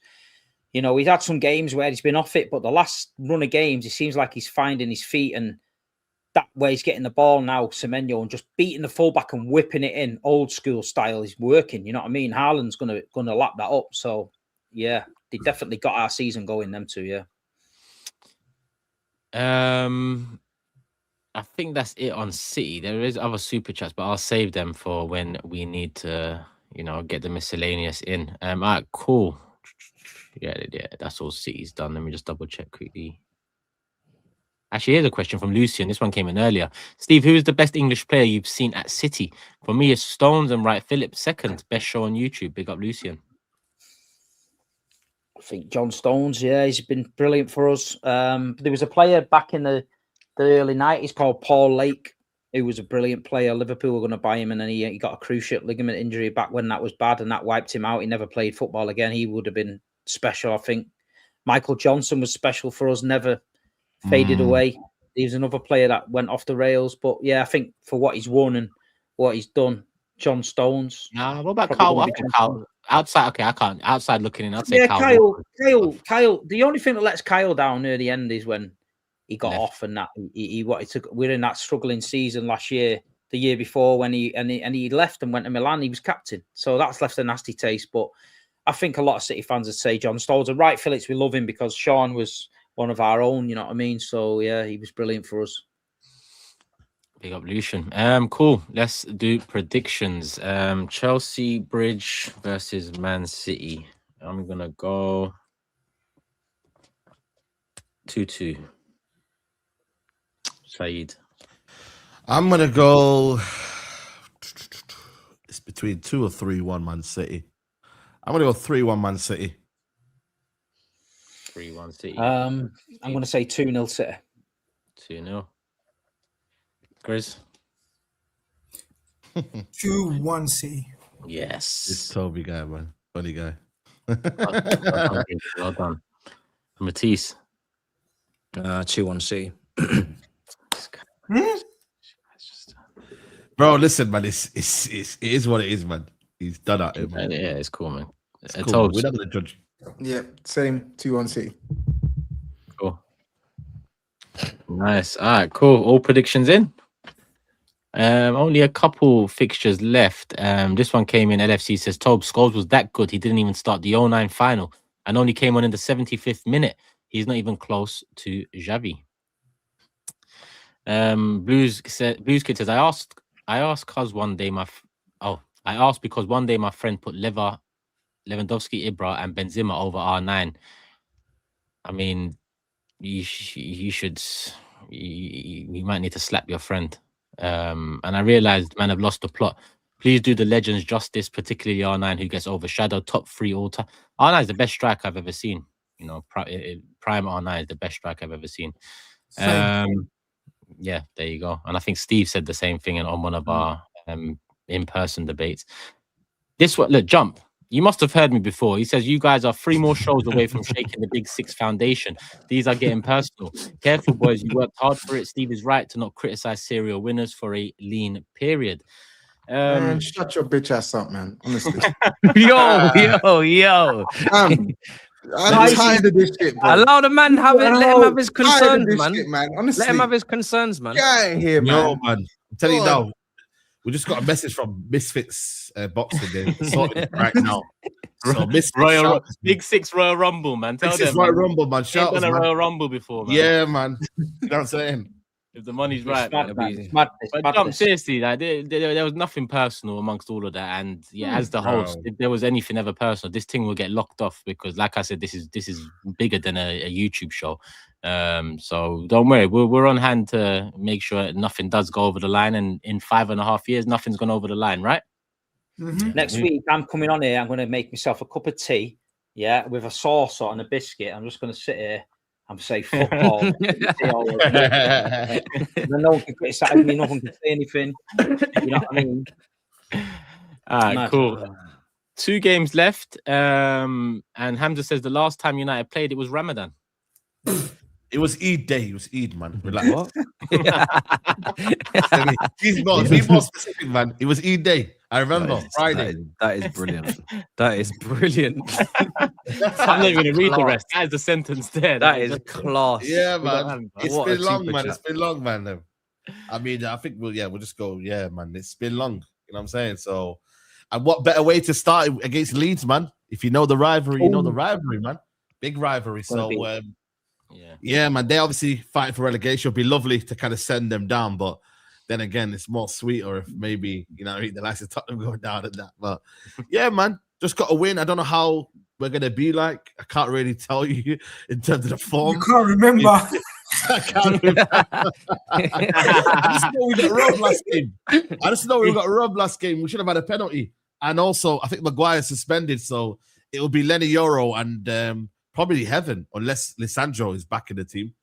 you know, he's had some games where he's been off it, but the last run of games, it seems like he's finding his feet. And that way he's getting the ball now, Semenyo, and just beating the fullback and whipping it in old school style is working. You know what I mean? Haaland's gonna lap that up. So, yeah. They definitely got our season going, them two, I think that's it on City. There is other super chats, but I'll save them for when we need to, you know, get the miscellaneous in. All right, cool. Yeah, that's all City's done. Let me just double check quickly. Actually, here's a question from Lucian. This one came in earlier. Steve, who is the best English player you've seen at City? For me, it's Stones and Wright Phillips. Second, best show on YouTube. Big up, Lucian. I think John Stones, he's been brilliant for us. There was a player back in the early 90s called Paul Lake, who was a brilliant player. Liverpool were going to buy him, and then he got a cruciate ligament injury back when that was bad, and that wiped him out. He never played football again. He would have been special, I think. Michael Johnson was special for us, never faded away. He was another player that went off the rails. But, yeah, I think for what he's won and what he's done, John Stones. What about Kyle? Outside, okay, I can't. Outside looking in, I'd say Kyle. Kyle. The only thing that lets Kyle down near the end is when he got off, and that he wanted to. We're in that struggling season last year, the year before when he left and went to Milan. He was captain, so that's left a nasty taste. But I think a lot of City fans would say John Scholes, and right, Phillips, we love him because Sean was one of our own. You know what I mean? So yeah, he was brilliant for us. Big up, Lucian. Cool. Let's do predictions. Chelsea Bridge versus Man City. I'm gonna go 2-2. SAEED. I'm gonna go. It's between 2 or 3-1 Man City. I'm gonna go 3-1 Man City. 3-1 City. I'm gonna say 2-0 City. 2-0. GRIZZ. 2-1 City. Yes. It's Toby guy, man. Funny guy. Well done. Matisse. 2-1 City. Bro, listen, man. It is what it is, man. He's done at it, man. Yeah, it's cool, man. It's cool. We're not gonna judge. Yeah, same 2-1 City. Cool. Nice. All right, cool. All predictions in. Only a couple fixtures left. This one came in. LFC says TOBS Scholes was that good. He didn't even start the 09 final and only came on in the 75th minute. He's not even close to Xavi. Blues Kid says, I asked because one day my friend put Lewandowski, Ibra, and Benzema over R9. I mean, you might need to slap your friend. And I realized, man, I've lost the plot. Please do the legends justice, particularly R9, who gets overshadowed. Top 3 all time. R9 is the best striker I've ever seen. You know, prime R9 is the best striker I've ever seen. Yeah, there you go. And I think Steve said the same thing on one of our in-person debates. This one, look, Jump. You must have heard me before. He says, you guys are 3 more shows away from shaking the Big Six foundation. These are getting personal. Careful, boys. You worked hard for it. Steve is right to not criticize serial winners for a lean period. Man, shut your bitch ass up, man. Honestly. yo. I'm tired of this shit, bro. Allow the man have it. Let him have his concerns, man. Shit, man. Honestly. Let him have his concerns, man. Get out of here, man. No, man. I'm telling you now. We just got a message from Misfits boxing. They're sorting it right now. So Big Six Royal Rumble, man. Tell them. Royal Rumble, man. Shout out, done a Royal Rumble before, man. Yeah, man. You know what I'm saying? If the money's right, but Jump, seriously, like, there was nothing personal amongst all of that. And yeah, as the host, if there was anything ever personal, this thing will get locked off because, like I said, this is bigger than a YouTube show. So don't worry, we're on hand to make sure nothing does go over the line. And in 5.5 years, nothing's gone over the line, right? Next week, I'm coming on here. I'm going to make myself a cup of tea, yeah, with a sauce on a biscuit. I'm just going to sit here and say football. No one can criticize me. No one can say anything. You know what I mean? All right, cool. 2 games left. And Hamza says the last time United played, it was Ramadan. It was Eid day. It was Eid, man. We're like, what? Be more specific, man. It was Eid day. I remember Friday. That is brilliant. That is brilliant. I'm not even going to read the rest. That is the sentence there. That is class. Yeah, man. It's been long, man. It's been long, man. I mean, I think we'll just go, yeah, man. It's been long. You know what I'm saying? So, and what better way to start against Leeds, man? If you know the rivalry, you know the rivalry, man. Big rivalry. So, yeah, man. They obviously fighting for relegation. It'd be lovely to kind of send them down, but then again, it's more sweeter if maybe, you know, the likes of Tottenham go down and that. But yeah, man, just got to win. I don't know how we're going to be like. I can't really tell you in terms of the form. You can't remember. I can't remember. I just know we got robbed last game. We should have had a penalty. And also, I think Maguire's suspended, so it will be Lenny Yoro and probably Heaven, unless Lisandro is back in the team.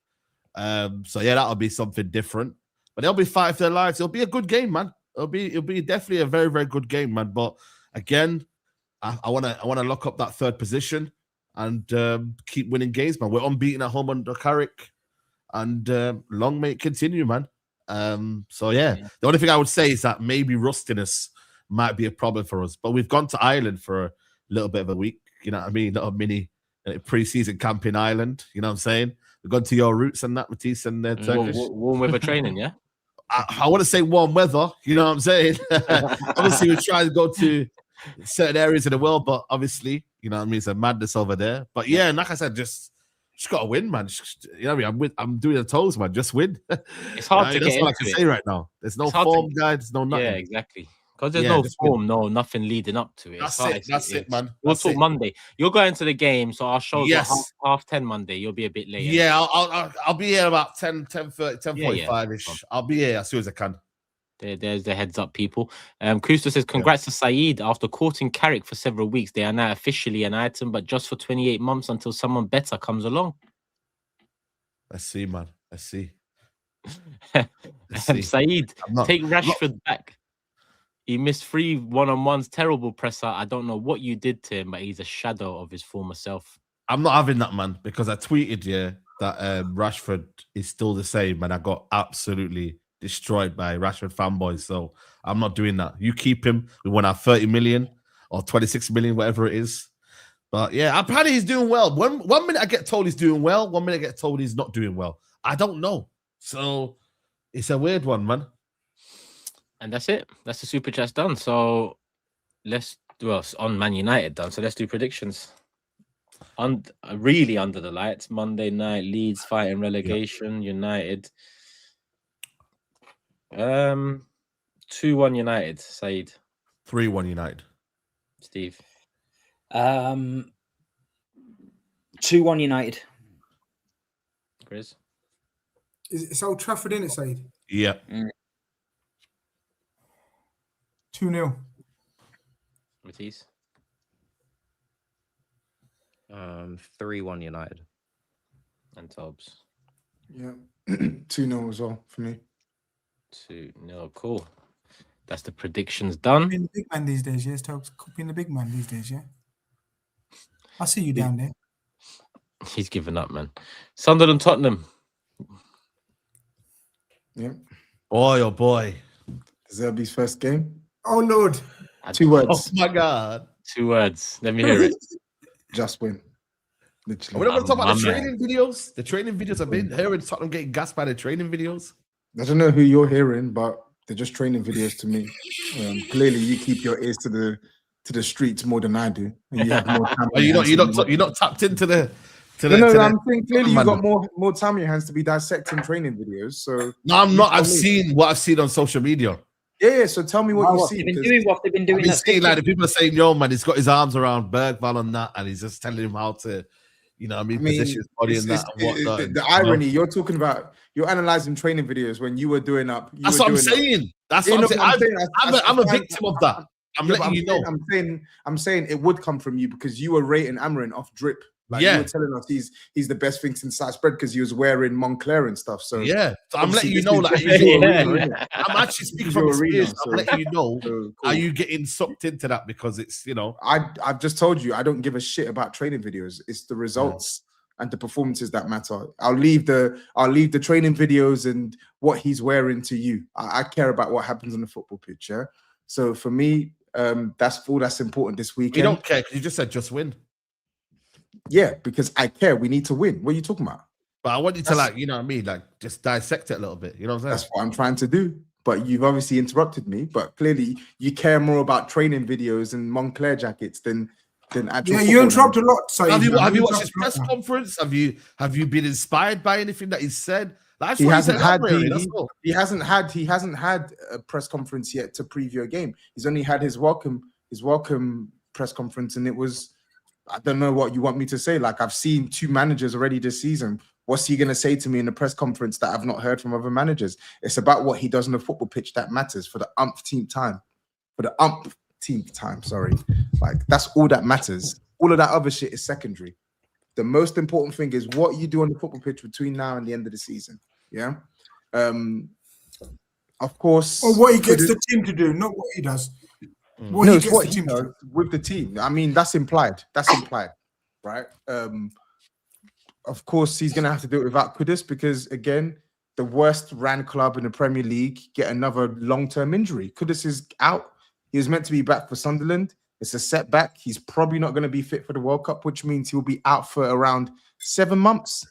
So yeah, that'll be something different. But they'll be fighting for their lives. It'll be a good game, man. It'll be definitely a very, very good game, man. But again, I wanna lock up that 3rd position and keep winning games, man. We're unbeaten at home under Carrick, and long may it continue, man. So yeah, the only thing I would say is that maybe rustiness might be a problem for us. But we've gone to Ireland for a little bit of a week. You know what I mean? Little mini pre-season camp in Ireland. You know what I'm saying? We've gone to your roots and that, Matisse and Turkish. Warm weather training, yeah. I want to say warm weather. You know what I'm saying? Obviously, we try to go to certain areas of the world, but obviously, you know what I mean. It's a madness over there. But yeah, and like I said, just got to win, man. You know what I mean? I'm doing the toes, man. Just win. It's hard to get. That's what I can say right now. There's no form, guys. No nothing. Yeah, exactly. Because there's no form, nothing leading up to it. That's it, man. We'll talk Monday. You're going to the game, so our show's at half 10 Monday. You'll be a bit late. Yeah, I'll be here about 10:45-ish. I'll be here as soon as I can. There's the heads up, people. Kusta says, congrats to SAEED. After courting Carrick for several weeks, they are now officially an item, but just for 28 months until someone better comes along. Let's see, man. Let's see. SAEED, take Rashford back. He missed 3 one-on-ones, terrible presser. I don't know what you did to him, but he's a shadow of his former self. I'm not having that, man, because I tweeted, that Rashford is still the same, and I got absolutely destroyed by Rashford fanboys. So I'm not doing that. You keep him. We want our 30 million or 26 million, whatever it is. But yeah, apparently he's doing well. One minute I get told he's doing well, 1 minute I get told he's not doing well. I don't know. So it's a weird one, man. And that's it. That's the super chat's done. So it's on Man United done. So let's do predictions. Really under the lights. Monday night, Leeds fighting relegation. United. 2-1 United. SAEED. 3-1 United. Steve. 2-1 United. Grizz. It's Old Trafford, isn't it, SAEED? Yeah. 2-0. Matisse. 3-1 United. And TOBS. Yeah. 2-0 as well for me. 2-0. Cool. That's the predictions done. Copying the big man these days, yes, TOBS. Copying the big man these days, yeah. I see you down there. He's given up, man. Sunderland, Tottenham. Yeah. Oh boy. Zerbi's first game. Oh Lord. 2 words. Oh my God. 2 words. Let me hear it. Just win. Literally. We're not going to talk about the training videos. The training videos I've been hearing Tottenham getting gassed by the training videos. I don't know who you're hearing, but they're just training videos to me. Clearly, you keep your ears to the streets more than I do. And you have more time. You're not tapped into the. I'm saying clearly you've got more time in your hands to be dissecting training videos. So no, I'm not. I've seen what I've seen on social media. Yeah. So tell me what you see. They've been doing what they've been doing. I've seen, like, the people are saying, "Yo, man, he's got his arms around Bergvall and that, and he's just telling him how to, position his body and that and whatnot." The irony, you're talking about, you're analyzing training videos when you were doing up. That's what I'm saying. That's what I'm saying. I'm a victim of that. I'm letting you know. I'm saying it would come from you because you were rating Amarin off drip. Like, you were telling us he's the best thing since sliced bread because he was wearing Montclair and stuff. So yeah, so I'm letting you know, like, I'm actually speaking from experience. I'm letting you know. Cool. Are you getting sucked into that because it's I've just told you I don't give a shit about training videos. It's the results and the performances that matter. I'll leave the training videos and what he's wearing to you. I care about what happens on the football pitch. Yeah. So for me, that's all that's important this weekend. You don't care because you just said just win. Yeah, because I care. We need to win. What are you talking about? But I want you to, like, you know what I mean? Like, just dissect it a little bit. You know what I'm saying? That's what I'm trying to do. But you've obviously interrupted me. But clearly, you care more about training videos and Montclair jackets than actual. Yeah, you interrupt a lot. So have you watched his press conference? Have you been inspired by anything that he's said? Like, he hasn't had a press conference yet to preview a game. He's only had his welcome press conference, and it was. I don't know what you want me to say. Like, I've seen 2 managers already this season. What's he going to say to me in the press conference that I've not heard from other managers? It's about what he does on the football pitch that matters for the umpteenth time. Sorry. Like, that's all that matters. All of that other shit is secondary. The most important thing is what you do on the football pitch between now and the end of the season. Yeah. Of course. Or what he gets the team to do, not what he does. It's what he does with the team. I mean, that's implied. Right? Of course, he's going to have to do it without Kudus because, again, the worst ran club in the Premier League get another long-term injury. Kudus is out. He was meant to be back for Sunderland. It's a setback. He's probably not going to be fit for the World Cup, which means he'll be out for around 7 months.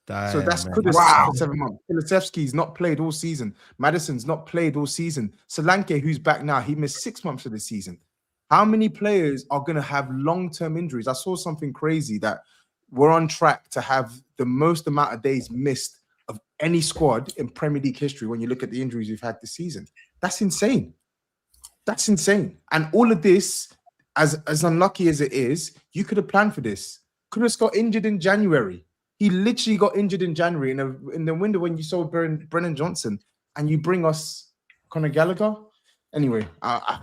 So that's Kudus for 7 months. Kulusevski's not played all season. Maddison's not played all season. Solanke, who's back now, he missed 6 months of the season. How many players are going to have long-term injuries? I saw something crazy that we're on track to have the most amount of days missed of any squad in Premier League history when you look at the injuries we've had this season. That's insane. That's insane. And all of this, as unlucky as it is, you could have planned for this. Kudus got injured in January. He literally got injured in January in the window when you saw Brennan Johnson, and you bring us Conor Gallagher. Anyway, I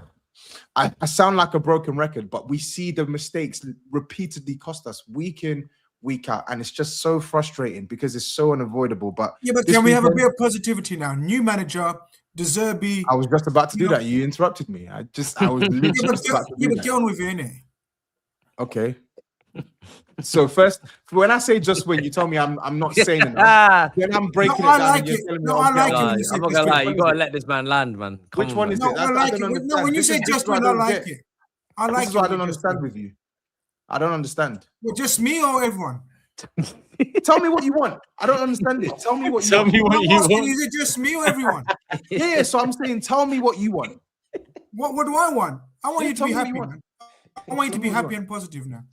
sound like a broken record, but we see the mistakes repeatedly cost us week in, week out, and it's just so frustrating because it's so unavoidable. But yeah, but can we have a bit of positivity now? New manager, De Zerbi. I was just about to do that. You interrupted me. I was literally just about to do that. Get on with it, innit? Okay. So first, when I say just win, you tell me I'm not saying enough. Then I'm breaking it down. I like it. No, I like it. I'm not gonna lie. You gotta let this man land, man. Which one is it? No, I like it. No, when you say just win, I like it. I like it. This is what I don't understand with you. I don't understand. Well, just me or everyone? Tell me what you want. I don't understand it. Tell me what you want. Tell me what you want. Is it just me or everyone? Yeah, so I'm saying, tell me what you want. What do I want? I want you to be happy, man. I want you to be happy and positive now.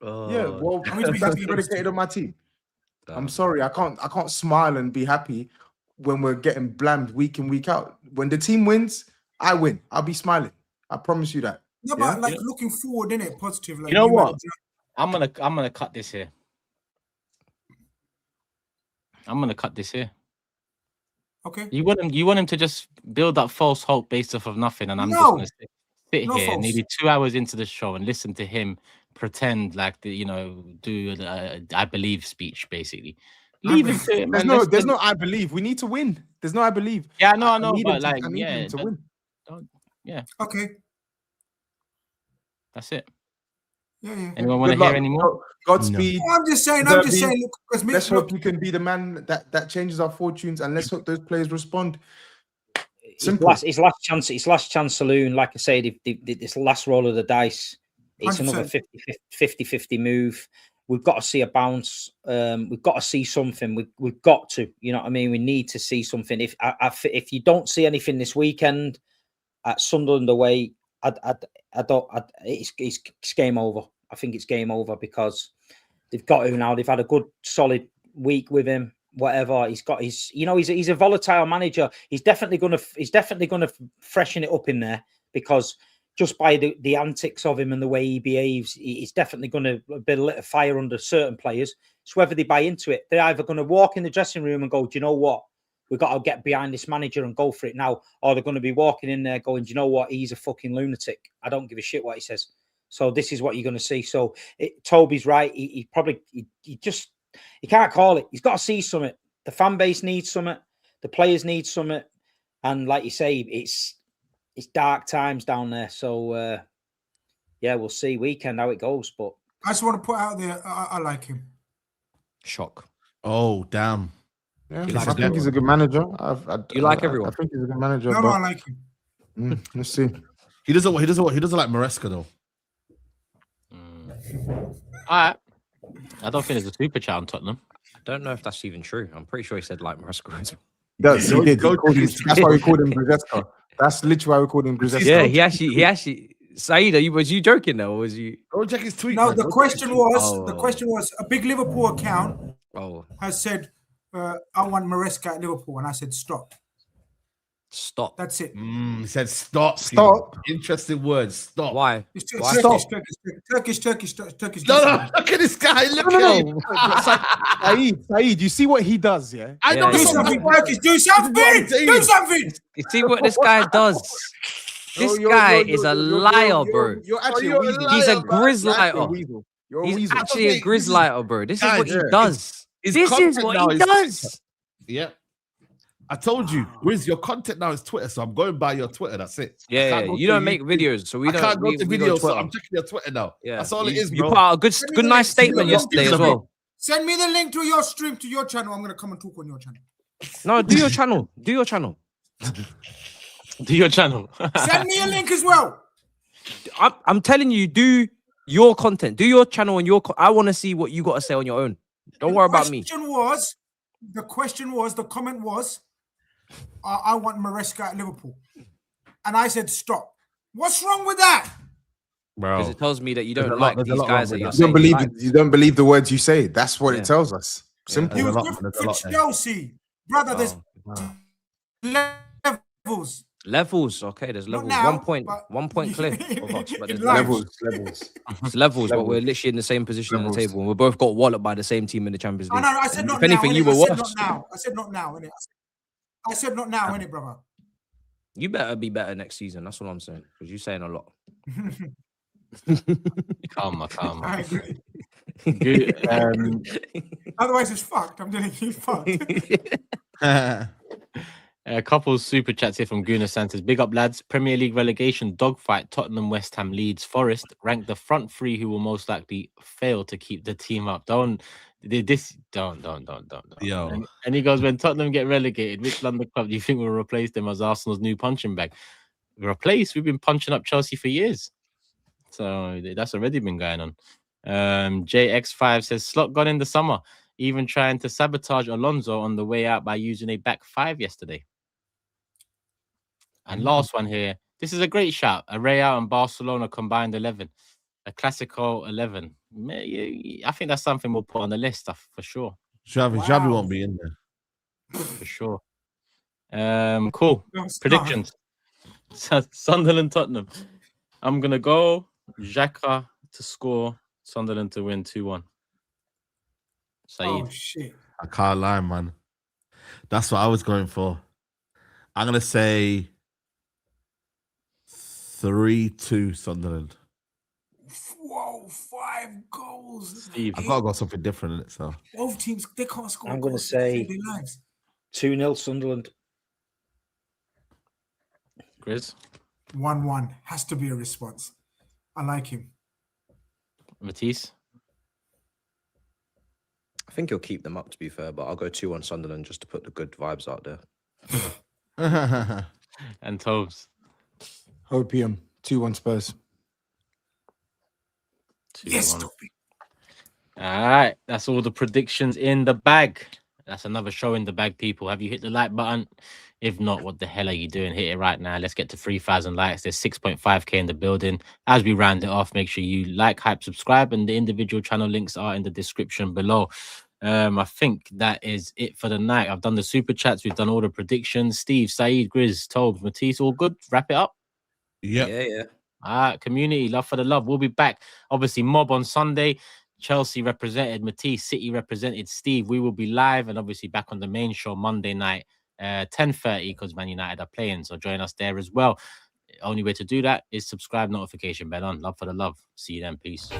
Yeah, well, that's predicated on my team. I'm sorry, I can't smile and be happy when we're getting blamed week in, week out. When the team wins, I win. I'll be smiling. I promise you that. No, but like looking forward, innit? Positive. Like, you know what? I'm gonna cut this here. Okay. You want him to just build up false hope based off of nothing, and I'm just gonna sit here nearly 2 hours into the show and listen to him pretend like do I believe speech basically. Leave him to it, man. There's no I believe. We need to win. There's no I believe. Yeah, no, I know, but I need him to win. Okay. That's it. Yeah. Anyone want to hear any more? Godspeed. No. I'm just saying. Look, let's hope you can be the man that changes our fortunes, and let's hope those players respond. His last chance saloon. Like I said, this last roll of the dice. It's 100%. Another 50-50 move. We've got to see a bounce. We've got to see something. We've got to. You know what I mean? We need to see something. If you don't see anything this weekend at Sunderland away, it's game over. I think it's game over because they've got to now. They've had a good solid week with him. Whatever he's got, he's a volatile manager. He's definitely gonna freshen it up in there because just by the antics of him and the way he behaves, he's definitely going to be a little fire under certain players. So whether they buy into it, they're either going to walk in the dressing room and go, do you know what? We've got to get behind this manager and go for it now. Or they're going to be walking in there going, do you know what? He's a fucking lunatic. I don't give a shit what he says. So this is what you're going to see. So Toby's right. He can't call it. He's got to see something. The fan base needs something. The players need something. And like you say, it's dark times down there. So, we'll see weekend how it goes. But I just want to put out there, I like him. Shock. Oh, damn. Yeah, I think he's a good manager. You like everyone? I think he's a good manager. No, I like him. Let's see. He doesn't like Maresca though. I don't think there's a super chat on Tottenham. I don't know if that's even true. I'm pretty sure he said like Maresca. He did. That's why we called him Grizzesca. That's literally why we called him Grizzesca. Yeah, he actually. SAEED, was you joking though, or was you? Go check his tweet. No, man. the question was a big Liverpool account has said, I want Maresca at Liverpool, and I said stop. That's it. He said stop. Interesting words. Stop. Why? Turkish. No, look at this guy. Look at him. SAEED, you see what he does, yeah? I don't do something, Turkish. Do something. Do something. You see what this guy does? This guy is a liar, bro. You're actually a weasel. He's a GRIZZ lighter. He's actually a GRIZZ lighter, bro. This is what he does. This is what he does. Yeah. I told you, Grizz, your content now is Twitter, so I'm going by your Twitter. That's it. Yeah. You don't make videos, so we don't. I can't go to videos, so I'm checking your Twitter now. Yeah. That's all it is, bro. You put out a good, nice statement yesterday as well. Send me the link to your stream, to your channel. I'm going to come and talk on your channel. No, do your channel. Do your channel. Do your channel. Send me a link as well. I'm telling you, do your content. Do your channel and I want to see what you got to say on your own. Don't worry about me. The comment was, I want Maresca at Liverpool. And I said, stop. What's wrong with that? Bro, because it tells me that you don't like these guys that you're saying. You don't believe the words you say. That's what it tells us. Simple. He was good for Chelsea. Brother, there's levels. Levels, okay. There's levels. Now, 1 point clear of us, but there's levels. It's levels, but we're literally in the same position on the table. And we both got walloped by the same team in the Champions League. I said not if anything, you were worse. I said not now, innit? I said not now, innit, brother? You better be better next season. That's what I'm saying. Because you're saying a lot. Calma. I agree. Otherwise, it's fucked. I'm telling you, fucked. A couple of super chats here from Guna Santos. Big up, lads. Premier League relegation dogfight. Tottenham, West Ham, Leeds, Forest rank the front three who will most likely fail to keep the team up. Don't. Yo. And he goes, when Tottenham get relegated, which London club do you think will replace them as Arsenal's new punching bag? We've been punching up Chelsea for years. So that's already been going on. JX5 says, Slot gone in the summer, even trying to sabotage Alonso on the way out by using a back five yesterday. And last one here. This is a great shout. A Real and Barcelona combined 11. A Classico 11. I think that's something we'll put on the list for sure. Xavi won't be in there. For sure. Cool. Predictions. Sunderland, Tottenham. I'm going to go Xhaka to score, Sunderland to win 2-1. SAEED. Oh, shit. I can't lie, man. That's what I was going for. I'm going to say 3-2 Sunderland. Whoa, 5 goals. Steve. I've got to go something different in it. So both teams, they can't score. I'm going to say 2-0 Sunderland. Grizz? 1-1. Has to be a response. I like him. Matisse? I think he'll keep them up, to be fair, but I'll go 2-1 Sunderland just to put the good vibes out there. And TOBS? Hopium. 2-1 Spurs. 2-1. Yes, Toby. All right. That's all the predictions in the bag. That's another show in the bag, people. Have you hit the like button? If not, what the hell are you doing? Hit it right now. Let's get to 3,000 likes. There's 6.5K in the building. As we round it off, make sure you like, hype, subscribe, and the individual channel links are in the description below. I think that is it for the night. I've done the super chats. We've done all the predictions. Steve, SAEED, Grizz, TOBS, Matisse, all good? Wrap it up? Yeah. All right, community, love for the love. We'll be back. Obviously, Mob on Sunday. Chelsea represented, Matisse, City represented, Steve. We will be live and obviously back on the main show Monday night, 10:30, because Man United are playing. So join us there as well. Only way to do that is subscribe, notification bell on. Love for the love. See you then. Peace.